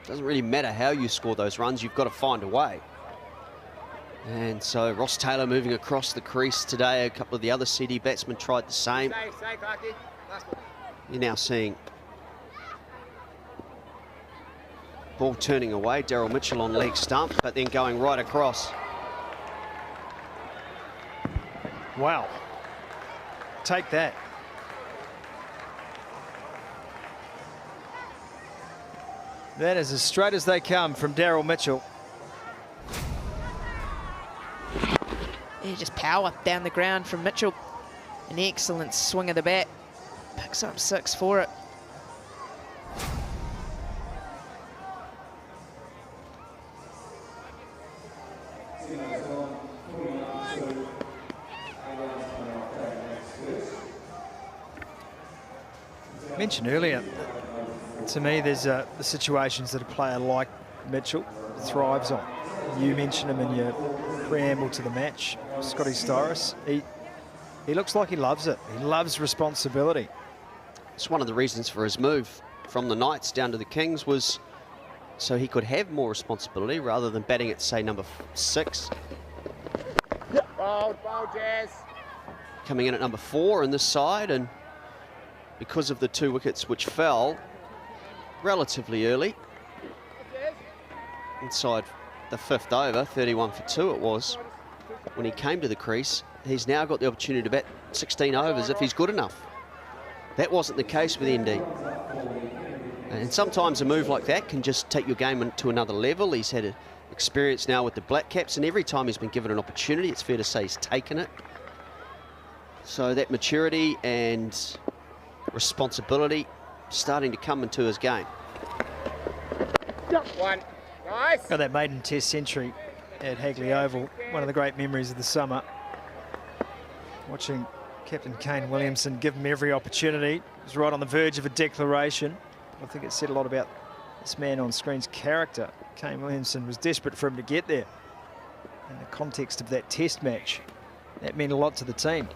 Doesn't really matter how you score those runs, you've got to find a way. And so Ross Taylor moving across the crease today. A couple of the other CD batsmen tried the same. You're now seeing ball turning away. Daryl Mitchell on leg stump, but then going right across. Wow. Take that. That is as straight as they come from Daryl Mitchell. Yeah, just power down the ground from Mitchell. An excellent swing of the bat. Picks up 6 for it. Mentioned earlier, to me, there's the situations that a player like Mitchell thrives on. You mentioned him in your preamble to the match, Scotty Styris. He looks like he loves it. He loves responsibility. It's one of the reasons for his move from the Knights down to the Kings was so he could have more responsibility rather than batting at, say, number 6. Bold, Jazz. Coming in at number 4 in this side, and because of the 2 wickets which fell relatively early, inside the 5th over, 31 for 2 it was, when he came to the crease, he's now got the opportunity to bat 16 overs if he's good enough. That wasn't the case with ND. And sometimes a move like that can just take your game to another level. He's had experience now with the Black Caps, and every time he's been given an opportunity, it's fair to say he's taken it. So that maturity and responsibility starting to come into his game. One. Nice. Got that maiden test century at Hagley Oval. One of the great memories of the summer. Watching Captain Kane Williamson give him every opportunity. He was right on the verge of a declaration. I think it said a lot about this man on screen's character. Kane Williamson was desperate for him to get there. In the context of that test match, that meant a lot to the team.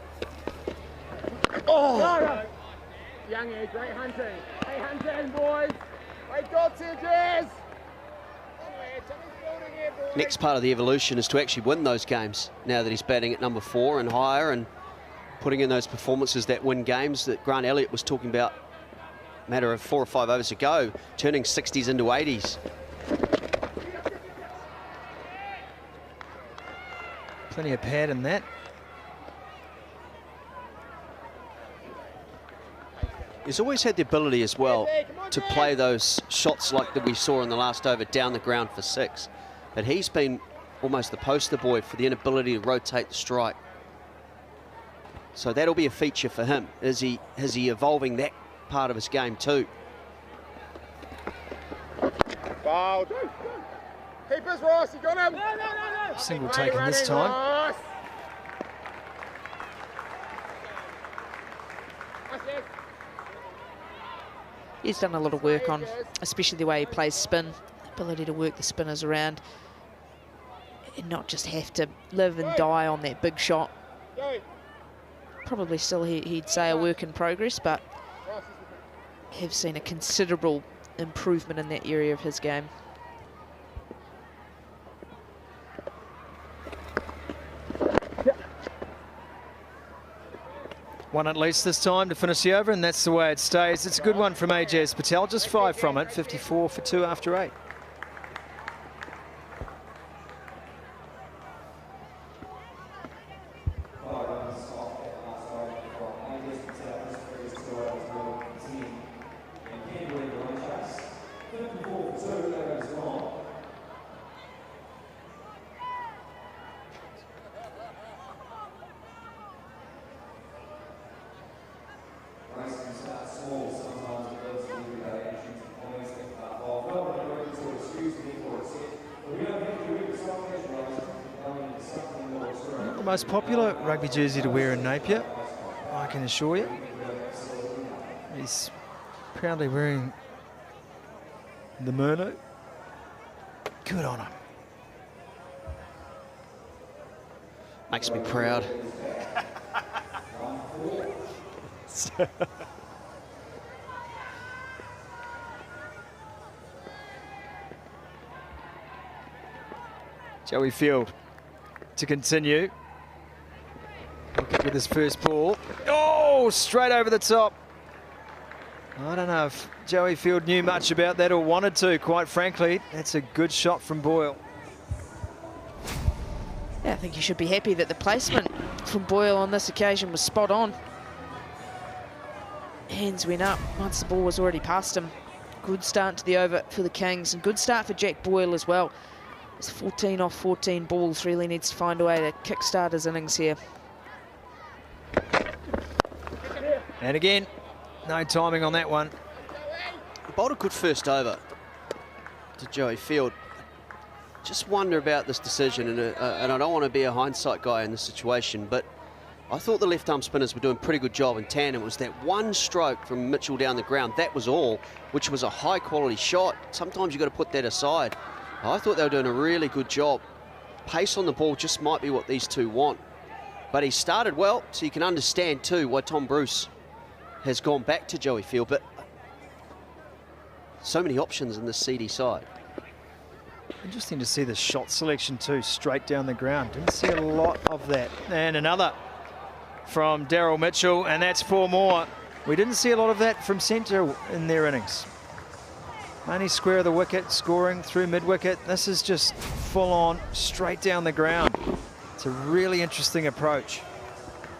Oh! Young age, great hunting. Hey, hunting, boys. Great dots here, Jazz. Next part of the evolution is to actually win those games now that he's batting at number 4 and higher and putting in those performances that win games that Grant Elliott was talking about a matter of 4 or 5 overs ago, turning 60s into 80s. Plenty of pad in that. He's always had the ability as well to play those shots like that we saw in the last over down the ground for 6. But he's been almost the poster boy for the inability to rotate the strike. So that'll be a feature for him. Is he evolving that part of his game too? Bold. Keepers, Ross, you got him. Single taken this time. Ross. He's done a lot of work on, especially the way he plays spin, the ability to work the spinners around and not just have to live and die on that big shot. Probably still, he'd say, a work in progress, but have seen a considerable improvement in that area of his game. One at least this time to finish the over, and that's the way it stays. It's a good one from Ajaz Patel, just 5 from it, 54 for 2 after 8. Most popular rugby jersey to wear in Napier, I can assure you. He's proudly wearing The Murno. Good on him. Makes me proud. Joey Field to continue. Wicket with his first ball. Oh, straight over the top. I don't know if Joey Field knew much about that or wanted to, quite frankly. That's a good shot from Boyle. Yeah, I think you should be happy that the placement from Boyle on this occasion was spot on. Hands went up once the ball was already past him. Good start to the over for the Kings, and good start for Jack Boyle as well. It's 14 off 14 balls, really needs to find a way to kickstart his innings here. And again, no timing on that one. Bowled a good first over to Joey Field. Just wonder about this decision, and I don't want to be a hindsight guy in this situation, but I thought the left-arm spinners were doing a pretty good job in tandem. It was that one stroke from Mitchell down the ground, that was all, which was a high-quality shot. Sometimes you've got to put that aside. I thought they were doing a really good job. Pace on the ball just might be what these two want. But he started well, so you can understand, too, why Tom Bruce has gone back to Joey Field, but so many options in this CD side. Interesting to see the shot selection too, straight down the ground. Didn't see a lot of that. And another from Daryl Mitchell, and that's 4 more. We didn't see a lot of that from centre in their innings. Only square of the wicket, scoring through mid-wicket. This is just full on, straight down the ground. It's a really interesting approach.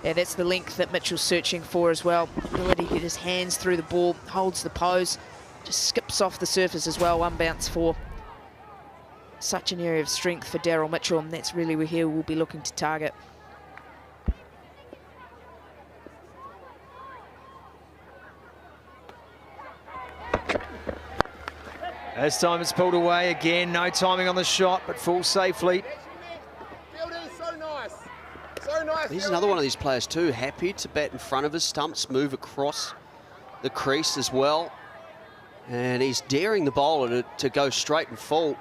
Yeah, that's the length that Mitchell's searching for as well. Ability to get his hands through the ball, holds the pose, just skips off the surface as well. 1 bounce for. Such an area of strength for Daryl Mitchell, and that's really where he will be looking to target. As time is pulled away again, no timing on the shot, but falls safely. He's another one of these players too, happy to bat in front of his stumps, move across the crease as well. And he's daring the bowler to go straight and full.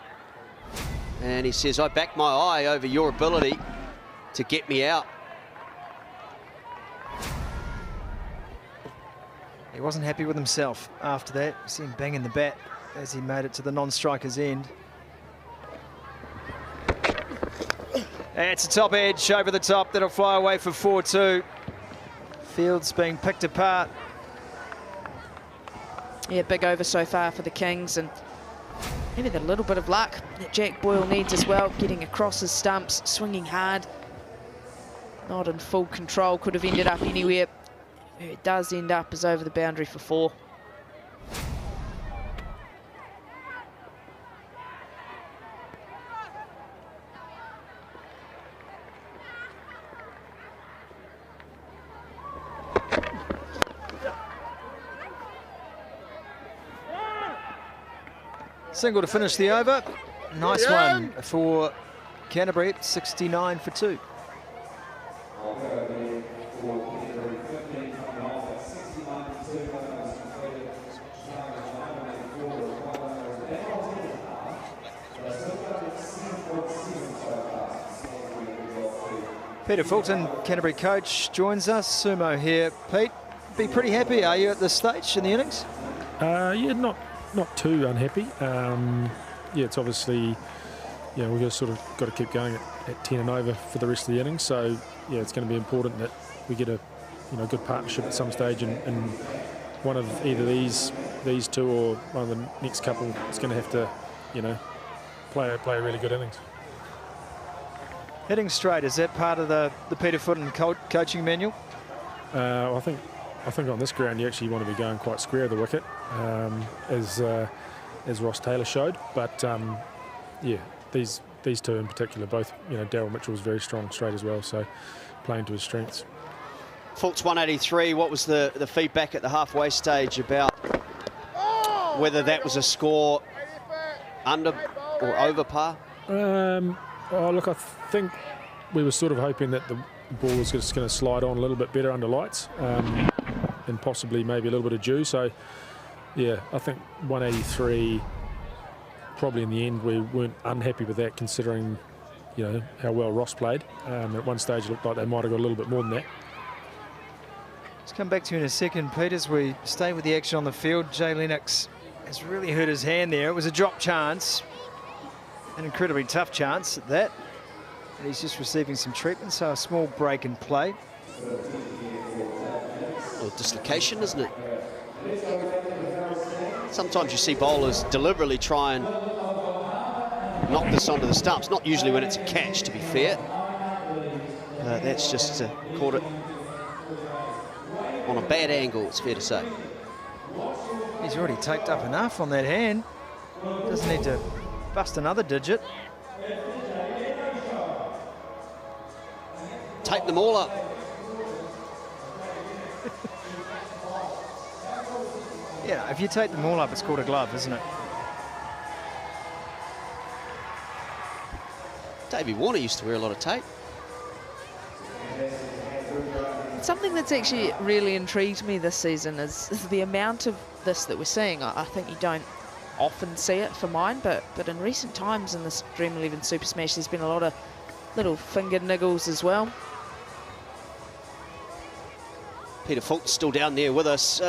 And he says, I back my eye over your ability to get me out. He wasn't happy with himself after that. You see him banging the bat as he made it to the non-striker's end. It's a top edge over the top. That'll fly away for 4-2. Field's being picked apart. Yeah, big over so far for the Kings, and maybe the little bit of luck that Jack Boyle needs as well, getting across his stumps, swinging hard. Not in full control, could have ended up anywhere. Where it does end up is over the boundary for 4. Single to finish the over. Nice one for Canterbury, 69 for 2. Peter Fulton, Canterbury coach, joins us. Sumo here. Pete, be pretty happy, are you, at this stage in the innings? Yeah, not too unhappy. Yeah, it's obviously, yeah, we've sort of got to keep going at 10 and over for the rest of the innings. So yeah, it's going to be important that we get a good partnership at some stage, and one of either these two or one of the next couple is going to have to, play a really good innings. Hitting straight, is that part of the Peter Fulton coaching manual? I think on this ground you actually want to be going quite square of the wicket, as Ross Taylor showed. But yeah, these two in particular, both, Daryl Mitchell was very strong straight as well, so playing to his strengths. Fultz 183. What was the feedback at the halfway stage about whether that was a score under or over par? Oh, look, I think we were sort of hoping that the ball was just going to slide on a little bit better under lights, and possibly maybe a little bit of dew. So, yeah, I think 183 probably in the end we weren't unhappy with that, considering, you know, how well Ross played. At one stage it looked like they might have got a little bit more than that. Let's come back to you in a second, Pete, as we stay with the action on the field. Jay Lennox has really hurt his hand there. It was a drop chance, an incredibly tough chance at that. And he's just receiving some treatment, so a small break in play. Well, dislocation, isn't it? Sometimes you see bowlers deliberately try and knock this onto the stumps. Not usually when it's a catch, to be fair. That's just caught it on a bad angle, it's fair to say. He's already taped up enough on that hand. Doesn't need to bust another digit. Tape them all up. Yeah, if you tape them all up, it's called a glove, isn't it? Davey Warner used to wear a lot of tape. Something that's actually really intrigued me this season is the amount of this that we're seeing. I think you don't often see it for mine, but in recent times in this Dream11 Super Smash, there's been a lot of little finger niggles as well. Peter Fultz still down there with us.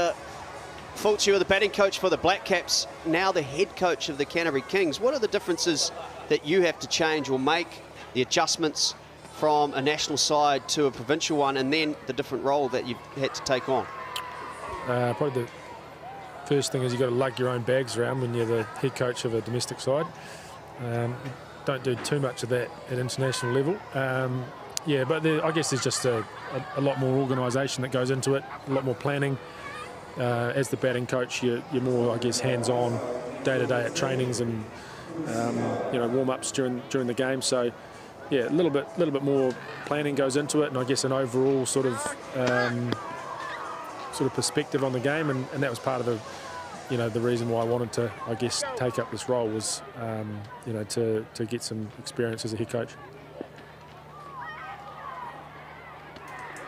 Fultz, you are the batting coach for the Black Caps, now the head coach of the Canterbury Kings. What are the differences that you have to change or make, the adjustments from a national side to a provincial one, and then the different role that you've had to take on? Probably the first thing is you've got to lug your own bags around when you're the head coach of a domestic side. Don't do too much of that at international level. Yeah, but I guess there's just a lot more organisation that goes into it, a lot more planning. As the batting coach, you're more, I guess, hands-on day-to-day at trainings and you know, warm-ups during the game. So yeah, a little bit more planning goes into it, and I guess an overall sort of perspective on the game, and that was part of the, you know, the reason why I wanted to, I guess, take up this role was, you know, to get some experience as a head coach.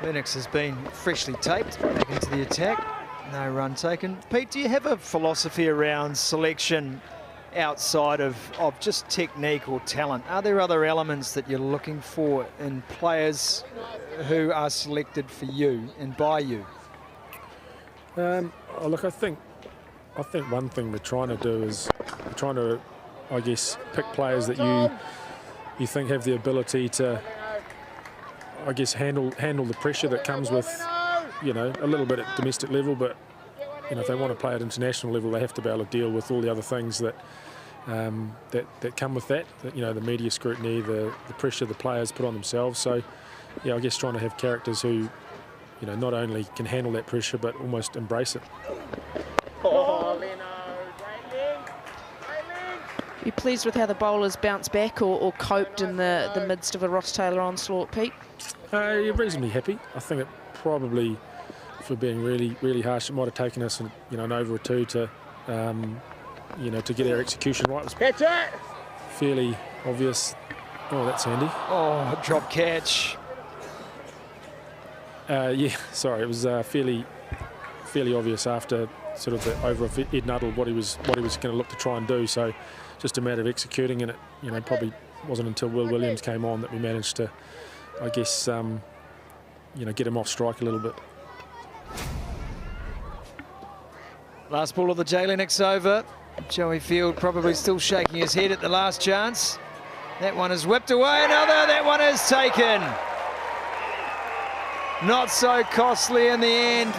Lennox has been freshly taped back into the attack. No run taken. Pete, do you have a philosophy around selection outside of just technique or talent? Are there other elements that you're looking for in players who are selected for you and by you? Look, I think one thing we're trying to do is we're trying to, I guess, pick players that you think have the ability to, I guess, handle the pressure that comes with, you know, a little bit at domestic level, but, you know, if they want to play at international level, they have to be able to deal with all the other things that that come with that, you know, the media scrutiny, the pressure the players put on themselves. So, yeah, I guess trying to have characters who, you know, not only can handle that pressure, but almost embrace it. Are you pleased with how the bowlers bounced back or coped in the midst of a Ross Taylor onslaught, Pete? You're reasonably happy. I think it probably, if we're being really harsh, it might have taken us, you know, an over or two to, you know, to get our execution right. It was fairly obvious. Oh, that's handy. Oh, drop catch. Yeah, sorry, it was fairly obvious after sort of the over of Ed Nuttall what he was going to look to try and do. So just a matter of executing, and it, you know, probably wasn't until Will Williams came on that we managed to, I guess, you know, get him off strike a little bit. Last ball of the Jay Lennox over. Joey Field probably still shaking his head at the last chance. That one is whipped away, another, that one is taken. Not so costly in the end.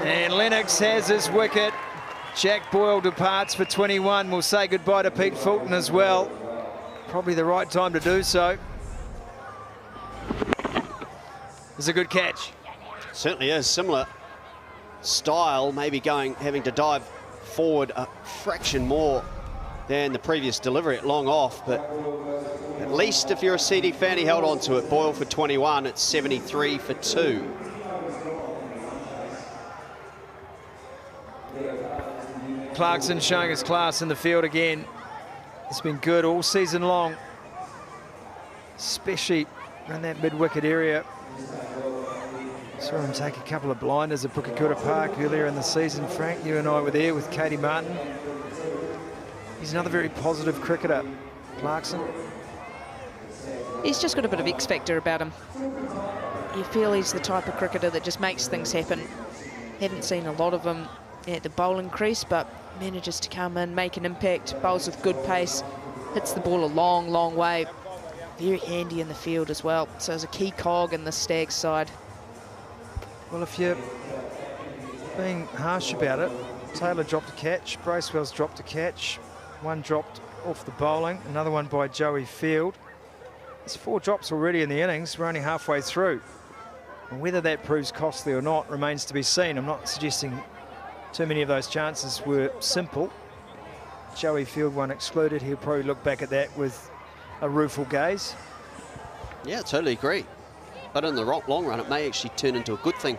And Lennox has his wicket. Jack Boyle departs for 21. We'll say goodbye to Pete Fulton as well. Probably the right time to do so. It's a good catch. Certainly is. Similar style, maybe having to dive forward a fraction more than the previous delivery at long off, but at least if you're a CD fan, he held on to it. Boyle for 21, it's 73 for 2. Clarkson showing his class in the field again. It's been good all season long, especially around that mid-wicket area. Saw him take a couple of blinders at Pukekohe Park earlier in the season. Frank, you and I were there with Katie Martin. He's another very positive cricketer, Clarkson. He's just got a bit of X factor about him. You feel he's the type of cricketer that just makes things happen. Haven't seen a lot of him at the bowling crease, but manages to come in, make an impact, bowls with good pace, hits the ball a long, long way. Very handy in the field as well. So he's a key cog in the Stags side. Well, if you're being harsh about it, Taylor dropped a catch, Bracewell's dropped a catch, one dropped off the bowling, another one by Joey Field. There's 4 drops already in the innings. We're only halfway through. And whether that proves costly or not remains to be seen. I'm not suggesting too many of those chances were simple. Joey Field one excluded. He'll probably look back at that with a rueful gaze. Yeah, totally agree. But in the long run, it may actually turn into a good thing.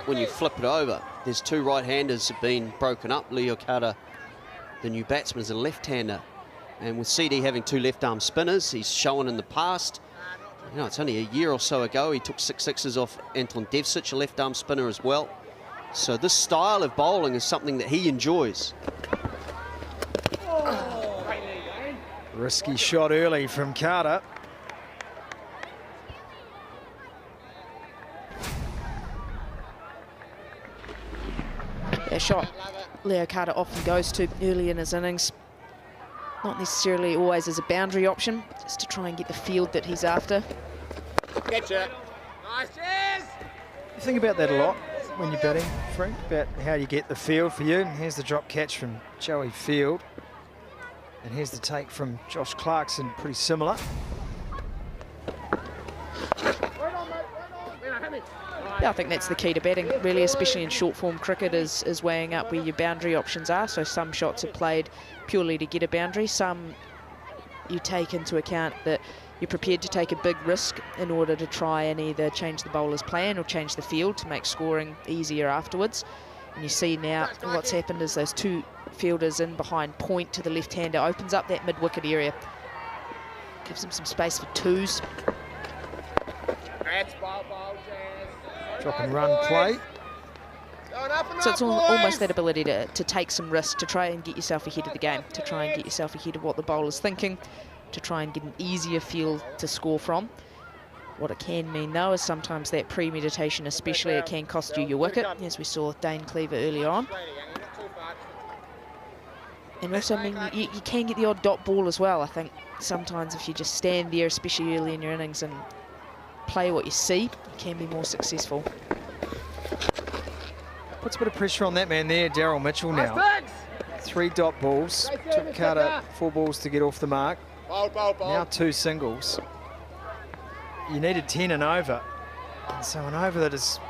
When you flip it over, there's 2 right-handers have been broken up. Leo Carter, the new batsman, is a left-hander. And with CD having 2 left-arm spinners, he's shown in the past. You know, it's only a year or so ago he took 6 sixes off Anton Devcic, a left-arm spinner as well. So this style of bowling is something that he enjoys. Risky shot early from Carter. A shot Leo Carter often goes to early in his innings. Not necessarily always as a boundary option, just to try and get the field that he's after. Catch it. Nice, cheers! You think about that a lot when you're batting, Frank, about how you get the field for you. And here's the drop catch from Joey Field. And here's the take from Josh Clarkson, pretty similar. Yeah, I think that's the key to batting, really, especially in short form cricket, is weighing up where your boundary options are. So some shots are played purely to get a boundary. Some you take into account that you're prepared to take a big risk in order to try and either change the bowler's plan or change the field to make scoring easier afterwards. And you see now what's happened is those 2 fielders in behind point to the left-hander opens up that mid-wicket area. Gives him some space for 2s. Drop and run play. So it's almost that ability to take some risk, to try and get yourself ahead of the game, to try and get yourself ahead of what the bowler's thinking, to try and get an easier field to score from. What it can mean, though, is sometimes that premeditation, especially, it can cost you your wicket, as we saw Dane Cleaver earlier on. And also, I mean, you can get the odd dot ball as well. I think sometimes if you just stand there, especially early in your innings, and play what you see, you can be more successful. Puts a bit of pressure on that man there, Daryl Mitchell now. 3 dot balls. Took Carter 4 balls to get off the mark. Now 2 singles. You needed 10 and over. And so an over that has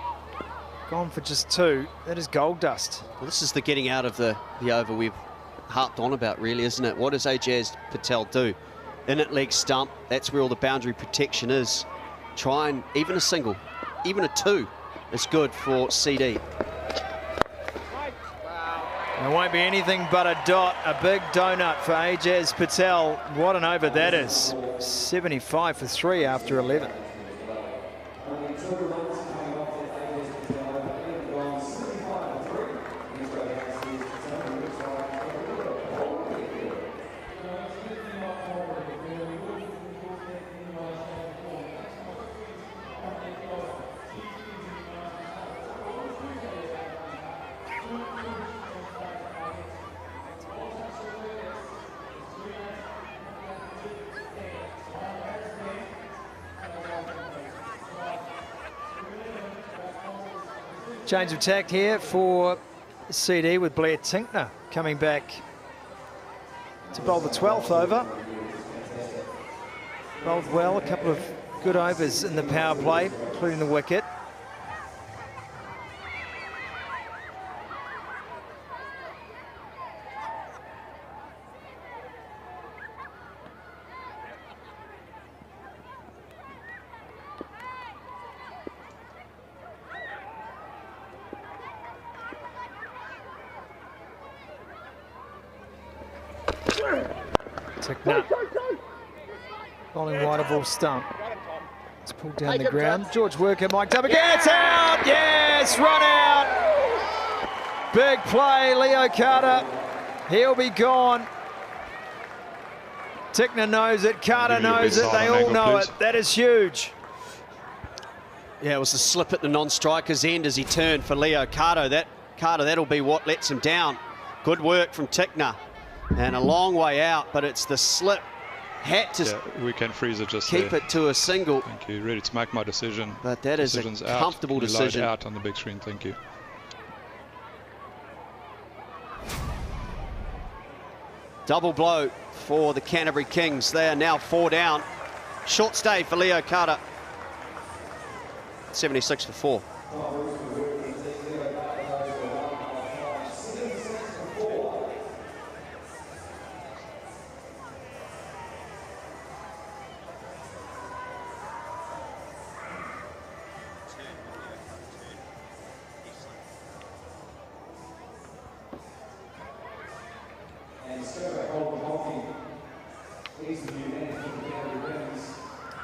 gone for just 2, that is gold dust. Well, this is the getting out of the over we've harped on about, really, isn't it? What does Ajaz Patel do? In at leg stump, that's where all the boundary protection is. Try and, even a single, even a 2 is good for CD. It won't be anything but a dot, a big donut for Ajaz Patel. What an over that is. 75 for 3 after 11. Change of tack here for CD with Blair Tinkner coming back to bowl the 12th over. Bowled well, a couple of good overs in the power play, including the wicket. Tickner bowling wide of all stump. It's pulled down the ground. George Worker mic'd up again. It's out. Yes, run out. Big play, Leo Carter. He'll be gone. Tickner knows it, Carter knows it, they all know it. That is huge. Yeah, it was the slip at the non-striker's end as he turned for Leo Carter. That'll be what lets him down. Good work from Tickner. And a long way out, but it's the slip. Had to we can freeze it just keep there. It to a single. Thank you. Ready to make my decision. But that is a comfortable decision. Out on the big screen. Thank you. Double blow for the Canterbury Kings. They are now 4 down. Short stay for Leo Carter. 76 for 4.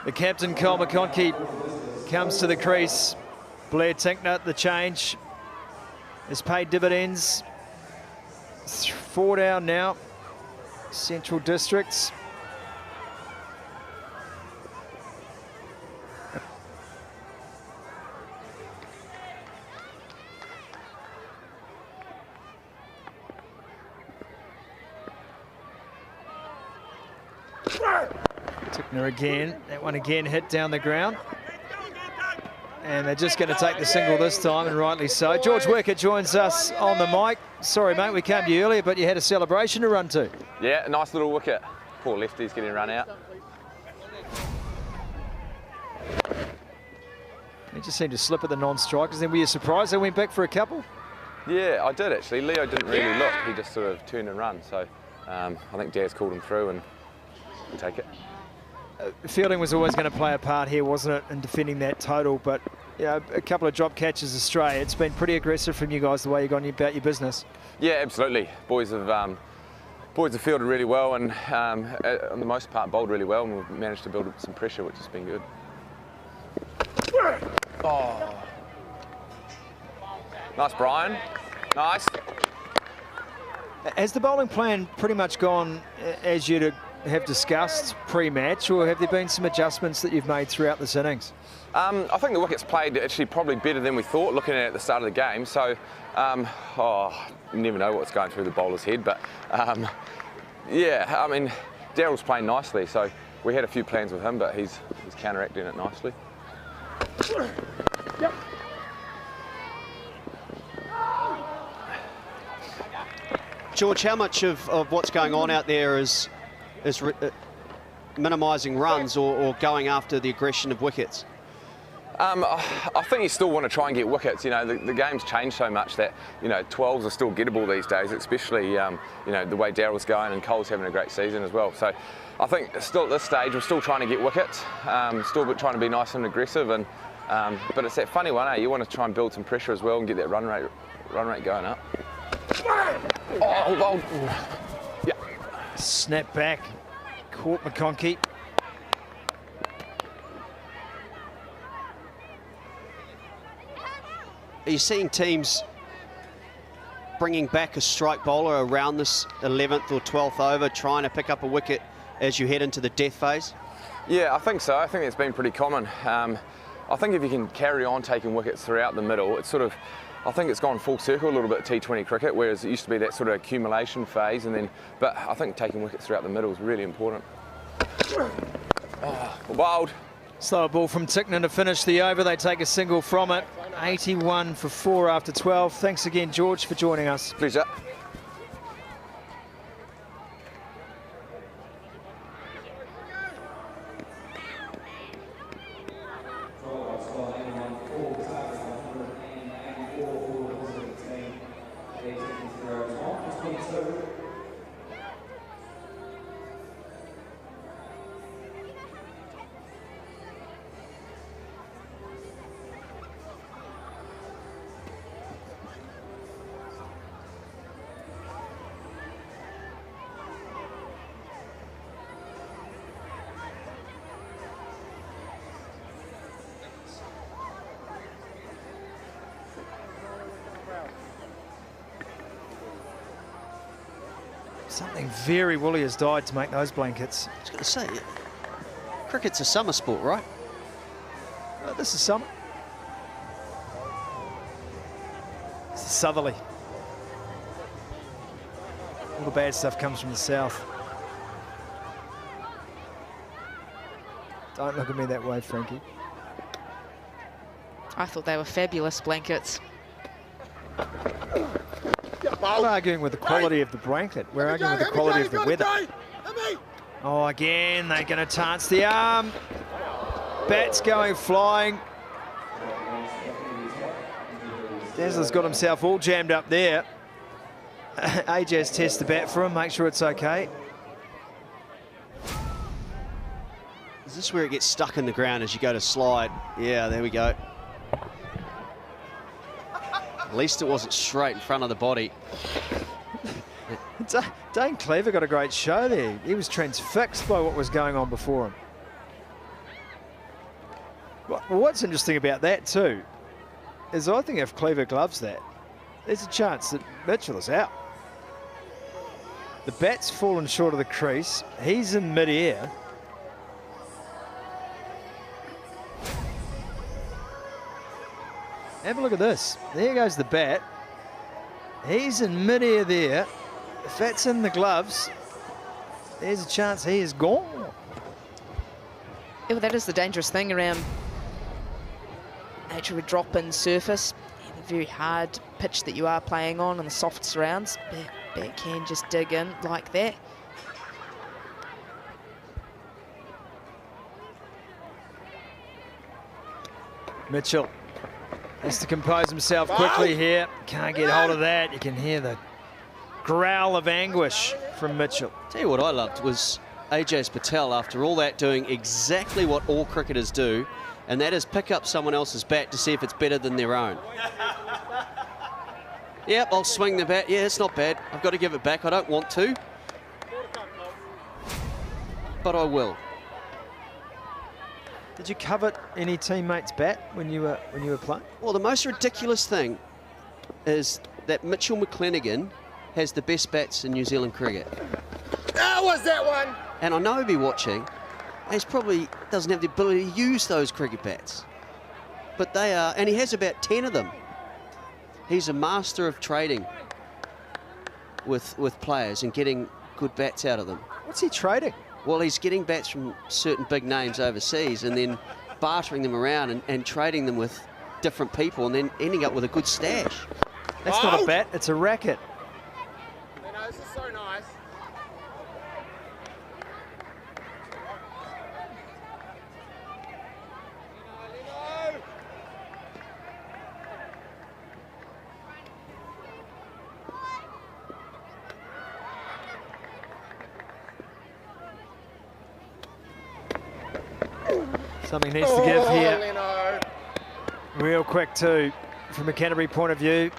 The captain, Cole McConkey, comes to the crease. Blair Tickner, the change, has paid dividends. 4 down now. Central Districts. Tickner again, that one again hit down the ground. And they're just going to take the single this time, and rightly so. George Worker joins us on the mic. Sorry, mate, we came to you earlier, but you had a celebration to run to. Yeah, nice little wicket. Poor lefty's getting run out. He just seemed to slip at the non-strikers. Then were you surprised they went back for a couple? Yeah, I did actually. Leo didn't really look. He just sort of turned and run. So I think Daz called him through and we'll take it. Fielding was always going to play a part here, wasn't it, in defending that total? But yeah, a couple of drop catches astray. It's been pretty aggressive from you guys the way you've gone about your business. Yeah, absolutely. Boys have fielded really well and on the most part bowled really well, and we've managed to build some pressure, which has been good. Oh. Nice, Brian. Nice. Has the bowling plan pretty much gone as you'd have discussed pre-match, or have there been some adjustments that you've made throughout this innings? I think the wickets played actually probably better than we thought looking at the start of the game. So, you never know what's going through the bowler's head. But, yeah, I mean, Daryl's playing nicely. So we had a few plans with him, but he's counteracting it nicely. Yep. George, how much of what's going on out there is minimising runs or going after the aggression of wickets? I think you still want to try and get wickets. You know, the game's changed so much that, you know, 12s are still gettable these days, especially, you know, the way Daryl's going and Cole's having a great season as well. So I think still at this stage, we're still trying to get wickets, still trying to be nice and aggressive. And but it's that funny one, eh? You want to try and build some pressure as well and get that run rate going up. Oh, yeah. Snap back, caught McConkey. Are you seeing teams bringing back a strike bowler around this 11th or 12th over, trying to pick up a wicket as you head into the death phase? Yeah, I think so. I think it's been pretty common. I think if you can carry on taking wickets throughout the middle, it's sort of, I think it's gone full circle a little bit T20 cricket, whereas it used to be that sort of accumulation phase, and then, but I think taking wickets throughout the middle is really important. Oh, wild. Slower ball from Tickner to finish the over. They take a single from it. 81 for 4 after 12. Thanks again, George, for joining us. Pleasure. Something very woolly has died to make those blankets. I was going to say, cricket's a summer sport, right? This is summer. It's the southerly. All the bad stuff comes from the south. Don't look at me that way, Frankie. I thought they were fabulous blankets. We're not arguing with the quality of the blanket. We're arguing with the quality of the weather. Oh, again, they're going to chance the arm. Bat's going flying. Dazzler's got himself all jammed up there. AJ's test the bat for him, make sure it's okay. Is this where it gets stuck in the ground as you go to slide? Yeah, there we go. At least it wasn't straight in front of the body. Dane Cleaver got a great show there. He was transfixed by what was going on before him. Well, what's interesting about that too is I think if Cleaver gloves that, there's a chance that Mitchell is out. The bat's fallen short of the crease. He's in mid-air. Have a look at this. There goes the bat. He's in mid-air there. If that's in the gloves, there's a chance he is gone. Yeah, well, that is the dangerous thing around nature of a drop-in surface. Yeah, the very hard pitch that you are playing on and the soft surrounds. Bat can just dig in like that. Mitchell has to compose himself quickly here. Can't get hold of that. You can hear the growl of anguish from Mitchell. Tell you what I loved was AJ Patel, after all that, doing exactly what all cricketers do, and that is pick up someone else's bat to see if it's better than their own. Yep, I'll swing the bat. Yeah, it's not bad. I've got to give it back. I don't want to, but I will. Did you covet any teammate's bat when you were playing? Well, the most ridiculous thing is that Mitchell McLean has the best bats in New Zealand cricket. That was that one. And I know he'll be watching. He probably doesn't have the ability to use those cricket bats. But they are, and he has about 10 of them. He's a master of trading with players and getting good bats out of them. What's he trading? Well, he's getting bats from certain big names overseas and then bartering them around and trading them with different people and then ending up with a good stash. That's not a bat, it's a racket. You know, this is so nice. Something needs to give here. Real quick too, from a Canterbury point of view.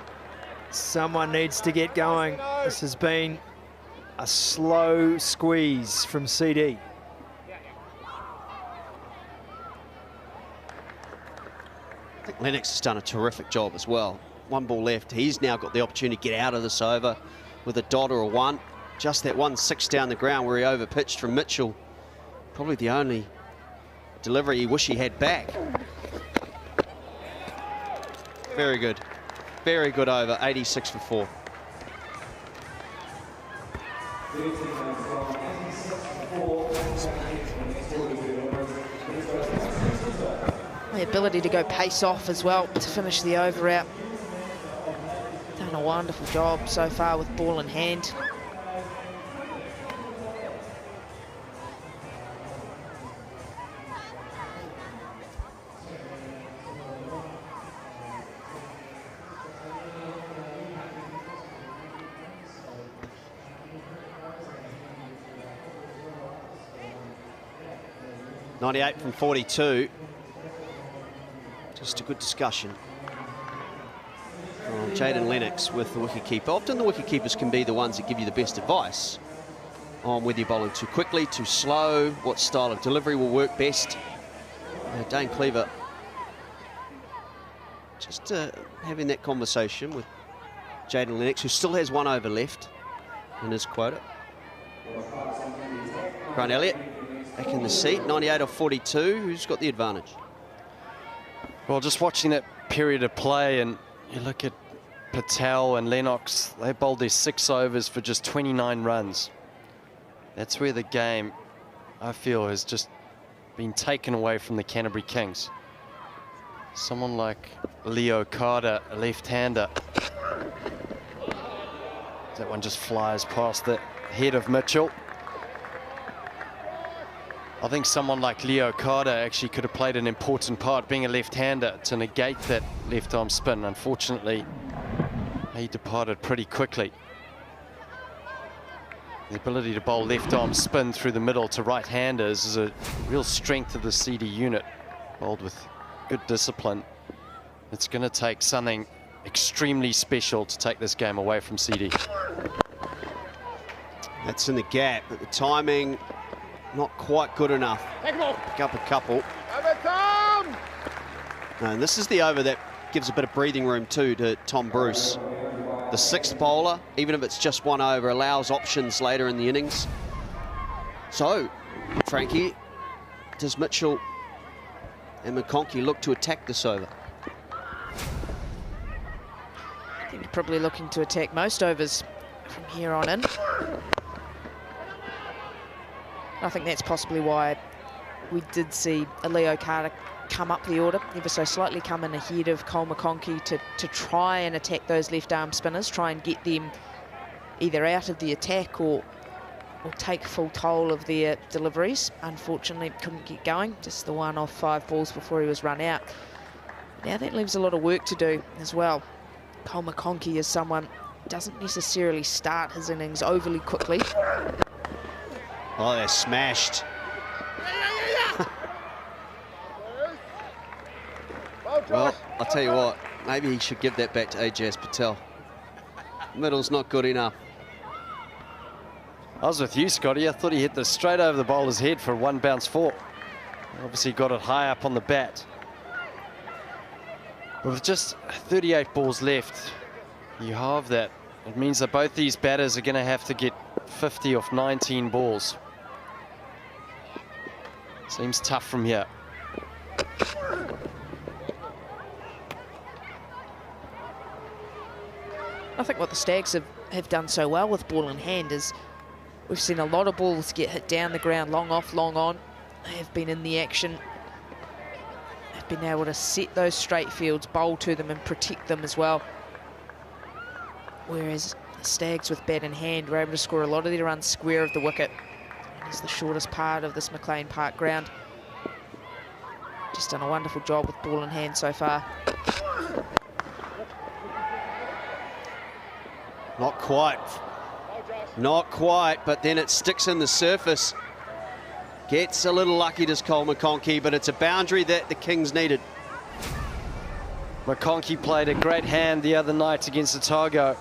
Someone needs to get going. This has been a slow squeeze from CD. I think Lennox has done a terrific job as well. One ball left. He's now got the opportunity to get out of this over with a dot or a one. Just that 1-6 down the ground where he overpitched from Mitchell. Probably the only delivery he wish he had back. Very good. Very good over, 86 for 4. The ability to go pace off as well to finish the over out. Done a wonderful job so far with ball in hand. .98 from 42. Just a good discussion from Jaden Lennox with the wicketkeeper. Often the wicketkeepers can be the ones that give you the best advice on whether you're bowling too quickly, too slow, what style of delivery will work best. Dane Cleaver just having that conversation with Jaden Lennox, who still has one over left in his quota. Grant Elliott back in the seat, 98 off 42. Who's got the advantage? Well, just watching that period of play, and you look at Patel and Lennox, they bowled their 6 overs for just 29 runs. That's where the game, I feel, has just been taken away from the Canterbury Kings. Someone like Leo Carter, a left-hander. That one just flies past the head of Mitchell. I think someone like Leo Carter actually could have played an important part, being a left-hander, to negate that left-arm spin. Unfortunately, he departed pretty quickly. The ability to bowl left-arm spin through the middle to right-handers is a real strength of the CD unit, bowled with good discipline. It's going to take something extremely special to take this game away from CD. That's in the gap, but the timing not quite good enough. Pick up a couple. And this is the over that gives a bit of breathing room too to Tom Bruce. The 6th bowler, even if it's just 1 over, allows options later in the innings. So, Frankie, does Mitchell and McConkey look to attack this over? I think they're probably looking to attack most overs from here on in. I think that's possibly why we did see a Leo Carter come up the order, ever so slightly come in ahead of Cole McConkey to try and attack those left-arm spinners, try and get them either out of the attack or take full toll of their deliveries. Unfortunately, couldn't get going, just the 1 off 5 balls before he was run out. Now that leaves a lot of work to do as well. Cole McConkey is someone who doesn't necessarily start his innings overly quickly. Oh, they're smashed. Well, I'll tell you what, maybe he should give that back to Ajaz Patel. Middle's not good enough. I was with you, Scotty. I thought he hit this straight over the bowler's head for a 1 bounce 4. Obviously got it high up on the bat. But with just 38 balls left, you halve that. It means that both these batters are going to have to get 50 off 19 balls. Seems tough from here. I think what the Stags have done so well with ball in hand is we've seen a lot of balls get hit down the ground, long off, long on. They have been in the action. They've been able to set those straight fields, bowl to them and protect them as well. Whereas the Stags with bat in hand were able to score a lot of their runs square of the wicket. It's the shortest part of this McLean Park ground. Just done a wonderful job with ball in hand so far. Not quite. Not quite, but then it sticks in the surface. Gets a little lucky, does Cole McConkey, but it's a boundary that the Kings needed. McConkey played a great hand the other night against Otago.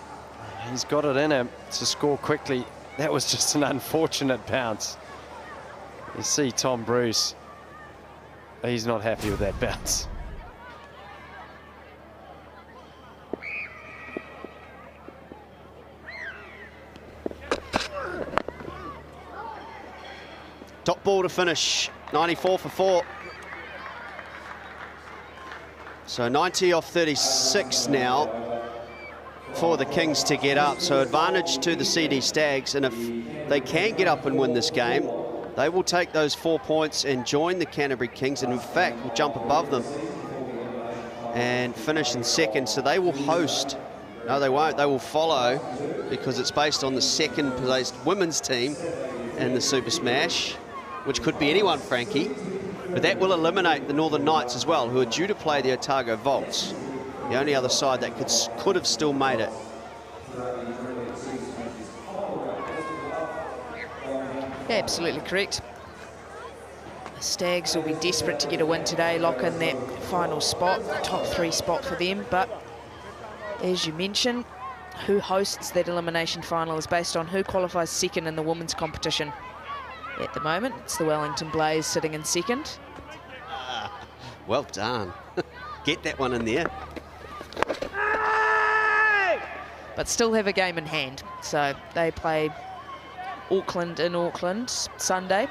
He's got it in him to score quickly. That was just an unfortunate bounce. You see Tom Bruce, he's not happy with that bounce. Top ball to finish, 94 for 4. So 90 off 36 now for the Kings to get up. So advantage to the CD Stags, and if they can get up and win this game, they will take those 4 points and join the Canterbury Kings, and in fact will jump above them and finish in second. So they will host. No, they won't. They will follow, because it's based on the second placed women's team in the Super Smash, which could be anyone, Frankie. But that will eliminate the Northern Knights as well, who are due to play the Otago Volts. The only other side that could have still made it. Yeah, absolutely correct. The Stags will be desperate to get a win today, lock in that final spot, the top 3 spot for them. But as you mentioned, who hosts that elimination final is based on who qualifies second in the women's competition. At the moment, it's the Wellington Blaze sitting in second. Well done. Get that one in there. But still have a game in hand. So they play Auckland in Auckland Sunday.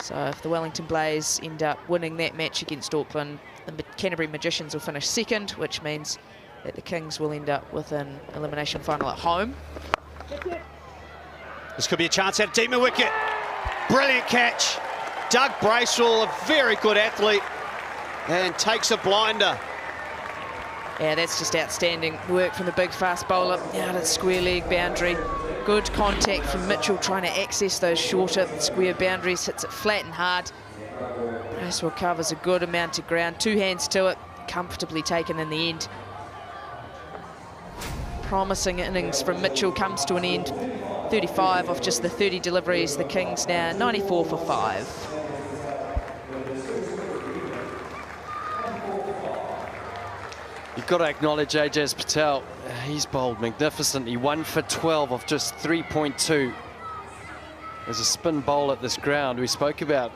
So if the Wellington Blaze end up winning that match against Auckland, the Canterbury Magicians will finish second, which means that the Kings will end up with an elimination final at home. This could be a chance at a deep wicket. Brilliant catch. Doug Bracewell, a very good athlete, and takes a blinder. Yeah, that's just outstanding work from the big fast bowler. Out at square leg boundary. Good contact from Mitchell trying to access those shorter square boundaries. Hits it flat and hard. Bracewell covers a good amount of ground. 2 hands to it. Comfortably taken in the end. Promising innings from Mitchell comes to an end. 35 off just the 30 deliveries. The Kings now 94 for 5. You've got to acknowledge Ajaz Patel. He's bowled magnificently. 1 for 12 off just 3.2. As a spin bowl at this ground, we spoke about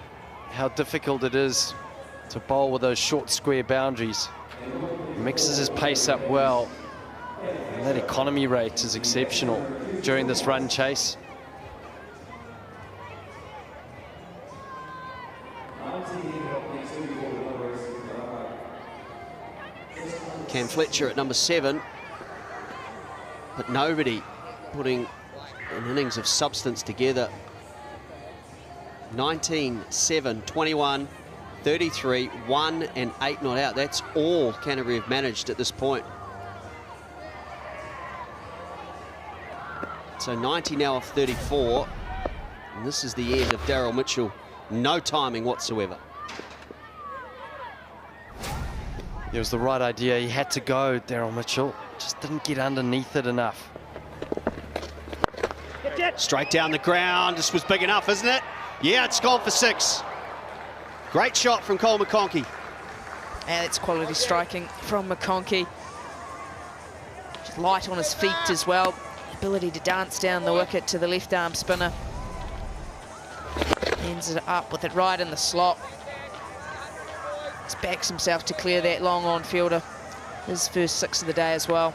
how difficult it is to bowl with those short square boundaries. Mixes his pace up well. And that economy rate is exceptional during this run chase. Cam Fletcher at number 7, but nobody putting an innings of substance together. 19, 7, 21, 33, 1 and 8 not out. That's all Canterbury have managed at this point. So 90 now off 34, and this is the end of Daryl Mitchell. No timing whatsoever. It was the right idea. He had to go, Daryl Mitchell. Just didn't get underneath it enough. Straight down the ground. This was big enough, isn't it? Yeah, it's gone for 6. Great shot from Cole McConkey. And it's quality striking from McConkey. Just light on his feet as well. Ability to dance down the wicket to the left arm spinner. Ends it up with it right in the slot. Just backs himself to clear that long on fielder. His first 6 of the day as well.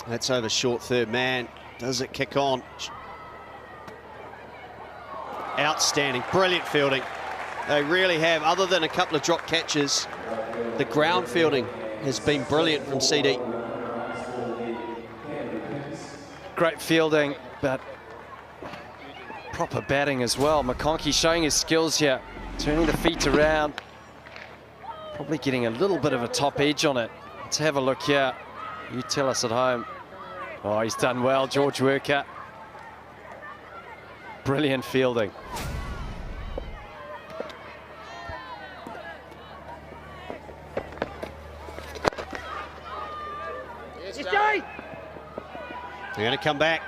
That's over short third man. Does it kick on? Outstanding, brilliant fielding. They really have, other than a couple of drop catches, the ground fielding has been brilliant from CD. Great fielding, but proper batting as well. McConkey showing his skills here, turning the feet around, probably getting a little bit of a top edge on it. Let's have a look here. You tell us at home. Oh, he's done well, George Worker. Brilliant fielding. They're going to come back.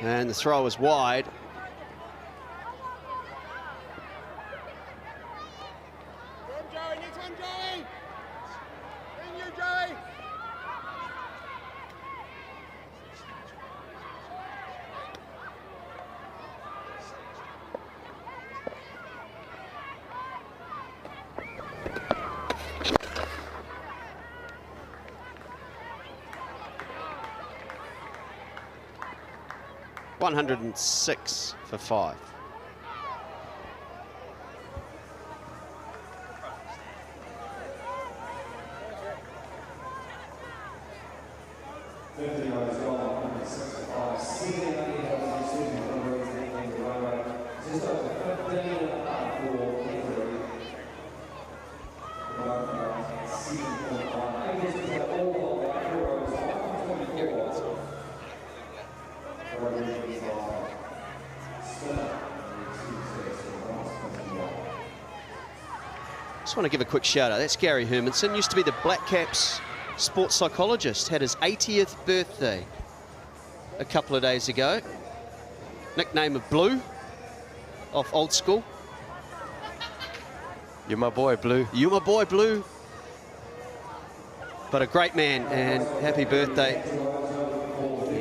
And the throw is wide. $106 for 5. Just want to give a quick shout out. That's Gary Hermanson, used to be the Black Caps sports psychologist, had his 80th birthday a couple of days ago. Nickname of Blue, off Old School. You're my boy, Blue. You're my boy, Blue. But a great man, and happy birthday.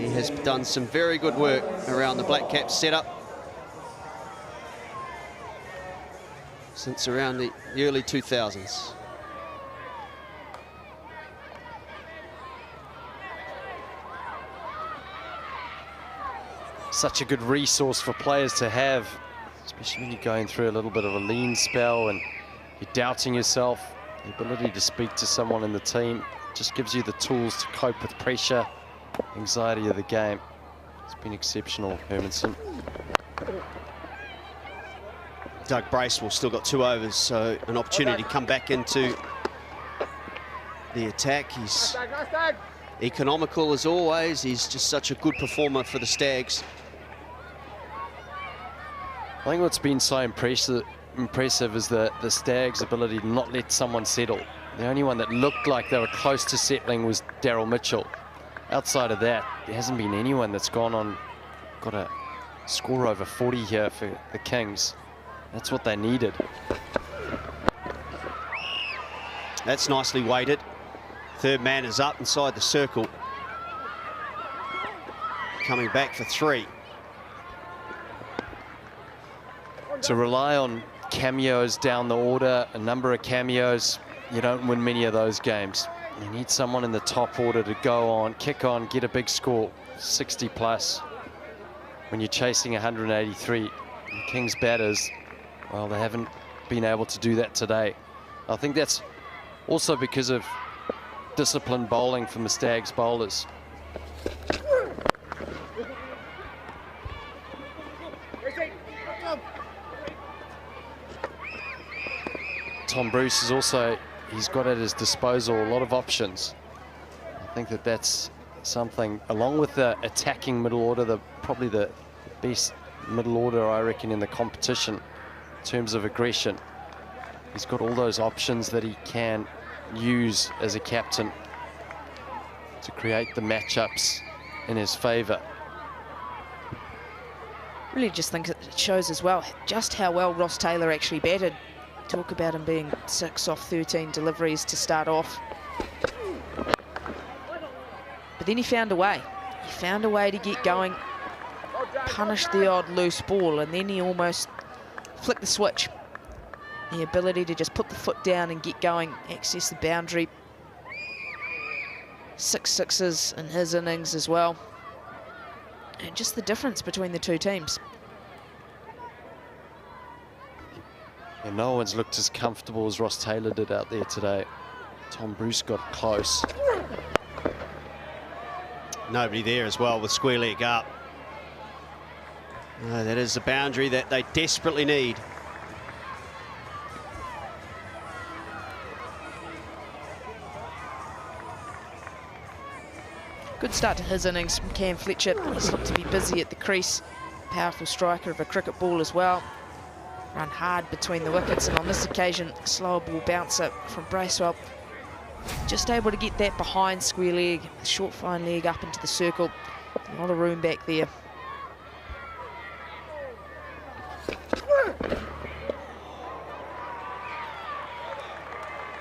He has done some very good work around the Black Caps setup since around the early 2000s. Such a good resource for players to have, especially when you're going through a little bit of a lean spell and you're doubting yourself. The ability to speak to someone in the team just gives you the tools to cope with pressure, anxiety of the game. It's been exceptional, Hermanson. Doug Bracewell still got 2 overs, so an opportunity to come back into the attack. He's economical as always. He's just such a good performer for the Stags. I think what's been so impressive is the Stags' ability to not let someone settle. The only one that looked like they were close to settling was Daryl Mitchell. Outside of that, there hasn't been anyone that's got a score over 40 here for the Kings. That's what they needed. That's nicely weighted. Third man is up inside the circle. Coming back for 3. To rely on cameos down the order, a number of cameos, you don't win many of those games. You need someone in the top order to go on, kick on, get a big score, 60 plus. When you're chasing 183, the Kings batters, well, they haven't been able to do that today. I think that's also because of disciplined bowling from the Stags bowlers. Tom Bruce is also, he's got at his disposal a lot of options. I think that's something, along with the attacking middle order, probably the best middle order, I reckon, in the competition in terms of aggression. He's got all those options that he can use as a captain to create the matchups in his favour. Really just think it shows as well just how well Ross Taylor actually batted. Talk about him being 6 off 13 deliveries to start off. But then he found a way. He found a way to get going, punish the odd loose ball, and then he almost flicked the switch. The ability to just put the foot down and get going, access the boundary. 6 sixes in his innings as well. And just the difference between the two teams. And no one's looked as comfortable as Ross Taylor did out there today. Tom Bruce got close. Nobody there as well with square leg up. That is the boundary that they desperately need. Good start to his innings from Cam Fletcher. He's looked to be busy at the crease. Powerful striker of a cricket ball as well. Run hard between the wickets, and on this occasion, a slower ball bouncer from Bracewell. Just able to get that behind square leg, short fine leg up into the circle. A lot of room back there.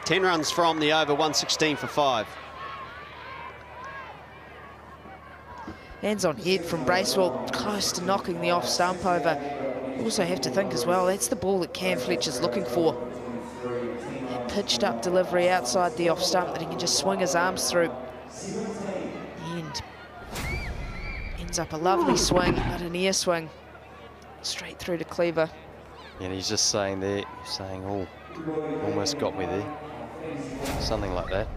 Ten runs from the over, 116 for 5. Hands on head from Bracewell, close to knocking the off stump over. Also have to think as well, that's the ball that Cam Fletcher's looking for. A pitched up delivery outside the off stump that he can just swing his arms through. And ends up a lovely swing, but an ear swing straight through to Cleaver. And he's just saying there, saying, oh, almost got me there. Something like that.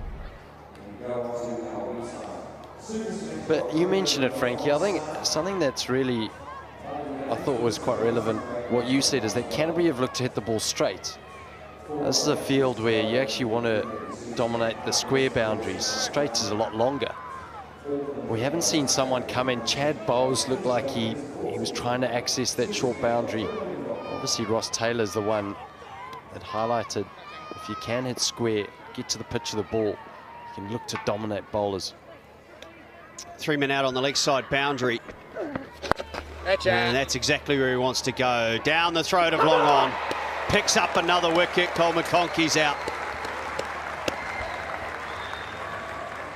But you mentioned it, Frankie. I think something that's really, I thought was quite relevant, what you said, is that Canterbury have looked to hit the ball straight. This is a field where you actually want to dominate the square boundaries. Straight is a lot longer. We haven't seen someone come in. Chad Bowles looked like he was trying to access that short boundary. Obviously, Ross Taylor's the one that highlighted, if you can hit square, get to the pitch of the ball, you can look to dominate bowlers. 3 men out on the leg side boundary. And that's exactly where he wants to go. Down the throat of long on. Picks up another wicket. Cole McConkey's out.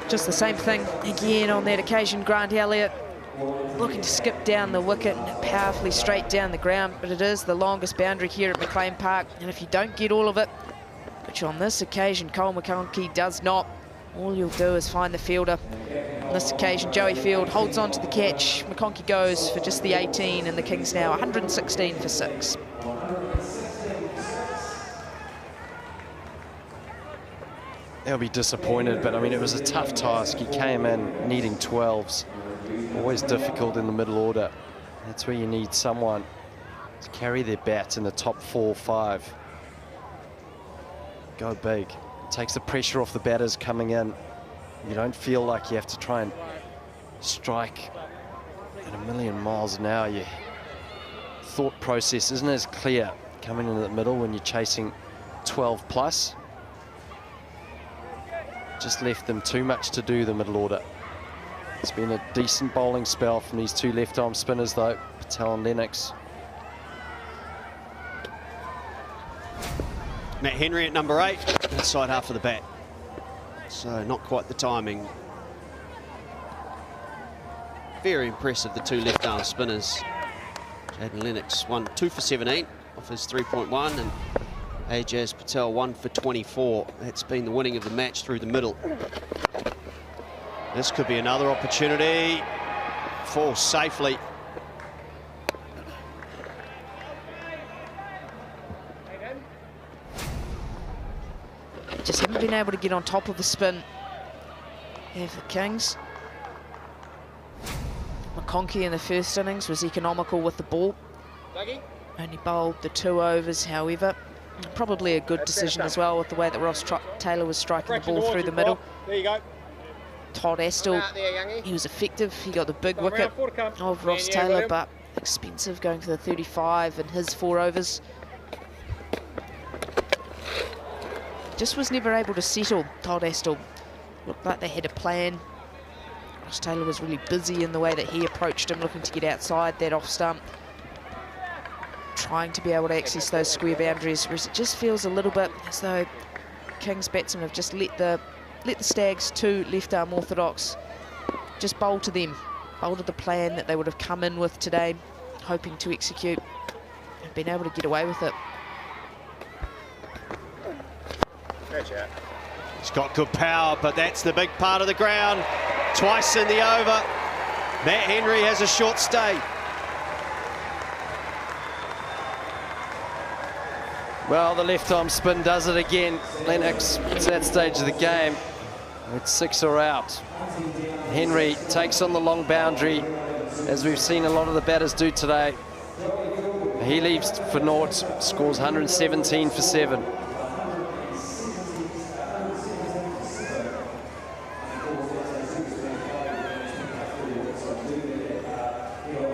Just the same thing again on that occasion. Grant Elliott looking to skip down the wicket and powerfully straight down the ground, but it is the longest boundary here at McLean Park, and if you don't get all of it, which on this occasion Cole McConkey does not, all you'll do is find the fielder. On this occasion, Joey Field holds on to the catch. McConkey goes for just the 18, and the Kings now 116 for 6. They'll be disappointed, but I mean, it was a tough task. He came in needing 12s. Always difficult in the middle order. That's where you need someone to carry their bat in the top 4 or 5. Go big. It takes the pressure off the batters coming in. You don't feel like you have to try and strike at 1,000,000 miles an hour. Your thought process isn't as clear coming in the middle when you're chasing 12 plus. Just left them too much to do, the middle order. It's been a decent bowling spell from these 2 left-arm spinners, though, Patel and Lennox. Matt Henry at number 8, inside half of the bat. So not quite the timing. Very impressive, the 2 left-arm spinners. Jaden Lennox 2 for 17 off his 3.1, and Ajaz Patel 1 for 24. That's been the winning of the match through the middle. This could be another opportunity. Falls safely. Just haven't been able to get on top of the spin here for the Kings. McConkey in the first innings was economical with the ball. Only bowled the 2 overs, however. Probably a good decision as well with the way that Ross Taylor was striking the ball through the middle. There you go. Todd Astle, he was effective. He got the big wicket of Ross Taylor, but expensive going for the 35 in his 4 overs. Just was never able to settle Todd Astle. Looked like they had a plan. Ross Taylor was really busy in the way that he approached him, looking to get outside that off stump, trying to be able to access those square boundaries, whereas it just feels a little bit as though Kings batsmen have just let the Stags 2 left-arm orthodox just bowl to them, bowl to the plan that they would have come in with today, hoping to execute, and been able to get away with it. It's got good power, but that's the big part of the ground. Twice in the over. Matt Henry has a short stay. Well, the left-arm spin does it again. Lennox, it's that stage of the game. It's 6 or out. Henry takes on the long boundary, as we've seen a lot of the batters do today. He leaves for naught, scores 117 for 7.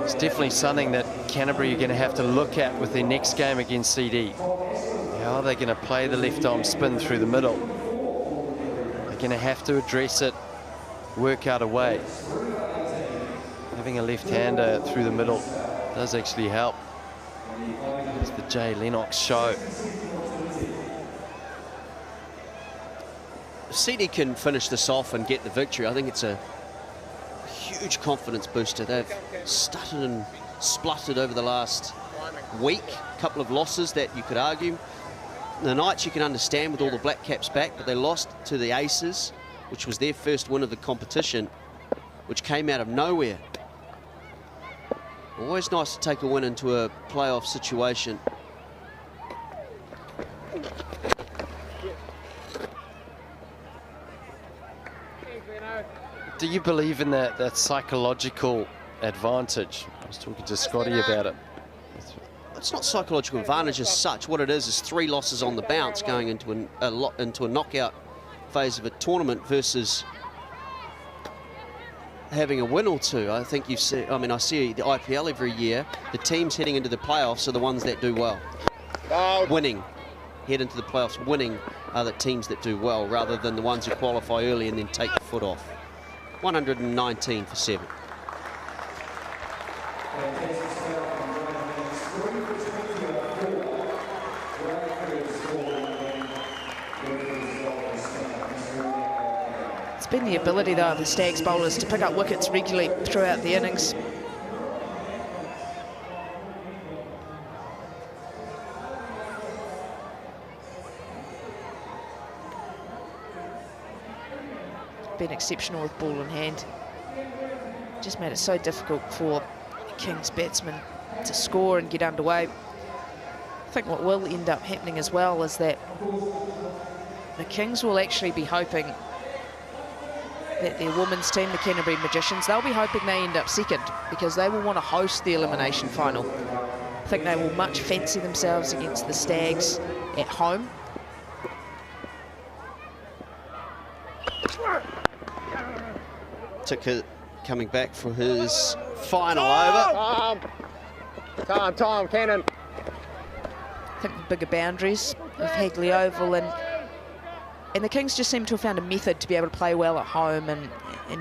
It's definitely something that Canterbury are going to have to look at with their next game against CD. How are they going to play the left-arm spin through the middle? They're going to have to address it, work out a way. Having a left-hander through the middle does actually help. It's the Jay Lennox show. If CD can finish this off and get the victory, I think it's a huge confidence booster. They've stuttered and spluttered over the last week. A couple of losses that you could argue. The Knights you can understand with all the Black Caps back, but they lost to the Aces, which was their first win of the competition, which came out of nowhere. Always nice to take a win into a playoff situation. Do you believe in that psychological advantage? I was talking to Scotty about it. It's not psychological advantage as such. What it is 3 losses on the bounce going into a knockout phase of a tournament versus having a win or 2. I think you've seen, I mean, I see the IPL every year. The teams heading into the playoffs are the ones that do well. Winning, head into the playoffs, winning are the teams that do well, rather than the ones who qualify early and then take the foot off. 119 for 7. been the ability, though, of the Stags bowlers to pick up wickets regularly throughout the innings. Been exceptional with ball in hand. Just made it so difficult for the Kings batsmen to score and get underway. I think what will end up happening as well is that the Kings will actually be hoping that their women's team, the Canterbury Magicians, they'll be hoping they end up second because they will want to host the elimination final. I think they will much fancy themselves against the Stags at home. Ticker coming back for his final over. Time, Cannon. I think the bigger boundaries of Hagley Oval, and the Kings just seem to have found a method to be able to play well at home and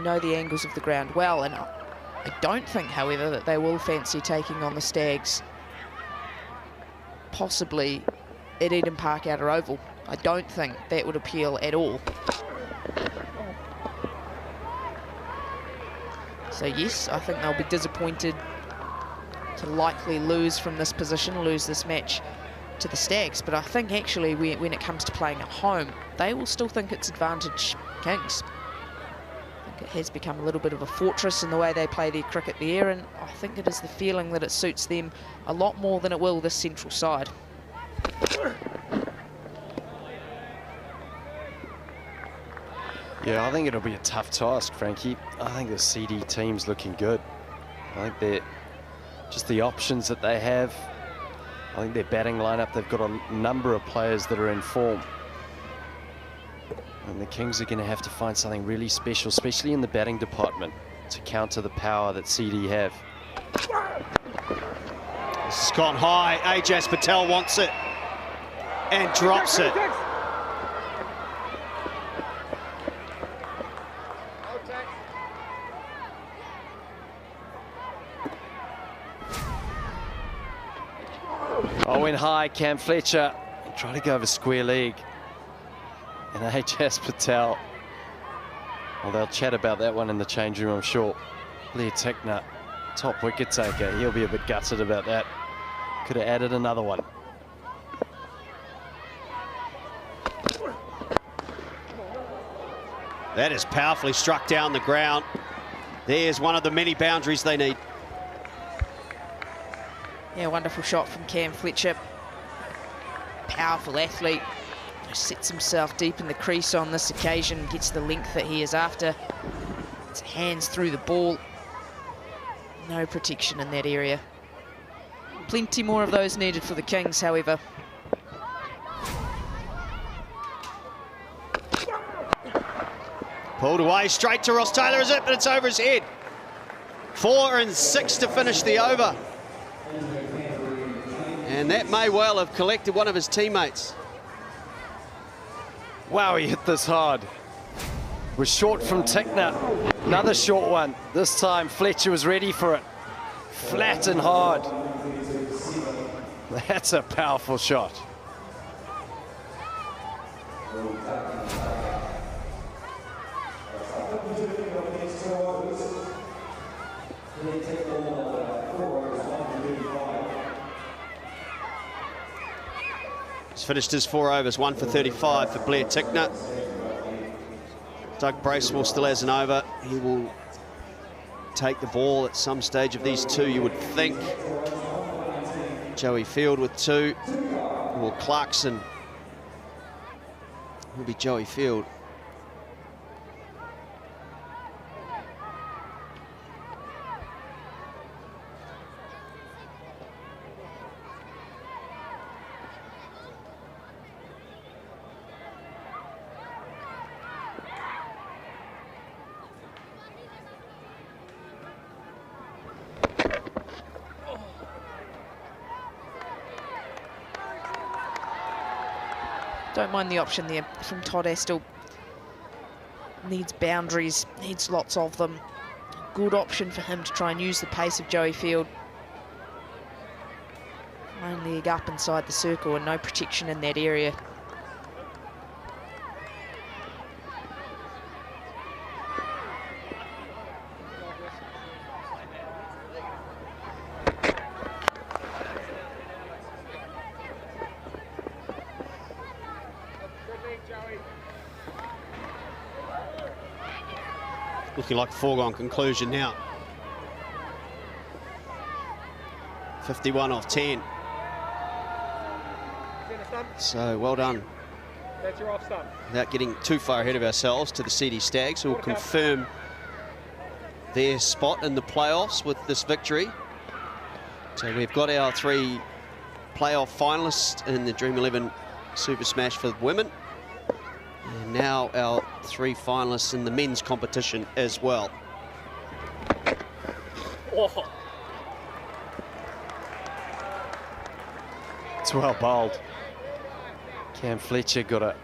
know the angles of the ground well. And I don't think, however, that they will fancy taking on the Stags, possibly at Eden Park Outer Oval. I don't think that would appeal at all. So yes, I think they'll be disappointed to likely lose from this position, lose this match to the Stags. But I think actually when it comes to playing at home, they will still think it's advantage Kings. I think it has become a little bit of a fortress in the way they play their cricket there, and I think it is the feeling that it suits them a lot more than it will this central side. Yeah, I think it'll be a tough task, Frankie. I think the CD team's looking good. I think they're just the options that they have. I think their batting lineup, they've got a number of players that are in form. And the Kings are going to have to find something really special, especially in the batting department, to counter the power that CD have. This has gone high. Ajaz Patel wants it and drops it. Oh, went high, Cam Fletcher. Trying to go over square leg. And Ajaz Patel. Well, they'll chat about that one in the change room, I'm sure. Blair Tickner, top wicket taker. He'll be a bit gutted about that. Could have added another one. That is powerfully struck down the ground. There's one of the many boundaries they need. Yeah, wonderful shot from Cam Fletcher. Powerful athlete. Sets himself deep in the crease on this occasion, gets the length that he is after. It's hands through the ball. No protection in that area. Plenty more of those needed for the Kings, however. Pulled away, straight to Ross Taylor, is it? But it's over his head. 4 and 6 to finish the over. And that may well have collected one of his teammates. Wow, he hit this hard. Was short from Tickner. Another short one. This time Fletcher was ready for it. Flat and hard. That's a powerful shot. He's finished his 4 overs, 1 for 35 for Blair Tickner. Doug Bracewell still has an over. He will take the ball at some stage of these two, you would think. Joey Field with 2. Or Clarkson will be Joey Field. Don't mind the option there from Todd Astle. Needs boundaries, needs lots of them. Good option for him to try and use the pace of Joey Field. One leg up inside the circle and no protection in that area. looking like a foregone conclusion now. 51 off 10. So well done. That's your off stump. Without getting too far ahead of ourselves, to the CD Stags, who will confirm their spot in the playoffs with this victory. So we've got our 3 playoff finalists in the Dream11 Super Smash for women. And now our 3 finalists in the men's competition as well. Oh. It's well bowled. Cam Fletcher got a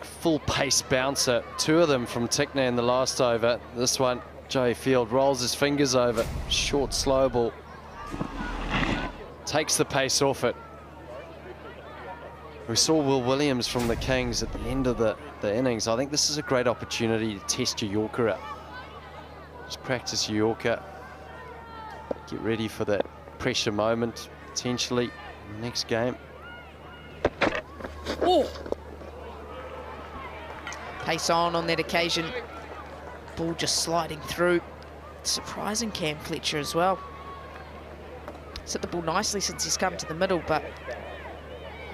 full pace bouncer, 2 of them from Tickner in the last over. This one, Joey Field rolls his fingers over, short slow ball. Takes the pace off it. We saw Will Williams from the Kings at the end of the innings. I think this is a great opportunity to test your Yorker out. Just practice your Yorker. Get ready for that pressure moment, potentially, in the next game. Oh. Pace on that occasion. Ball just sliding through. Surprising Cam Fletcher as well. He's hit the ball nicely since he's come to the middle, but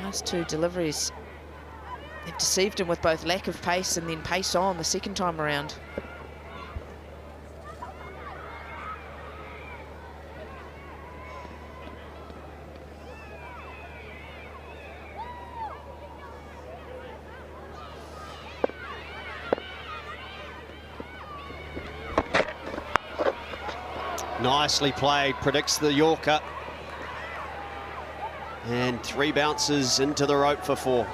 last 2 deliveries, they've deceived him with both lack of pace and then pace on the second time around. Nicely played, predicts the Yorker. And 3 bounces into the rope for 4.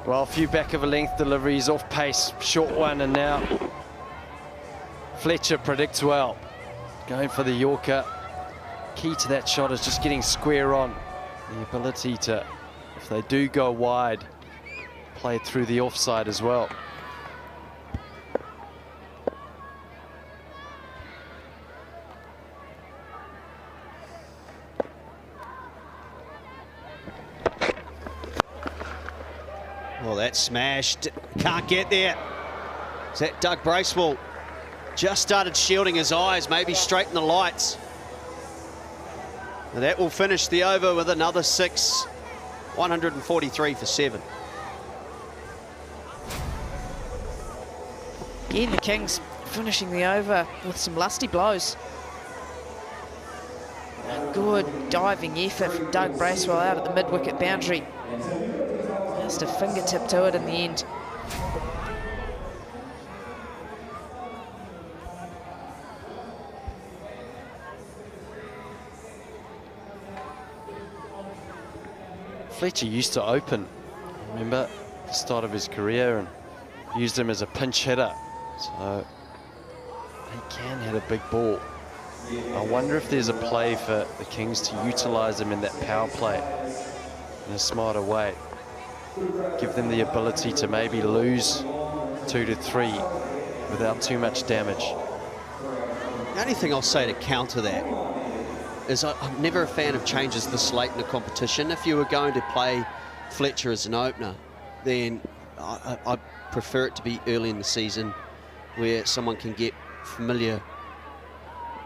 Well, a few back of a length deliveries, off pace, short one, and now Fletcher predicts well. Going for the Yorker. Key to that shot is just getting square on. The ability to, if they do go wide, play it through the offside as well. Well, that's smashed. Can't get there. Is that Doug Bracewell? Just started shielding his eyes, maybe straighten the lights. And that will finish the over with another 6. 143 for 7. Again, the Kings finishing the over with some lusty blows. A good diving effort from Doug Bracewell out at the mid-wicket boundary. Just a fingertip to it in the end. Fletcher used to open, remember, at the start of his career, and used him as a pinch hitter. So he can hit a big ball. I wonder if there's a play for the Kings to utilise him in that power play in a smarter way. Give them the ability to maybe lose 2 to 3 without too much damage. The only thing I'll say to counter that is I'm never a fan of changes this late in the competition. If you were going to play Fletcher as an opener, then I prefer it to be early in the season where someone can get familiar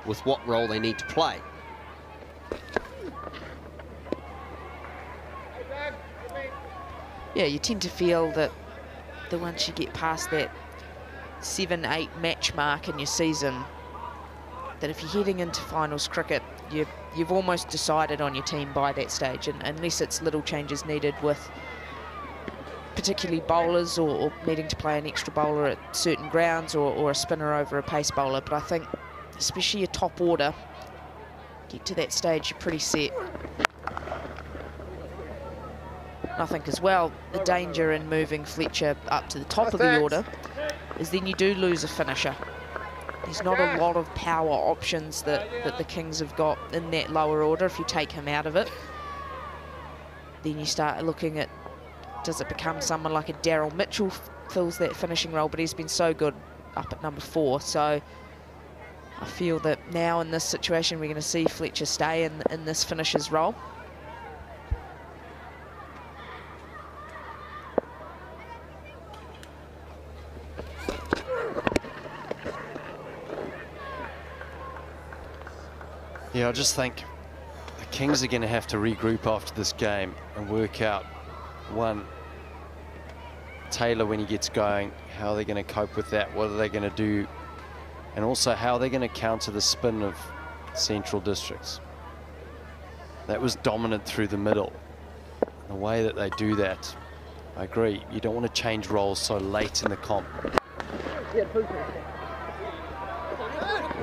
with what role they need to play. Yeah, you tend to feel that once you get past that 7-8 match mark in your season, that if you're heading into finals cricket, you've almost decided on your team by that stage, and unless it's little changes needed with particularly bowlers or needing to play an extra bowler at certain grounds or a spinner over a pace bowler. But I think especially your top order, get to that stage, you're pretty set. I think as well, the danger in moving Fletcher up to the top of the order is then you do lose a finisher. There's not a lot of power options that the Kings have got in that lower order. If you take him out of it, then you start looking at, does it become someone like a Daryl Mitchell fills that finishing role, but he's been so good up at number 4. So I feel that now in this situation, we're going to see Fletcher stay in this finisher's role. Yeah, I just think the Kings are going to have to regroup after this game and work out, one, Taylor when he gets going, how they're going to cope with that, what are they going to do, and also how they're going to counter the spin of Central Districts. That was dominant through the middle. The way that they do that, I agree, you don't want to change roles so late in the comp.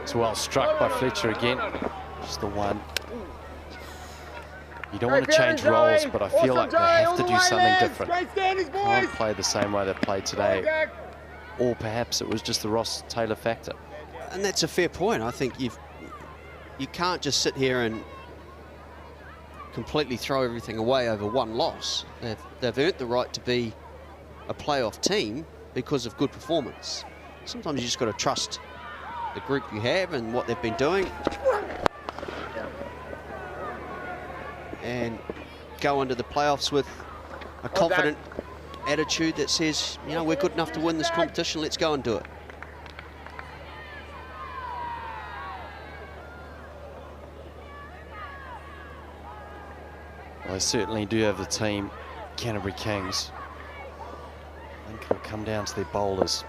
It's well struck by Fletcher again, just the one. You don't want to change roles, but I feel like they have to do something different. Can't play the same way they played today. Or perhaps it was just the Ross Taylor factor. And that's a fair point. I think you can't just sit here and completely throw everything away over one loss. They've earned the right to be a playoff team because of good performance. Sometimes you just got to trust the group you have and what they've been doing, and go into the playoffs with a confident attitude that says, you know, we're good enough to win this competition, let's go and do it. Well, they certainly do have the team, Canterbury Kings. I think it'll come down to their bowlers.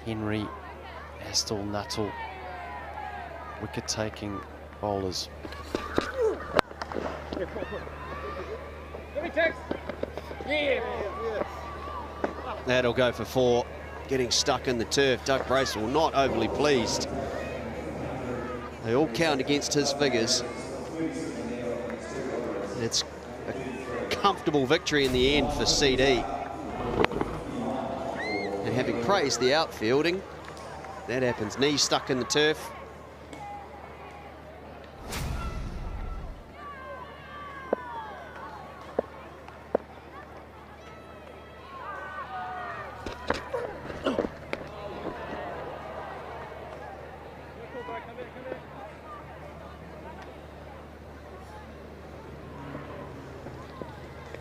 Henry, Astle, Nuttall, wicket-taking bowlers. That'll go for 4, getting stuck in the turf. Doug Bracewell not overly pleased. They all count against his figures. It's a comfortable victory in the end for CD. And having praised the outfielding, that happens. Knee stuck in the turf.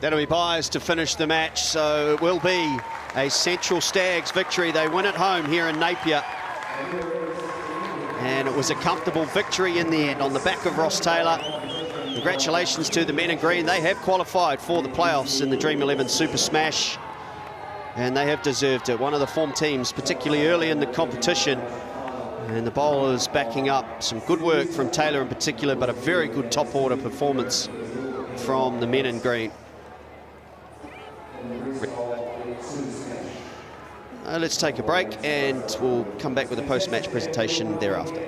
That'll be buys to finish the match, so it will be a Central Stags victory. They win at home here in Napier. And it was a comfortable victory in the end on the back of Ross Taylor. Congratulations to the men in green. They have qualified for the playoffs in the Dream11 Super Smash, and they have deserved it. One of the form teams, particularly early in the competition. And the bowlers backing up. Some good work from Taylor in particular, but a very good top order performance from the men in green. Let's take a break and we'll come back with a post-match presentation thereafter.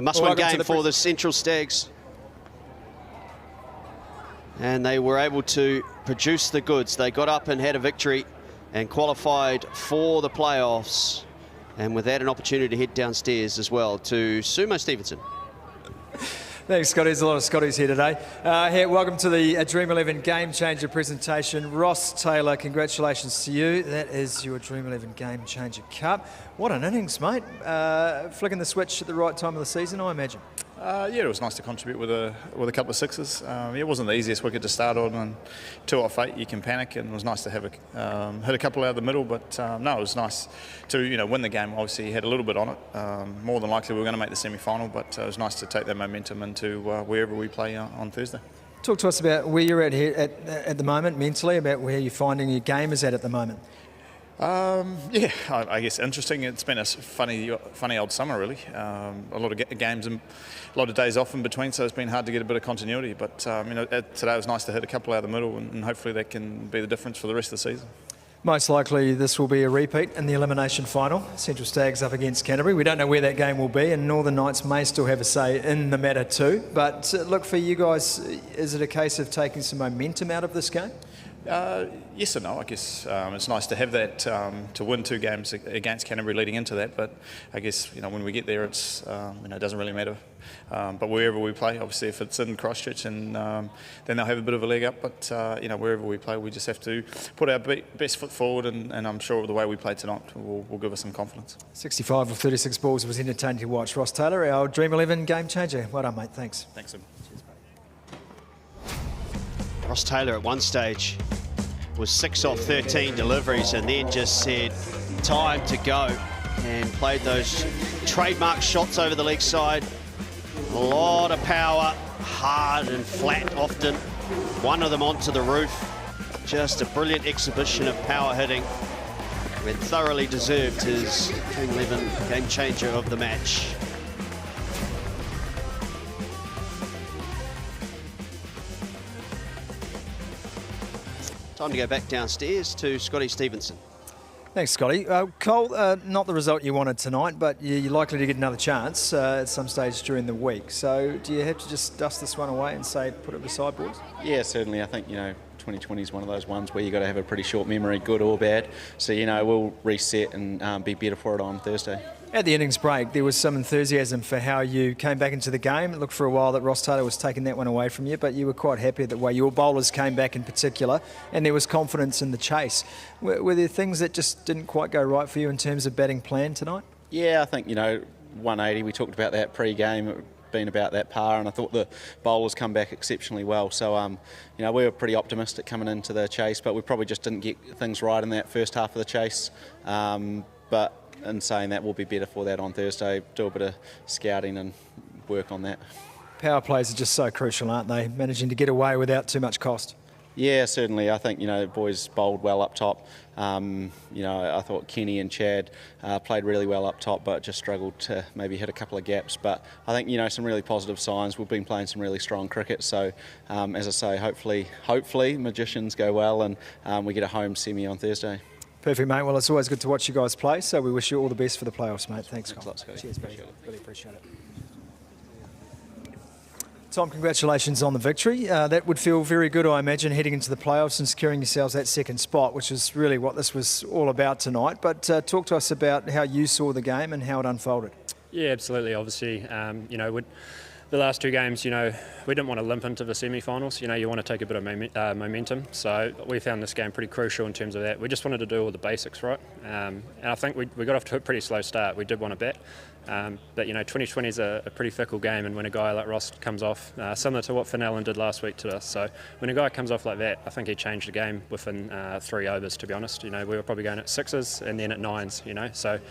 A must-win game for the Central Stags. And they were able to produce the goods. They got up and had a victory and qualified for the playoffs. And with that, an opportunity to head downstairs as well to Sumo Stevenson. Thanks, Scotty. There's a lot of Scotties here today. Here, welcome to the Dream11 Game Changer presentation. Ross Taylor, congratulations to you. That is your Dream11 Game Changer Cup. What an innings, mate. Flicking the switch at the right time of the season, I imagine. Yeah, it was nice to contribute with a couple of sixes. It wasn't the easiest wicket to start on, and 2 off 8 you can panic, and it was nice to have hit a couple out of the middle. But no, it was nice to win the game. Obviously, you had a little bit on it. More than likely, we were going to make the semi-final, but it was nice to take that momentum into wherever we play on Thursday. Talk to us about where you're at here at the moment mentally, about where you're finding your game is at the moment. Yeah, I guess interesting. It's been a funny old summer, really. A lot of games and a lot of days off in between, so it's been hard to get a bit of continuity. But today it was nice to hit a couple out of the middle, and hopefully that can be the difference for the rest of the season. Most likely this will be a repeat in the elimination final. Central Stags up against Canterbury. We don't know where that game will be, and Northern Knights may still have a say in the matter too. But look, for you guys, is it a case of taking some momentum out of this game? Yes and no. I guess it's nice to have that, to win 2 games against Canterbury leading into that, but I guess when we get there, it's it doesn't really matter. But wherever we play, obviously if it's in Christchurch, and then they'll have a bit of a leg up, but wherever we play, we just have to put our best foot forward, and I'm sure the way we play tonight will give us some confidence. 65 of 36 balls was entertaining to watch. Ross Taylor, our Dream11 game changer. Well done, mate. Thanks. Thanks, Tim. Cheers, mate. Ross Taylor at one stage was 6 off 13 deliveries, and then just said time to go, and played those trademark shots over the leg side. A lot of power, hard and flat often. One of them onto the roof. Just a brilliant exhibition of power hitting, and thoroughly deserved his Dream11 game changer of the match. Time to go back downstairs to Scotty Stevenson. Thanks, Scotty. Cole, not the result you wanted tonight, but you're likely to get another chance at some stage during the week. So do you have to just dust this one away and say, put it beside, boys? Yeah, certainly. I think, 2020 is one of those ones where you've got to have a pretty short memory, good or bad. So, we'll reset and be better for it on Thursday. At the innings break, there was some enthusiasm for how you came back into the game. It looked for a while that Ross Taylor was taking that one away from you, but you were quite happy the way your bowlers came back in particular, and there was confidence in the chase. Were there things that just didn't quite go right for you in terms of batting plan tonight? Yeah, I think, 180, we talked about that pre-game, been about that par, and I thought the bowlers come back exceptionally well. So, we were pretty optimistic coming into the chase, but we probably just didn't get things right in that first half of the chase. But in saying that, we'll be better for that on Thursday, do a bit of scouting and work on that. Power plays are just so crucial, aren't they? Managing to get away without too much cost. Yeah, certainly. I think, boys bowled well up top. I thought Kenny and Chad played really well up top, but just struggled to maybe hit a couple of gaps. But I think, some really positive signs. We've been playing some really strong cricket. So, as I say, hopefully magicians go well, and we get a home semi on Thursday. Perfect, mate. Well, it's always good to watch you guys play, so we wish you all the best for the playoffs, mate. Thanks, Cole. Cheers, buddy. Really appreciate it. Tom, congratulations on the victory. That would feel very good, I imagine, heading into the playoffs and securing yourselves that second spot, which is really what this was all about tonight. But talk to us about how you saw the game and how it unfolded. Yeah, absolutely. Obviously, the last 2 games, we didn't want to limp into the semi-finals. You want to take a bit of momentum. So we found this game pretty crucial in terms of that. We just wanted to do all the basics right. And I think we got off to a pretty slow start. We did want to bat. But 2020 is a pretty fickle game, and when a guy like Ross comes off, similar to what Finn Allen did last week to us. So when a guy comes off like that, I think he changed the game within 3 overs, to be honest. We were probably going at 6s and then at 9s, So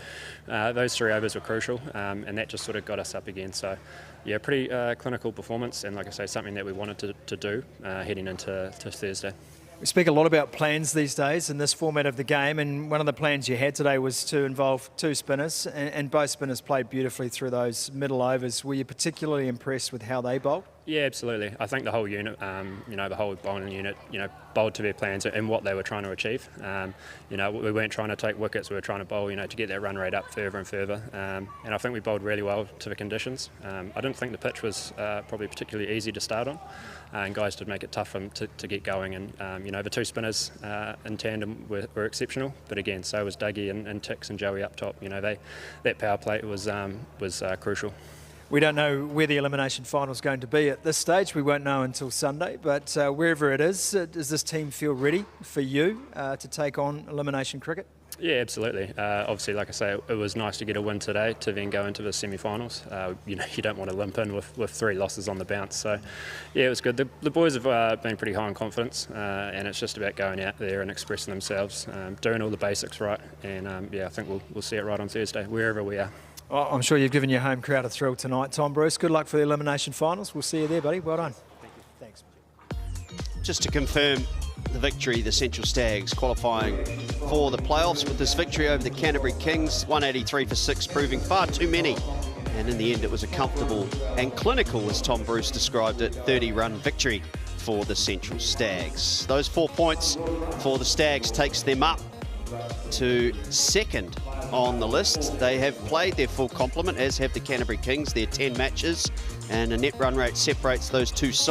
those 3 overs were crucial, and that just sort of got us up again. So yeah, pretty clinical performance, and like I say, something that we wanted to do heading into Thursday. We speak a lot about plans these days in this format of the game, and one of the plans you had today was to involve 2 spinners, and both spinners played beautifully through those middle overs. Were you particularly impressed with how they bowled? Yeah, absolutely. I think the whole unit, the whole bowling unit, bowled to their plans and what they were trying to achieve. We weren't trying to take wickets, we were trying to bowl, to get that run rate up further and further. And I think we bowled really well to the conditions. I didn't think the pitch was probably particularly easy to start on, and guys did make it tough for them to get going. And, the two spinners in tandem were exceptional, but again, so was Dougie and Tix and Joey up top. That power play was crucial. We don't know where the elimination final is going to be at this stage. We won't know until Sunday, but wherever it is, does this team feel ready for you to take on elimination cricket? Yeah, absolutely. Obviously, like I say, it was nice to get a win today to then go into the semi-finals. You don't want to limp in with 3 losses on the bounce. So, yeah, it was good. The boys have been pretty high on confidence, and it's just about going out there and expressing themselves, doing all the basics right. And, I think we'll see it right on Thursday, wherever we are. Well, I'm sure you've given your home crowd a thrill tonight, Tom Bruce. Good luck for the elimination finals. We'll see you there, buddy. Well done. Thank you. Thanks. Just to confirm the victory, the Central Stags qualifying for the playoffs with this victory over the Canterbury Kings, 183 for 6, proving far too many. And in the end, it was a comfortable and clinical, as Tom Bruce described it, 30-run victory for the Central Stags. Those 4 points for the Stags takes them up to second on the list. They have played their full complement, as have the Canterbury Kings, their 10 matches, and a net run rate separates those two sides.